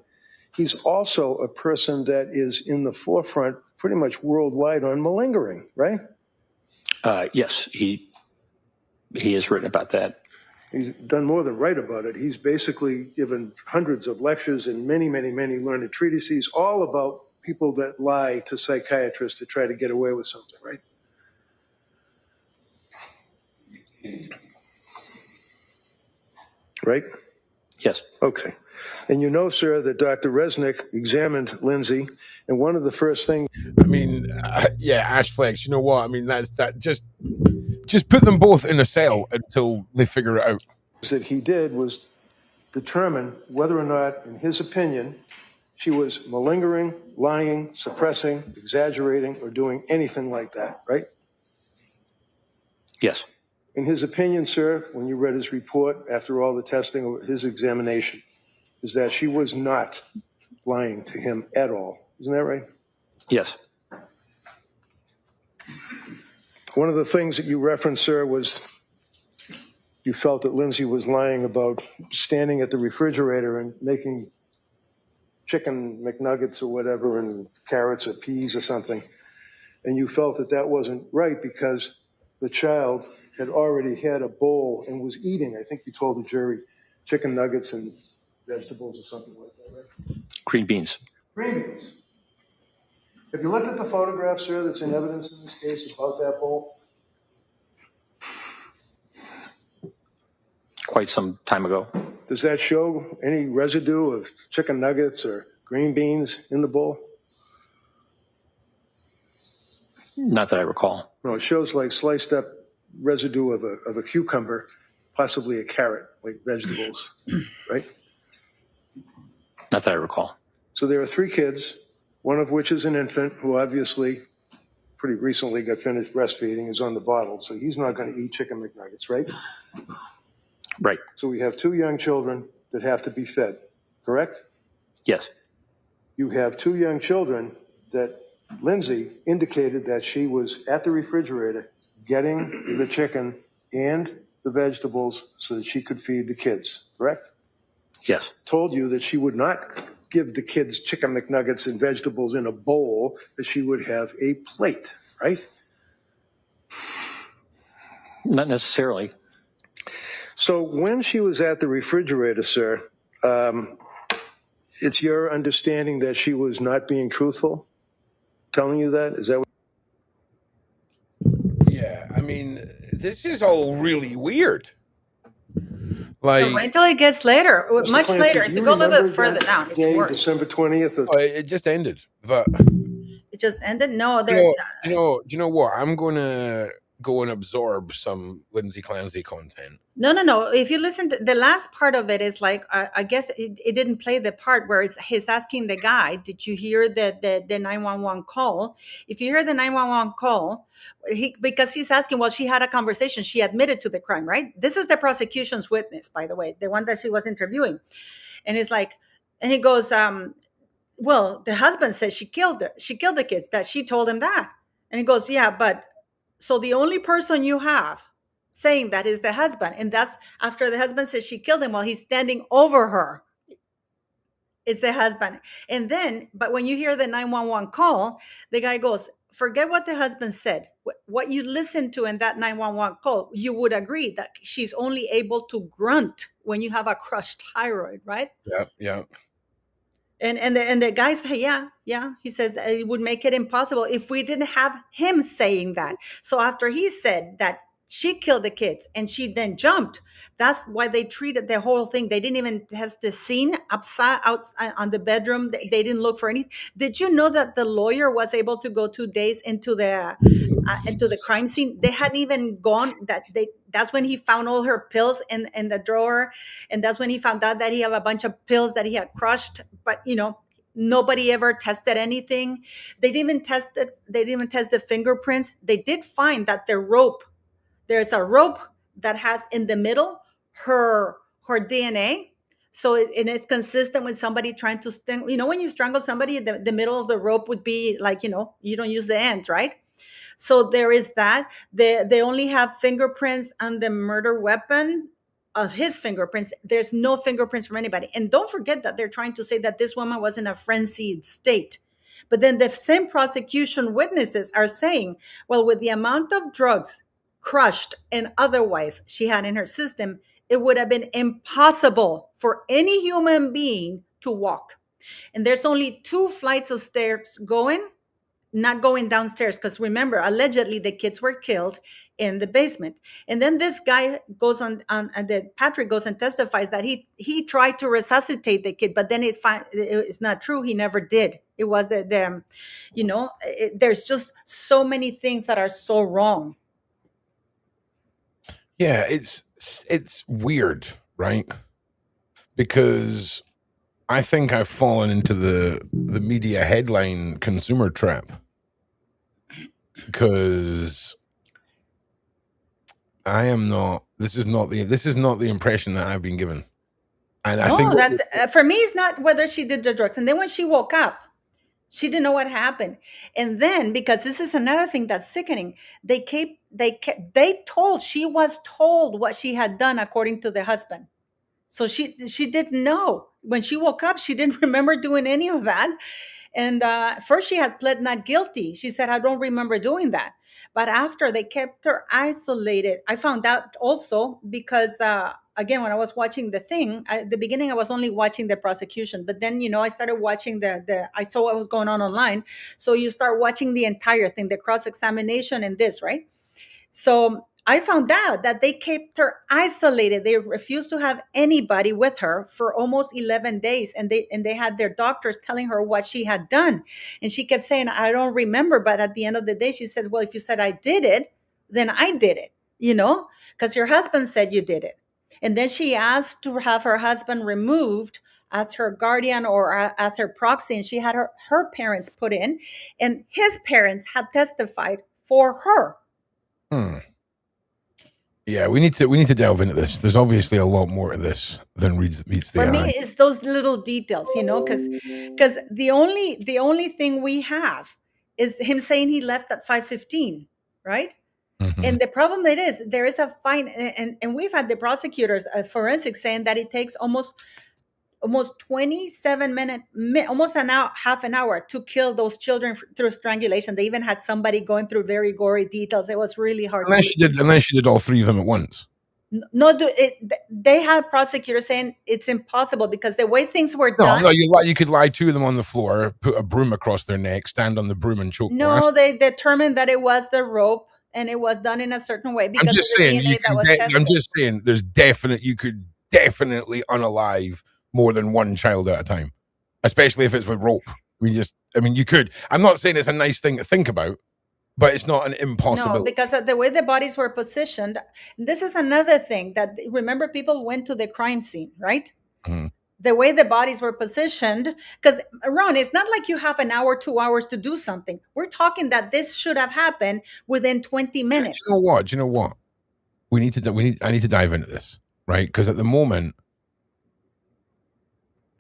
He's also a person that is in the forefront pretty much worldwide on malingering, right? Yes, he has written about that. He's done more than write about it. He's basically given hundreds of lectures and many, many, many learned treatises, all about people that lie to psychiatrists to try to get away with something, right? Right? Yes. Okay. And you know, sir, that Dr. Resnick examined Lyndsey, and one of the first things... I mean, yeah, Ash Flex, you know what? I mean, that just put them both in a cell until they figure it out. ...that he did was determine whether or not, in his opinion, she was malingering, lying, suppressing, exaggerating, or doing anything like that, right? Yes. In his opinion, sir, when you read his report after all the testing of his examination, is that she was not lying to him at all. Isn't that right? Yes. One of the things that you referenced, sir, was you felt that Lyndsey was lying about standing at the refrigerator and making chicken McNuggets or whatever and carrots or peas or something. And you felt that that wasn't right because the child had already had a bowl and was eating, I think you told the jury, chicken nuggets and vegetables or something like that, right? Green beans. Green beans. Have you looked at the photograph, sir, that's in evidence in this case about that bowl? Quite some time ago. Does that show any residue of chicken nuggets or green beans in the bowl? Not that I recall. No, it shows like sliced up residue of a cucumber, possibly a carrot, like vegetables, right? Not that I recall. So there are 3 kids, one of which is an infant who obviously pretty recently got finished breastfeeding, is on the bottle, so he's not going to eat chicken McNuggets, right? Right. So we have 2 young children that have to be fed, correct? Yes. You have 2 young children that Lyndsey indicated that she was at the refrigerator getting the chicken and the vegetables so that she could feed the kids, correct? Yes. Told you that she would not give the kids chicken McNuggets and vegetables in a bowl, that she would have a plate, right? Not necessarily. So when she was at the refrigerator, sir, it's your understanding that she was not being truthful, telling you that? Is that what? Yeah, I mean, this is all really weird. Like, wait until it gets later, Mr. much Clancy, later. do If you you go a little remember bit further that down, it's day, worse. December 20th of... it just ended. But It just ended. No, do there. you know what? I'm gonna go and absorb some Lyndsey Clancy content. No. If you listen to the last part of it, is like I guess it didn't play the part where he's asking the guy, "Did you hear the 911 call?" If you hear the 911 call, because he's asking, well, she had a conversation. She admitted to the crime, right? This is the prosecution's witness, by the way, the one that she was interviewing, and it's like, and he goes, "Well, the husband says she killed the kids. That she told him that," and he goes, "Yeah, but." So the only person you have saying that is the husband. And that's after the husband says she killed him while he's standing over her. It's the husband. And then, but when you hear the 911 call, the guy goes, forget what the husband said. What you listened to in that 911 call, you would agree that she's only able to grunt when you have a crushed thyroid, right? Yeah. And the guy said, yeah. He says that it would make it impossible if we didn't have him saying that. So after he said that she killed the kids and she then jumped, that's why they treated the whole thing. They didn't even test the scene outside on the bedroom. They didn't look for anything. Did you know that the lawyer was able to go 2 days into the crime scene? They hadn't even gone. That's when he found all her pills in the drawer, and that's when he found out that he had a bunch of pills that he had crushed. But nobody ever tested anything. They didn't even test it. They didn't even test the fingerprints. They did find that there's a rope that has in the middle her DNA. So it's consistent with somebody trying to when you strangle somebody, the middle of the rope would be like, you don't use the ends, right? So there is that. They only have fingerprints on the murder weapon of his fingerprints. There's no fingerprints from anybody. And don't forget that they're trying to say that this woman was in a frenzied state. But then the same prosecution witnesses are saying, well, with the amount of drugs, crushed and otherwise, she had in her system, it would have been impossible for any human being to walk. And there's only 2 flights of stairs going, not going downstairs, because remember, allegedly the kids were killed in the basement. And then this guy goes on that Patrick goes and testifies that he tried to resuscitate the kid, but then it's not true. He never did. It was there's just so many things that are so wrong. Yeah, it's weird, right? Because I think I've fallen into the media headline consumer trap, because I am not. This is not the impression that I've been given. And I think that's for me. It's not whether she did the drugs, and then when she woke up, she didn't know what happened. And then, because this is another thing that's sickening, she was told what she had done according to the husband. So she didn't know. When she woke up, she didn't remember doing any of that. And first she had pled not guilty. She said, I don't remember doing that. But after, they kept her isolated. I found out also because, again, when I was watching the thing, at the beginning, I was only watching the prosecution. But then, I started watching I saw what was going on online. So you start watching the entire thing, the cross-examination and this, right? So I found out that they kept her isolated. They refused to have anybody with her for almost 11 days. And they had their doctors telling her what she had done. And she kept saying, I don't remember. But at the end of the day, she said, well, if you said I did it, then I did it, because your husband said you did it. And then she asked to have her husband removed as her guardian or as her proxy. And she had her parents put in, and his parents had testified for her. Yeah, we need to delve into this. There's obviously a lot more to this than meets the eye. For me, it's those little details, because the only thing we have is him saying he left at 5:15, right? Mm-hmm. And the problem there is a fine, and we've had the prosecutors, forensics, saying that it takes almost 27 minutes, almost an hour, half an hour to kill those children through strangulation. They even had somebody going through very gory details. It was really hard. Unless she did all three of them at once. No, they had prosecutors saying it's impossible because the way things were done. No, you could lie two of them on the floor, put a broom across their neck, stand on the broom and choke. No, they determined that it was the rope, and it was done in a certain way because I'm just saying. You could definitely unalive more than one child at a time, especially if it's with rope. You could. I'm not saying it's a nice thing to think about, but it's not an impossibility. No, because of the way the bodies were positioned. This is another thing that, remember, people went to the crime scene, right? Mm-hmm. The way the bodies were positioned, because Ron, it's not like you have an hour, 2 hours to do something. We're talking that this should have happened within 20 minutes. Do you know what? I need to dive into this, right? Because at the moment,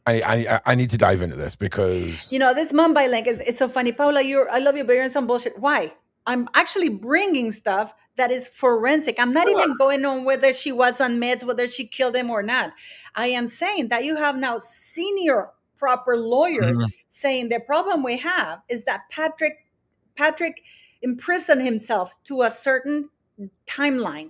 I need to dive into this because this Mumbai link is so funny. Paula, I love you, but you're in some bullshit. Why? I'm actually bringing stuff that is forensic. I'm not even going on whether she was on meds, whether she killed him or not. I am saying that you have now senior proper lawyers saying the problem we have is that Patrick imprisoned himself to a certain timeline.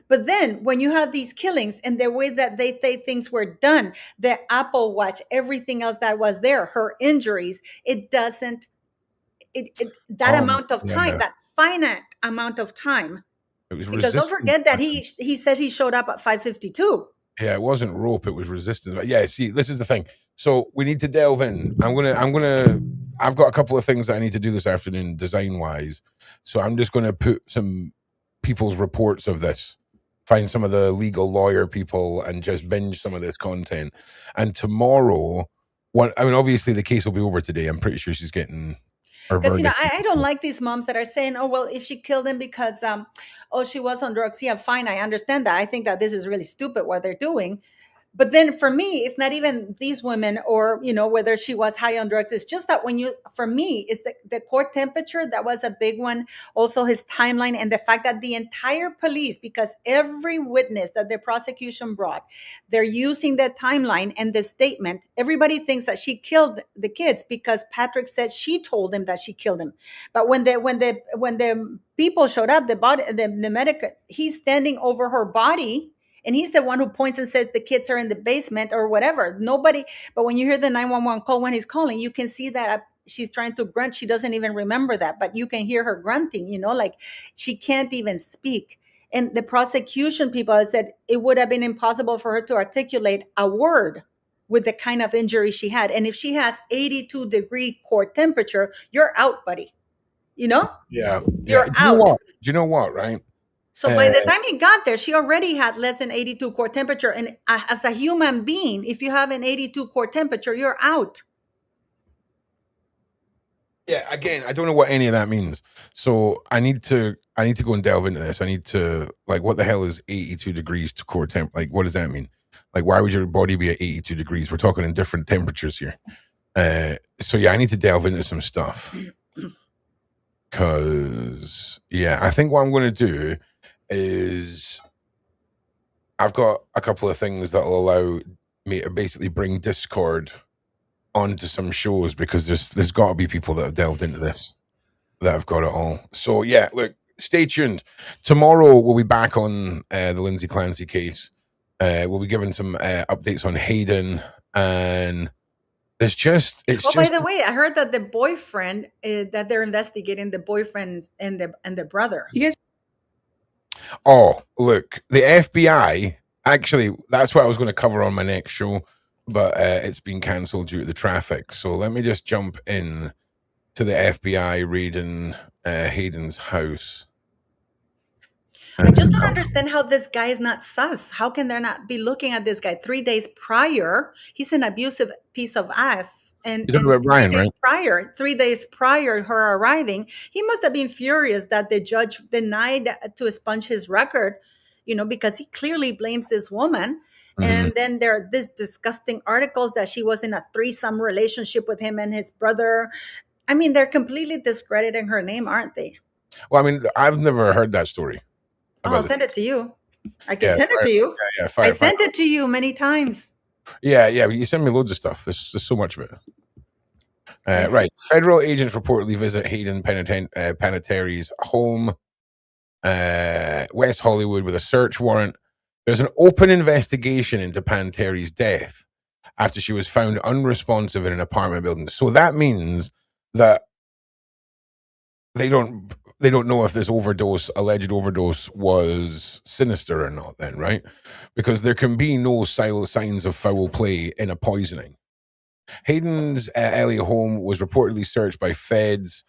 But then when you have these killings and the way that they say things were done, the Apple Watch, everything else that was there, her injuries, it doesn't, amount of time, that finite amount of time. It was because don't forget that he said he showed up at 5:52. Yeah, it wasn't rope, it was resistance. But yeah, see, this is the thing. So we need to delve in. I've got a couple of things that I need to do this afternoon design wise. So I'm just going to put some people's reports of this. Find some of the legal lawyer people and just binge some of this content. And tomorrow, obviously the case will be over today. I'm pretty sure she's getting her verdict. Because I don't like these moms that are saying, oh, well, if she killed him because she was on drugs, yeah, fine, I understand that. I think that this is really stupid what they're doing. But then for me, it's not even these women or, whether she was high on drugs. It's just that for me, it's the core temperature. That was a big one. Also his timeline and the fact that the entire police, because every witness that the prosecution brought, they're using the timeline and the statement. Everybody thinks that she killed the kids because Patrick said she told him that she killed him. But when the people showed up, the medic, he's standing over her body. And he's the one who points and says the kids are in the basement or whatever. Nobody, but when you hear the 911 call when he's calling, you can see that she's trying to grunt. She doesn't even remember that, but you can hear her grunting, like she can't even speak. And the prosecution people said it would have been impossible for her to articulate a word with the kind of injury she had. And if she has 82-degree core temperature, you're out, buddy. Yeah. You're Do you know out. what? Do you know what, right? So by the time he got there, she already had less than 82 core temperature. And as a human being, if you have an 82 core temperature, you're out. Yeah, again, I don't know what any of that means. So I need to go and delve into this. I need to, like, what the hell is 82 degrees to core temp? Like, what does that mean? Like, why would your body be at 82 degrees? We're talking in different temperatures here. So yeah, I need to delve into some stuff. Because, yeah, I think what I'm going to do is I've got a couple of things that will allow me to basically bring Discord onto some shows, because there's got to be people that have delved into this that have got it all. So yeah, look, stay tuned. Tomorrow we'll be back on the Lyndsey Clancy case. We'll be giving some updates on Hayden, and by the way, I heard that the boyfriend that they're investigating, the boyfriend and the brother. You guys. Oh, look, the FBI. Actually, that's what I was going to cover on my next show, but it's been cancelled due to the traffic. So let me just jump in to the FBI raiding Hayden's house. I just don't understand how this guy is not sus. How can they not be looking at this guy 3 days prior? He's an abusive piece of ass. And, You're talking about Brian, 3 days right? prior, 3 days prior her arriving, he must have been furious that the judge denied to expunge his record, because he clearly blames this woman. Mm-hmm. And then there are these disgusting articles that she was in a threesome relationship with him and his brother. I mean, they're completely discrediting her name, aren't they? Well, I mean, I've never heard that story. I'll send it to you. I can send it to you. Yeah, I sent it to you many times. Yeah, but you send me loads of stuff. There's so much of it. Right. Federal agents reportedly visit Hayden Panettiere's home, West Hollywood, with a search warrant. There's an open investigation into Panettiere's death after she was found unresponsive in an apartment building. So that means that they don't know if this alleged overdose was sinister or not then, right? Because there can be no signs of foul play in a poisoning. Hayden's LA home was reportedly searched by feds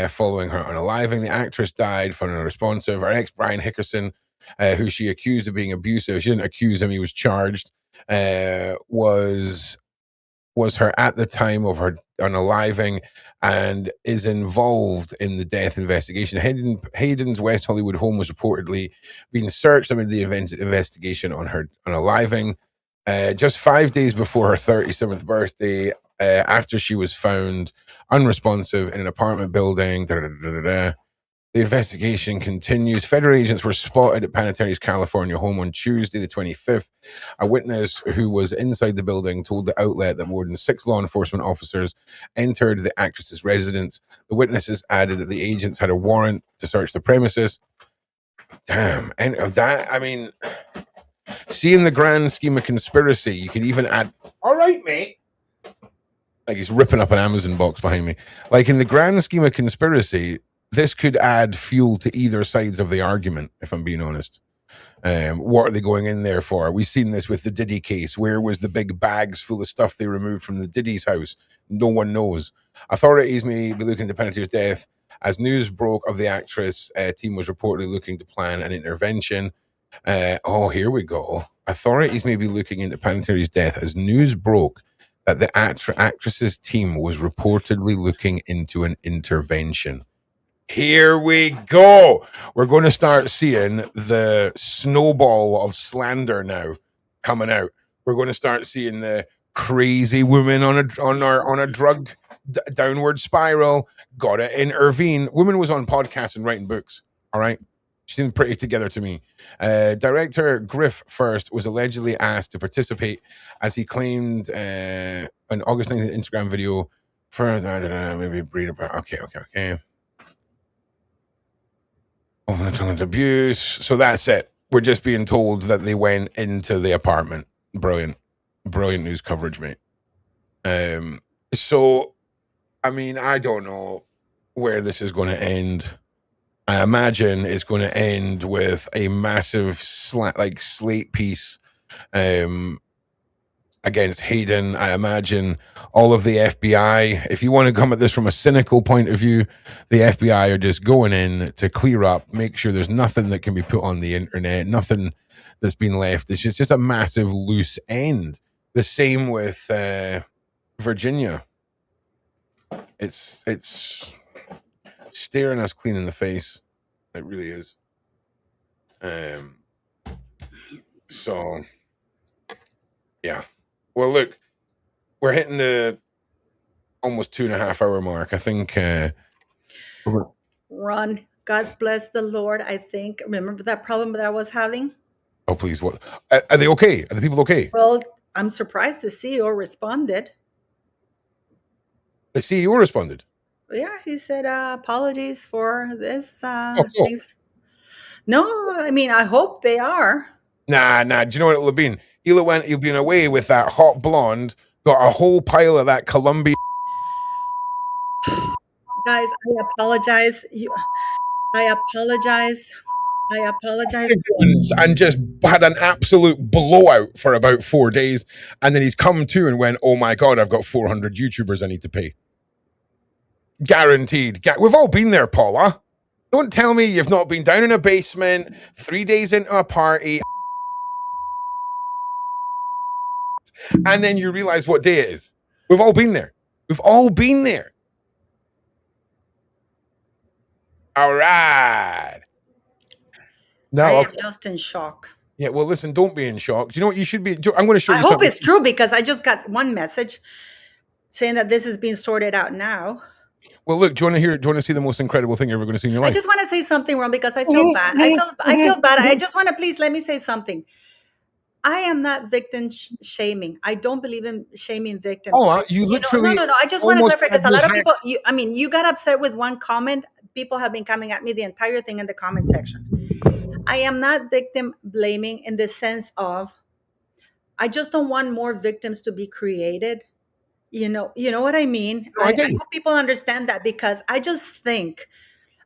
following her unaliving. The actress died from unresponsive. Her ex, Brian Hickerson, who she accused of being abusive, she didn't accuse him, he was charged, was her at the time of her unaliving and is involved in the death investigation. Hayden's West Hollywood home was reportedly being searched amid the investigation on her unaliving. Just 5 days before her 37th birthday, after she was found unresponsive in an apartment building. The investigation continues. Federal agents were spotted at Panettiere's California home on Tuesday, the 25th. A witness who was inside the building told the outlet that more than 6 law enforcement officers entered the actress's residence. The witnesses added that the agents had a warrant to search the premises. Damn. And of that, I mean, see, in the grand scheme of conspiracy, you can even add, all right, mate. Like he's ripping up an Amazon box behind me. Like, in the grand scheme of conspiracy, this could add fuel to either sides of the argument, if I'm being honest. What are they going in there for? We've seen this with the Diddy case. Where was the big bags full of stuff they removed from the Diddy's house? No one knows. Authorities may be looking into Panettiere's death. As news broke of the actress, team was reportedly looking to plan an intervention. Here we go. Authorities may be looking into Panettiere's death as news broke that the actress's team was reportedly looking into an intervention. Here we go. We're going to start seeing the snowball of slander now coming out. We're going to start seeing the crazy woman on a drug downward spiral. Gotta intervene. Woman was on podcasts and writing books. All right. She seemed pretty together to me. Director Griff First was allegedly asked to participate as he claimed an August 9th Instagram video for maybe breed about. Okay. Abuse. So that's it. We're just being told that they went into the apartment. Brilliant news coverage, mate. So I mean, I don't know where this is going to end. I imagine it's going to end with a massive slate piece against Hayden. I imagine all of the FBI, if you want to come at this from a cynical point of view, the FBI are just going in to clear up, make sure there's nothing that can be put on the internet, nothing that's been left. It's just a massive loose end. The same with Virginia. It's staring us clean in the face. It really is. So, yeah. Well, look, we're hitting the almost 2.5 hour mark. I think. Ron, God bless the Lord. I think. Remember that problem that I was having? Oh, please. What? Are they okay? Are the people okay? Well, I'm surprised the CEO responded. The CEO responded. Yeah, he said apologies for this. Cool. Things. No, I mean, I hope they are. Nah. Do you know what it would have been? He'll been away with that hot blonde, got a whole pile of that Columbia. Guys, I apologize. I apologize. And just had an absolute blowout for about 4 days. And then he's come to and went, oh my God, I've got 400 YouTubers I need to pay. Guaranteed. We've all been there, Paula. Don't tell me you've not been down in a basement, 3 days into a party, and then you realize what day it is. We've all been there. All right. I am just in shock. Yeah, well, listen, don't be in shock. Do you know what you should be? I'm going to show you something. I hope it's true, because I just got one message saying that this is being sorted out now. Well, look, do you want to see the most incredible thing you're ever going to see in your life? I just want to say something, Ron, because I feel bad. I feel bad. I just want to, please let me say something. I am not victim shaming. I don't believe in shaming victims. Oh, you literally. No. I just want to clarify, because a lot of people, you got upset with one comment. People have been coming at me the entire thing in the comment section. I am not victim blaming in the sense of, I just don't want more victims to be created. You know what I mean? No, I hope people understand that, because I just think,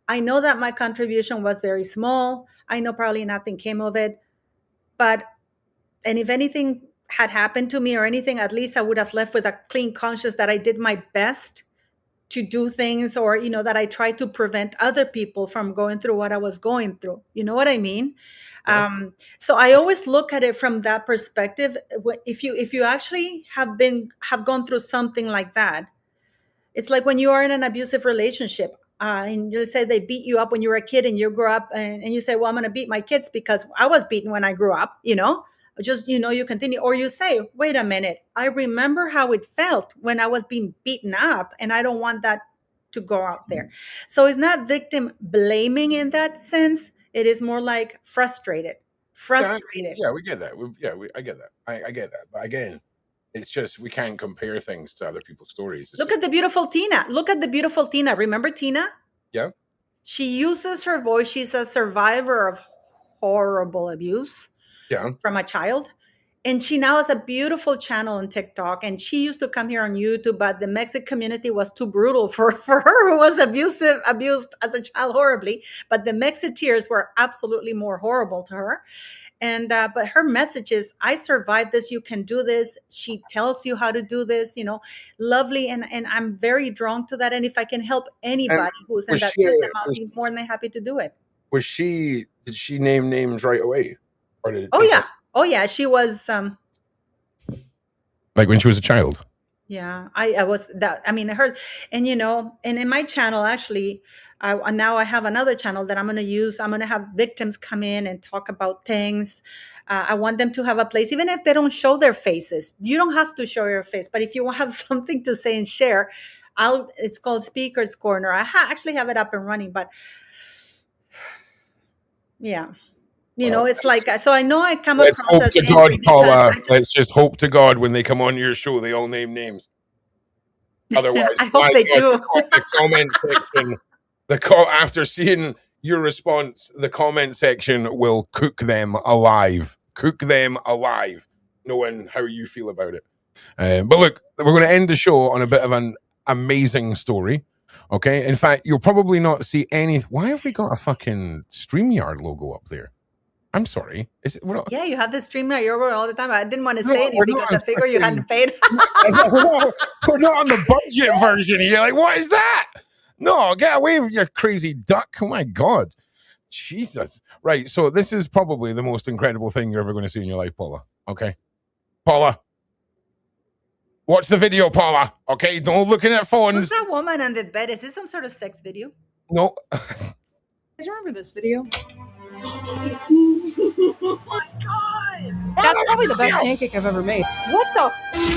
I know that my contribution was very small. I know probably nothing came of it, and if anything had happened to me or anything, at least I would have left with a clean conscience that I did my best to do things, or, that I tried to prevent other people from going through what I was going through. You know what I mean? Yeah. So I always look at it from that perspective. If you actually have gone through something like that, it's like when you are in an abusive relationship, and you say they beat you up when you were a kid, and you grow up and you say, well, I'm going to beat my kids because I was beaten when I grew up, just, you continue, or you say, wait a minute, I remember how it felt when I was being beaten up, and I don't want that to go out there. So it's not victim blaming in that sense. It is more like frustrated. Yeah, we get that. I get that. I get that. But again, it's just, we can't compare things to other people's stories. Look at the beautiful Tina. Remember Tina? Yeah. She uses her voice. She's a survivor of horrible abuse. Yeah. From a child. And she now has a beautiful channel on TikTok. And she used to come here on YouTube, but the Mexican community was too brutal for her, who was abused as a child horribly. But the Mexiteers were absolutely more horrible to her. And but her message is, I survived this. You can do this. She tells you how to do this, lovely. And I'm very drawn to that. And if I can help anybody who's in that system, I'll be more than happy to do it. Did she name names right away? Oh yeah, she was like when she was a child. Yeah, I was that. I mean, I heard, and and in my channel, actually, now I have another channel that I'm going to use. I'm going to have victims come in and talk about things. I want them to have a place, even if they don't show their faces. You don't have to show your face, but if you have something to say and share, it's called Speaker's Corner. I actually have it up and running, but yeah. It's like, so I know I come Let's across as hope to God, Paula. Let's just hope to God when they come on your show, they all name names. Otherwise, I hope they do. The comment section, after seeing your response, the comment section will cook them alive. Knowing how you feel about it. But look, we're going to end the show on a bit of amazing story. Okay. In fact, you'll probably not see any. Why have we got a fucking StreamYard logo up there? I'm sorry. Is it, Yeah, you have the StreamYard over all the time. I didn't want to No, say anything we're because not I figured you hadn't paid. we're not on the budget version. You're like, what is that? No, get away with your crazy duck. Oh my God. Jesus. Right. So this is probably the most incredible thing you're ever going to see in your life, Paula. Okay. Paula. Watch the video, Paula. Okay. Don't looking at phones. Who's that woman on the bed? Is this some sort of sex video? No. You guys remember this video? Oh my God! That's probably the best pancake I've ever made. What the?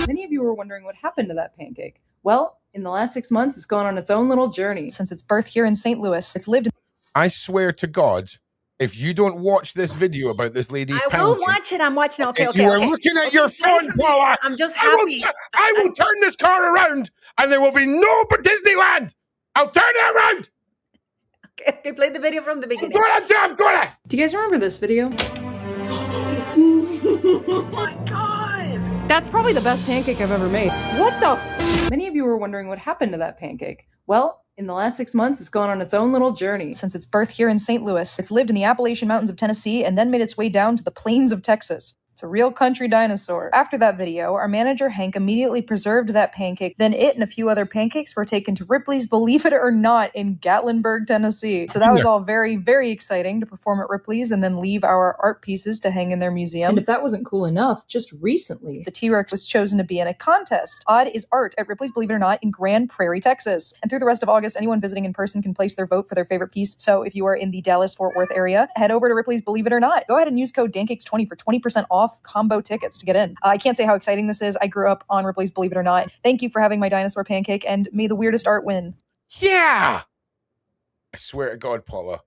Many of you were wondering what happened to that pancake. Well, in the last 6 months, it's gone on its own little journey. Since its birth here in St. Louis, it's lived in... I swear to God, if you don't watch this video about this lady's I will watch it. I'm watching. Okay. you are looking at your phone, Paula. I'm just happy. I will turn this car around and there will be no Disneyland. I'll turn it around. Okay, play the video from the beginning. I'm gonna. Do you guys remember this video? Oh my God! That's probably the best pancake I've ever made. What the? Many of you were wondering what happened to that pancake. Well, in the last 6 months, it's gone on its own little journey. Since its birth here in St. Louis, it's lived in the Appalachian Mountains of Tennessee and then made its way down to the plains of Texas. It's a real country dinosaur. After that video, our manager Hank immediately preserved that pancake. Then it and a few other pancakes were taken to Ripley's Believe It or Not in Gatlinburg, Tennessee. So that was all very, very exciting to perform at Ripley's and then leave our art pieces to hang in their museum. And if that wasn't cool enough, just recently, the T-Rex was chosen to be in a contest. Odd is art at Ripley's Believe It or Not in Grand Prairie, Texas. And through the rest of August, anyone visiting in person can place their vote for their favorite piece. So if you are in the Dallas-Fort Worth area, head over to Ripley's Believe It or Not. Go ahead and use code DANCAKES20 for 20% off combo tickets to get in. I can't say how exciting this is. I grew up on Ripley's Believe It or Not. Thank you for having my dinosaur pancake, and may the weirdest art win. Yeah. I swear to God, Paula.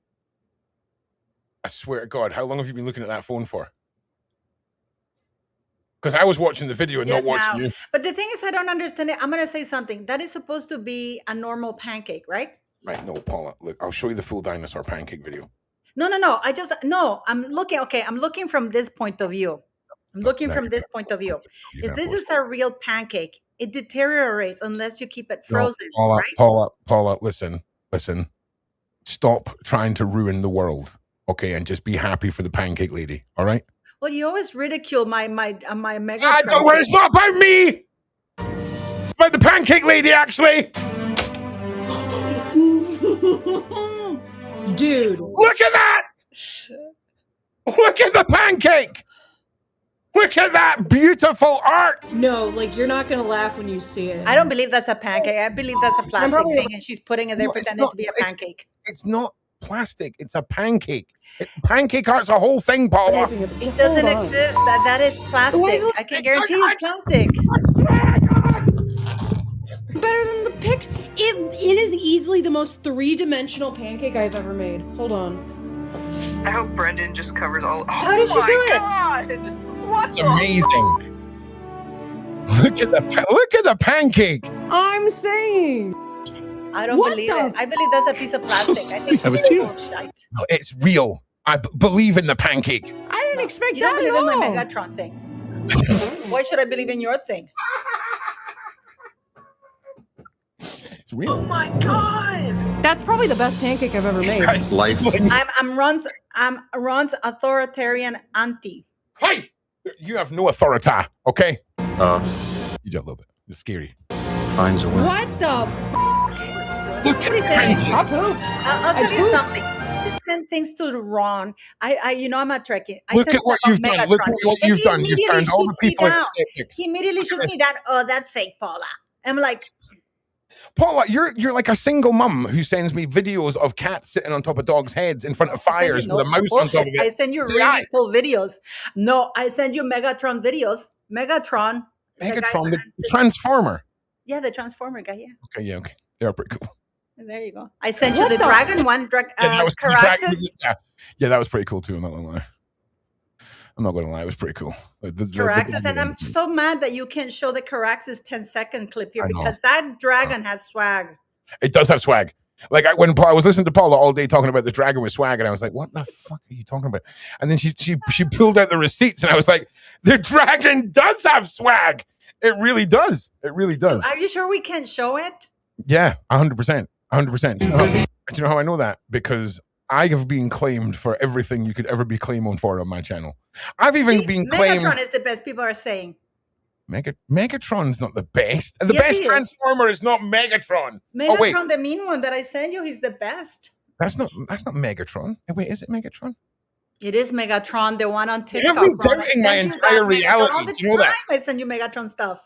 I swear to God. How long have you been looking at that phone for? Because I was watching the video and not watching you. But the thing is, I don't understand it. I'm going to say something. That is supposed to be a normal pancake, right? Right. No, Paula. Look, I'll show you the full dinosaur pancake video. No. I'm looking. Okay. I'm looking from this point of view. I'm looking from this point of view. If this is a real pancake, it deteriorates unless you keep it frozen, Paula, right? Paula, listen. Stop trying to ruin the world, okay? And just be happy for the pancake lady, all right? Well, you always ridicule my mega. It's not about me. It's about the pancake lady, actually. Dude, look at that! Look at the pancake! Look at that beautiful art! No, like, you're not going to laugh when you see it. I don't believe that's a pancake. I believe that's a plastic thing, and she's putting it there pretending to be a pancake. It's not plastic. It's a pancake. Pancake art's a whole thing, Paula. It doesn't exist. That is plastic. I can guarantee it's plastic. Better than the pic. It is easily the most three-dimensional pancake I've ever made. Hold on. I hope Brendan just covers all. How did she do it? God. What's It's amazing. Look at the pancake. I'm saying. I don't believe it. I believe that's a piece of plastic. I think it's bullshit. No, it's real. I believe in the pancake. I didn't expect You that don't believe at in my all. Megatron thing. Why should I believe in your thing? It's real. Oh my God. That's probably the best pancake I've ever made. Life. I'm Ron's authoritarian auntie. Hey, you have no authority, okay? You do a little bit. It's scary. Finds a way. What the? Look at that. I pooped. I'll tell you something. I send things to Ron. I'm a Trekkie. Look at what you've done. Look at what you've done. You've turned all the people into skeptics. He immediately shoots me down. Oh, that's fake, Paula. I'm like, Paula, you're like a single mum who sends me videos of cats sitting on top of dogs' heads in front of fires with a mouse on top of it. I send you really cool videos. No, I send you Megatron videos. Megatron, the Transformer. Yeah, the Transformer guy. Yeah. Okay. They are pretty cool. There you go. I sent you the dragon one. Caraxes. Yeah, that was pretty cool too. I'm not gonna lie. It was pretty cool. Caraxes, and I'm so mad that you can't show the Caraxes 10-second clip here because that dragon has swag. It does have swag. Like when I was listening to Paula all day talking about the dragon with swag, and I was like, "What the fuck are you talking about?" And then she pulled out the receipts, and I was like, "The dragon does have swag. It really does. It really does." Are you sure we can't show it? Yeah, 100%. 100%. Do you know how I know that? Because I have been claimed for everything you could ever be claimed for on my channel. I've even been claimed. Megatron is the best, people are saying. Megatron's not the best. The Yes, best he is. Transformer is not Megatron. Megatron, Oh, wait. the mean one that I sent you, he's the best. That's not Megatron. Wait, is it Megatron? It is Megatron, the one on TikTok. You're doubting my entire reality. All the You know that? time I send you Megatron stuff.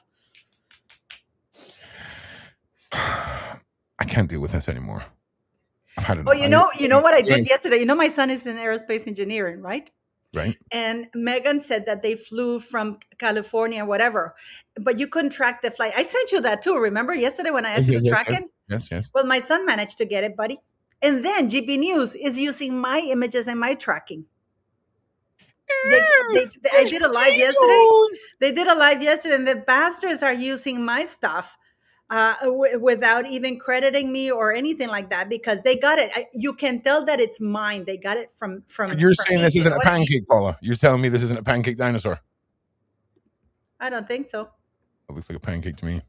I can't deal with this anymore. I've had enough. Oh, you know what I did yesterday? You know, my son is in aerospace engineering, right? Right. And Megan said that they flew from California, whatever, but you couldn't track the flight. I sent you that too. Remember yesterday when I asked you to track it? Yes. Well, my son managed to get it, buddy. And then GB News is using my images and my tracking. I did a live yesterday. They did a live yesterday, and the bastards are using my stuff without even crediting me or anything like that, because they got it. You can tell that it's mine. They got it from. You're saying this isn't a pancake, Paula? You're telling me this isn't a pancake dinosaur? I don't think so. It looks like a pancake to me.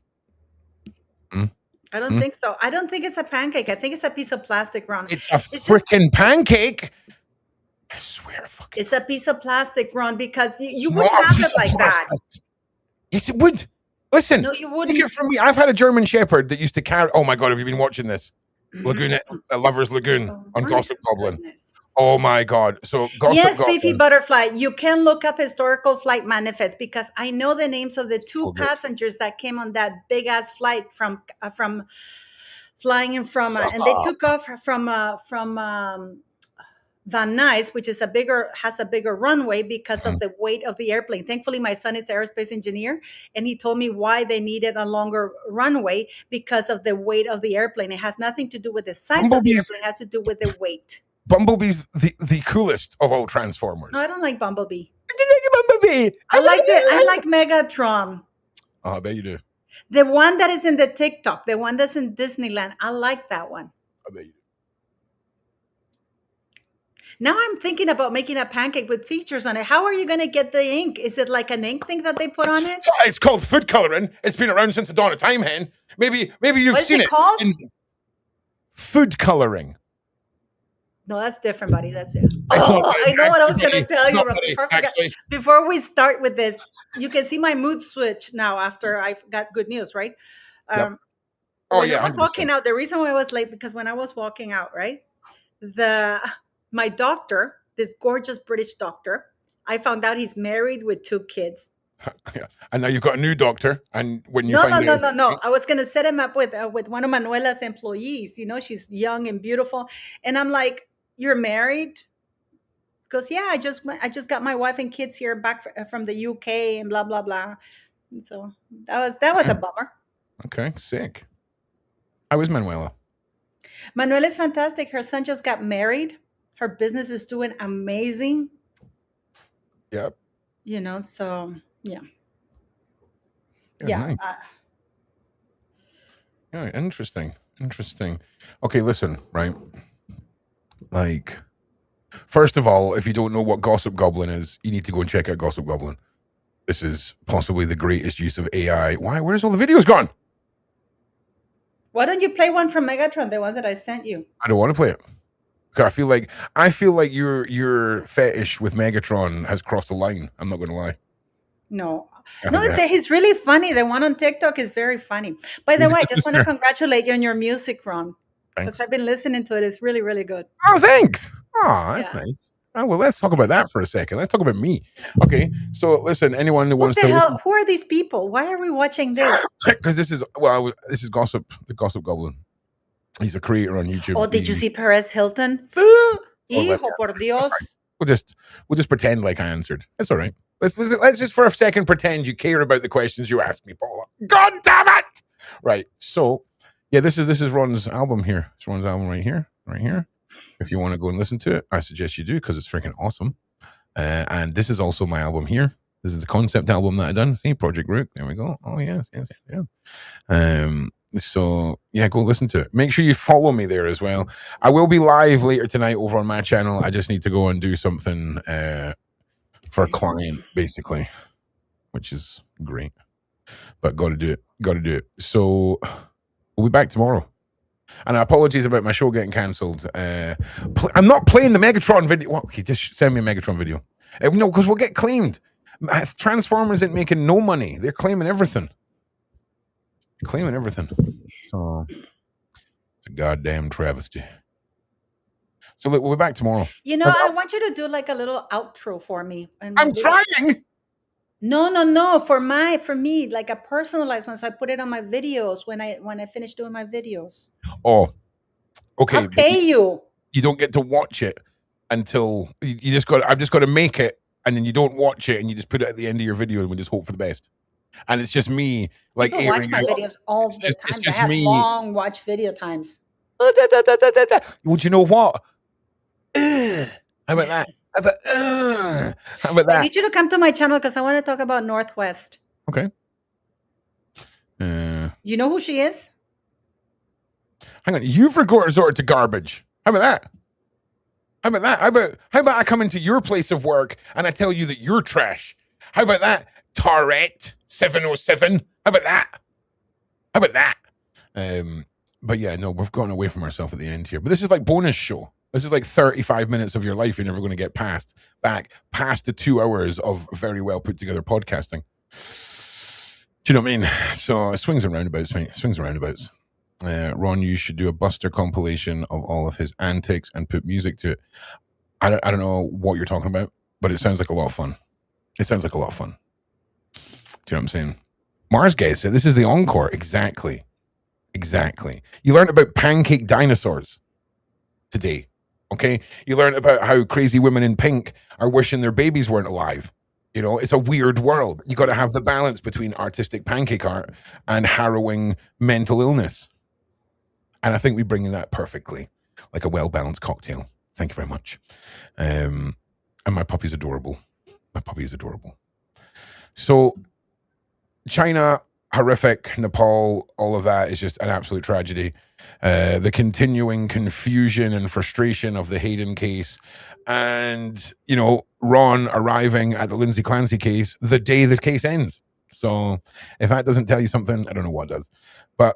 I don't think so. I don't think it's a pancake. I think it's a piece of plastic, Ron. It's a freaking pancake. I swear, it's a piece of plastic, Ron, because you wouldn't have it like that. Yes, it would. Listen, no, you wouldn't. Take it from me. I've had a German Shepherd that used to carry. Oh my God, have you been watching this? Lagoon, Lover's Lagoon on Gossip Goblin. Oh my God! So yes, Fifi Butterfly, you can look up historical flight manifest, because I know the names of the two passengers that came on that big ass flight from flying in from, and they took off from Van Nuys, which is has a bigger runway because of the weight of the airplane. Thankfully, my son is an aerospace engineer, and he told me why they needed a longer runway, because of the weight of the airplane. It has nothing to do with the size of the airplane; it has to do with the weight. Bumblebee's the coolest of all Transformers. No, I don't like Bumblebee. Bumblebee. I like Megatron. Oh, I bet you do. The one that is in the TikTok, the one that's in Disneyland. I like that one. I bet you do. Now I'm thinking about making a pancake with features on it. How are you going to get the ink? Is it like an ink thing that they put on it? It's called food coloring. It's been around since the dawn of time, hen. Maybe you've seen it. Called? Food coloring. No, that's different, buddy. That's it. Oh, I know what I was going to tell you. Before we start with this, you can see my mood switch now after I got good news, right? Yep. When I was walking out, the reason why I was late, because when I was walking out, right, my doctor, this gorgeous British doctor, I found out he's married with 2 kids. And now you've got a new doctor. And when you no. I was going to set him up with one of Manuela's employees. You know, she's young and beautiful, and I'm like, "You're married?" Because I just got my wife and kids here back from the UK and blah blah blah. And so that was a bummer. Okay, sick. How is Manuela? Manuela's fantastic. Her son just got married. Her business is doing amazing. Yep. You know, so yeah. Nice. Interesting. Okay, listen, right? Like, first of all, if you don't know what Gossip Goblin is, you need to go and check out Gossip Goblin. This is possibly the greatest use of AI. Where's all the videos gone? Why don't you play one from Megatron, the one that I sent you? I don't want to play it. I feel like your fetish with Megatron has crossed the line. I'm not going to lie. No, he's really funny. The one on TikTok is very funny. By the way, I just want to congratulate you on your music, Ron. Because I've been listening to it. It's really, really good. Oh, thanks. Oh, that's nice. Oh, well, let's talk about that for a second. Let's talk about me. Okay, so listen, anyone who wants to listen. Who are these people? Why are we watching this? Because this is the Gossip Goblin. He's a creator on YouTube. Oh, did you see Perez Hilton? Hijo por Dios. We'll just pretend like I answered. That's all right. Let's just for a second pretend you care about the questions you asked me, Paula. God damn it! Right. So, yeah, this is Ron's album here. It's Ron's album right here. If you want to go and listen to it, I suggest you do, because it's freaking awesome. And this is also my album here. This is the concept album that I done. See, Project ROOQ. There we go. Oh yes. So yeah, go listen to it. Make sure you follow me there as well. I will be live later tonight over on my channel. I just need to go and do something for a client, basically, which is great. But got to do it. So We'll be back tomorrow. And apologies about my show getting cancelled. I'm not playing the Megatron video. Well, okay, just send me a Megatron video. No, because we'll get claimed. Transformers ain't making no money. They're claiming everything. Claiming everything. So it's a goddamn travesty. So look, we'll be back tomorrow. You know, I want you to do like a little outro for me. I'm trying. No. For me, like a personalized one. So I put it on my videos when I finish doing my videos. Oh, okay. I'll pay you. You don't get to watch it until you just got. I've just got to make it, and then you don't watch it, and you just put it at the end of your video, and we just hope for the best. And it's just me, like People watch my videos all the time. I have long watch video times. Would you know what? How about that? How about that? I need you to come to my channel because I want to talk about Northwest. Okay. You know who she is? Hang on. You've resorted to garbage. How about that? How about that? How about I come into your place of work and I tell you that you're trash? How about that? Tarette 707. How about that? How about that? But yeah, no, we've gone away from ourselves at the end here. But this is like bonus show. This is like 35 minutes of your life you're never going to get past the 2 hours of very well put together podcasting. Do you know what I mean? So swings and roundabouts, mate. Swings and roundabouts. Ron, you should do a Buster compilation of all of his antics and put music to it. I don't know what you're talking about, but it sounds like a lot of fun. It sounds like a lot of fun. Do you know what I'm saying? Mars gets it. This is the encore. Exactly. You learned about pancake dinosaurs today. Okay, you learn about how crazy women in pink are wishing their babies weren't alive. You know, it's a weird world. You got to have the balance between artistic pancake art and harrowing mental illness. And I think we bring in that perfectly, like a well-balanced cocktail. Thank you very much. And my puppy's adorable. My puppy is adorable. So, China, horrific. Nepal, all of that is just an absolute tragedy. The continuing confusion and frustration of the Hayden case, and you know, Ron arriving at the Lyndsey Clancy case the day the case ends. So if that doesn't tell you something, I don't know what does. But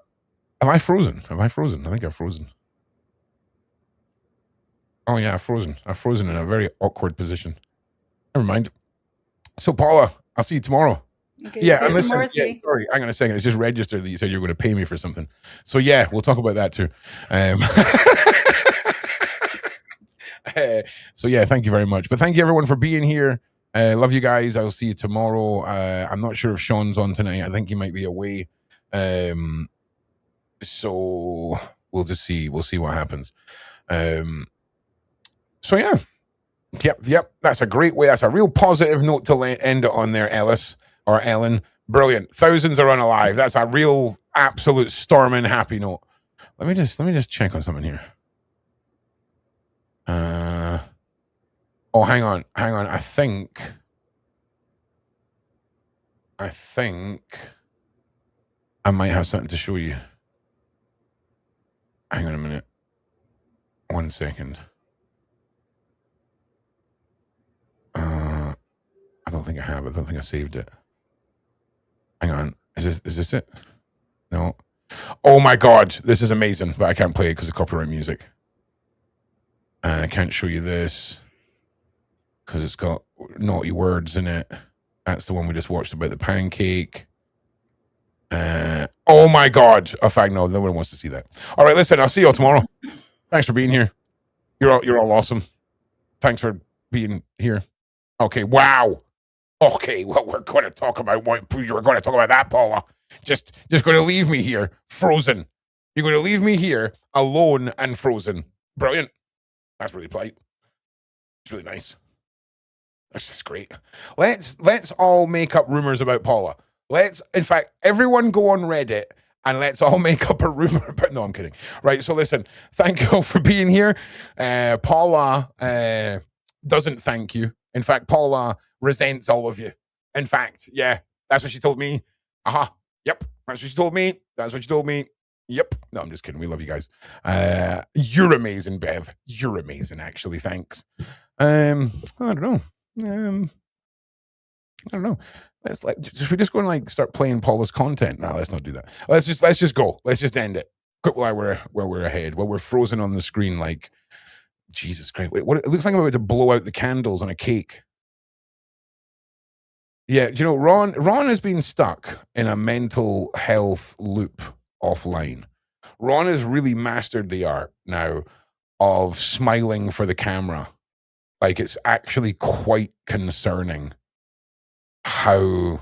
am I frozen? I think I've frozen. Oh yeah, I've frozen in a very awkward position. Never mind. So Paula, I'll see you tomorrow. Okay, yeah, and listen, sorry, hang on a second. It's just registered that you said you were going to pay me for something. So yeah, we'll talk about that too. So yeah, thank you very much. But thank you everyone for being here. Love you guys. I'll see you tomorrow. I'm not sure if Sean's on tonight. I think he might be away. So we'll just see. We'll see what happens. So yeah. Yep. That's a great way. That's a real positive note to end it on there, Ellis. Or Ellen. Brilliant. Thousands are unalive. That's a real absolute storming happy note. Let me just check on something here. Oh, hang on. I think I might have something to show you. Hang on a minute. 1 second. I don't think I have. I don't think I saved it. Hang on. Is this it? No. Oh my God. This is amazing, but I can't play it because of copyright music. And I can't show you this because it's got naughty words in it. That's the one we just watched about the pancake. Oh my God. In fact, no one wants to see that. All right, listen, I'll see you all tomorrow. Thanks for being here. You're all awesome. Thanks for being here. Okay, wow. Okay, well, we're going to talk about that, Paula. Just going to leave me here frozen. You're going to leave me here alone and frozen. Brilliant. That's really polite. It's really nice. That's just great. Let's all make up rumors about Paula. In fact, everyone go on Reddit and let's all make up a rumor about. No, I'm kidding. Right. So listen, thank you all for being here. Paula doesn't thank you. In fact, Paula resents all of you. In fact, yeah, that's what she told me. Yep. That's what she told me. Yep. No, I'm just kidding. We love you guys. You're amazing, Bev. You're amazing, actually. Thanks. I don't know. Let's like just we just go and like start playing Paula's content. No, let's not do that. Let's just go. Let's just end it. Quick while we're ahead. While we're frozen on the screen, like Jesus Christ. Wait, what it looks like I'm about to blow out the candles on a cake. Yeah, do you know, Ron has been stuck in a mental health loop offline. Ron has really mastered the art now of smiling for the camera. Like, it's actually quite concerning how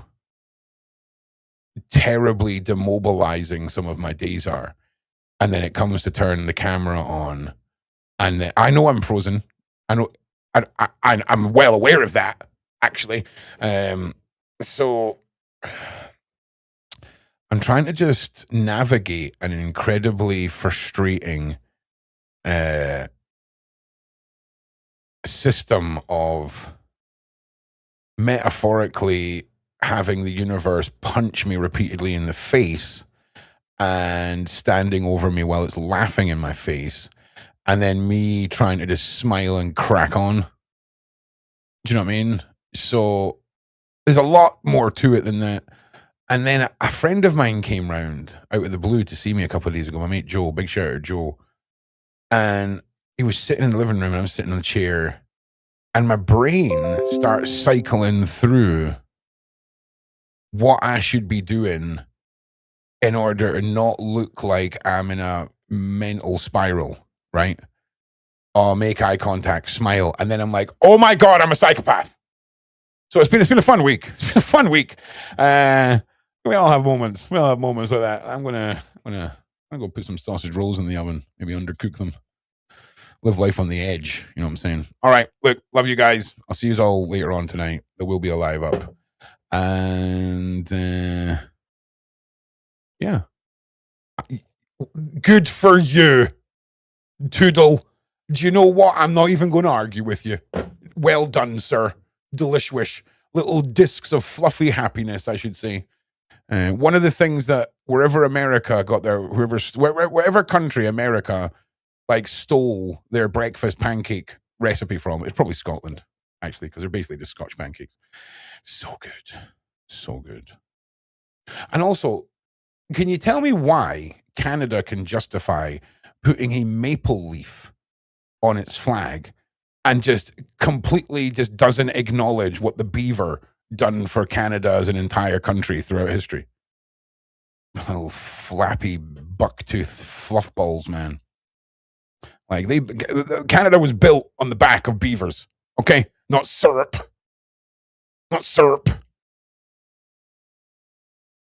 terribly demobilizing some of my days are. And then it comes to turn the camera on, and then, I know I'm frozen. I know I'm well aware of that, actually. So I'm trying to just navigate an incredibly frustrating system of metaphorically having the universe punch me repeatedly in the face and standing over me while it's laughing in my face, and then me trying to just smile and crack on. Do you know what I mean? So there's a lot more to it than that. And then a friend of mine came round out of the blue to see me a couple of days ago. My mate Joe, big shout out Joe. And he was sitting in the living room and I was sitting on the chair. And my brain starts cycling through what I should be doing in order to not look like I'm in a mental spiral, right? Or make eye contact, smile. And then I'm like, oh my God, I'm a psychopath. So it's been a fun week. It's been a fun week. We all have moments. We all have moments like that. I'm gonna go put some sausage rolls in the oven. Maybe undercook them. Live life on the edge. You know what I'm saying? All right. Look, love you guys. I'll see you all later on tonight. There will be a live up. And yeah. Good for you. Toodle. Do you know what? I'm not even going to argue with you. Well done, sir. Delicious. Little discs of fluffy happiness, I should say. One of the things that wherever America got their, wherever country America like stole their breakfast pancake recipe from, it's probably Scotland, actually, because they're basically just Scotch pancakes. So good. So good. And also, can you tell me why Canada can justify putting a maple leaf on its flag and just completely just doesn't acknowledge what the beaver done for Canada as an entire country throughout history? Little flappy bucktooth fluffballs, man. Like Canada was built on the back of beavers, okay? Not syrup. Not syrup.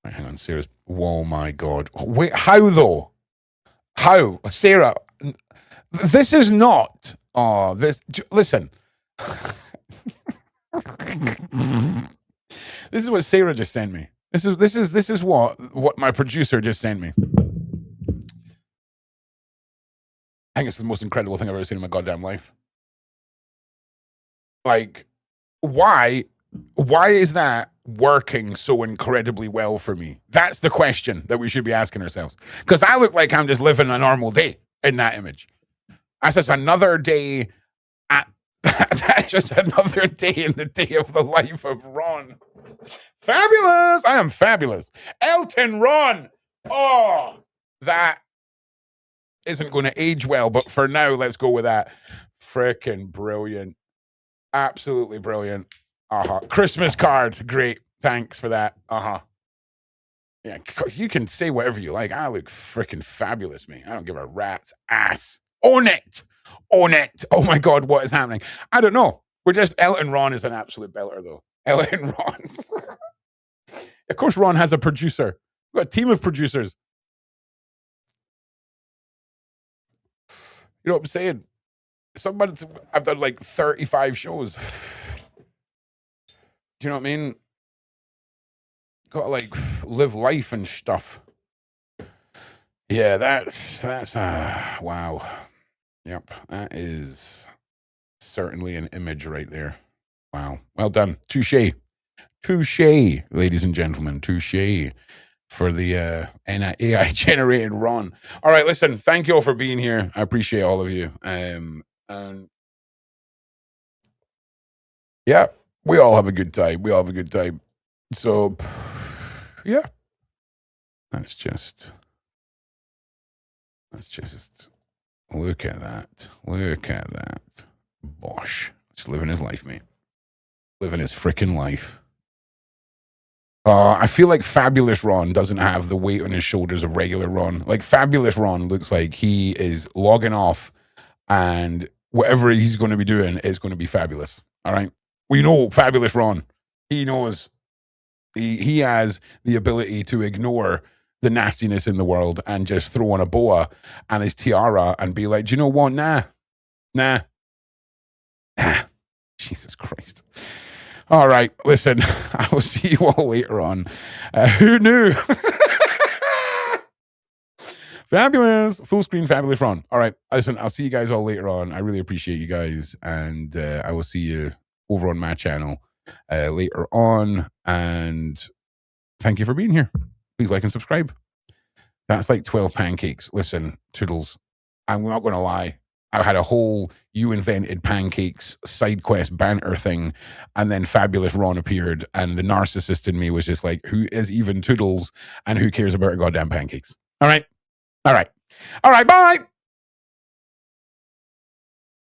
Right, hang on, Sarah's. Oh my God. Wait, how though? How? Sarah, this is not. Oh, this. Listen. This is what Sarah just sent me. This is what my producer just sent me. I think it's the most incredible thing I've ever seen in my goddamn life. Like, why is that working so incredibly well for me? That's the question that we should be asking ourselves. Because I look like I'm just living a normal day in that image. That's just another day. That's just another day in the day of the life of Ron. Fabulous! I am fabulous. Elton Ron! Oh, that isn't going to age well, but for now, let's go with that. Freaking brilliant. Absolutely brilliant. Christmas card. Great. Thanks for that. Yeah, you can say whatever you like. I look freaking fabulous, me. I don't give a rat's ass. Own it. Own it. Oh my God, what is happening? I don't know. Elton Ron is an absolute belter, though. Elton Ron. Of course, Ron has a producer. We've got a team of producers. You know what I'm saying? I've done like 35 shows. Do you know what I mean? Got to like live life and stuff. Yeah, that's wow. Yep, that is certainly an image right there. Wow. Well done. Touche. Touche, ladies and gentlemen. Touche for the AI generated Ron. All right, listen, thank you all for being here. I appreciate all of you. And yeah, we all have a good time. We all have a good time. So, yeah. Let's just look at that. Look at that. Bosh. Just living his life, mate. Living his freaking life. I feel like Fabulous Ron doesn't have the weight on his shoulders of regular Ron. Like, Fabulous Ron looks like he is logging off, and whatever he's going to be doing is going to be fabulous. All right? We know Fabulous Ron. He knows. He has the ability to ignore the nastiness in the world and just throw on a boa and his tiara and be like, do you know what? Nah. Jesus Christ. All right, listen, I will see you all later on. Who knew? Fabulous. Full screen Fabulous Ron. All right, listen, I'll see you guys all later on. I really appreciate you guys, and I will see you over on my channel later on. And thank you for being here. Please like and subscribe. That's like 12 pancakes. Listen, Toodles, I'm not going to lie. I had a whole you invented pancakes side quest banter thing, and then Fabulous Ron appeared, and the narcissist in me was just like, who is even Toodles, and who cares about her goddamn pancakes? All right, bye.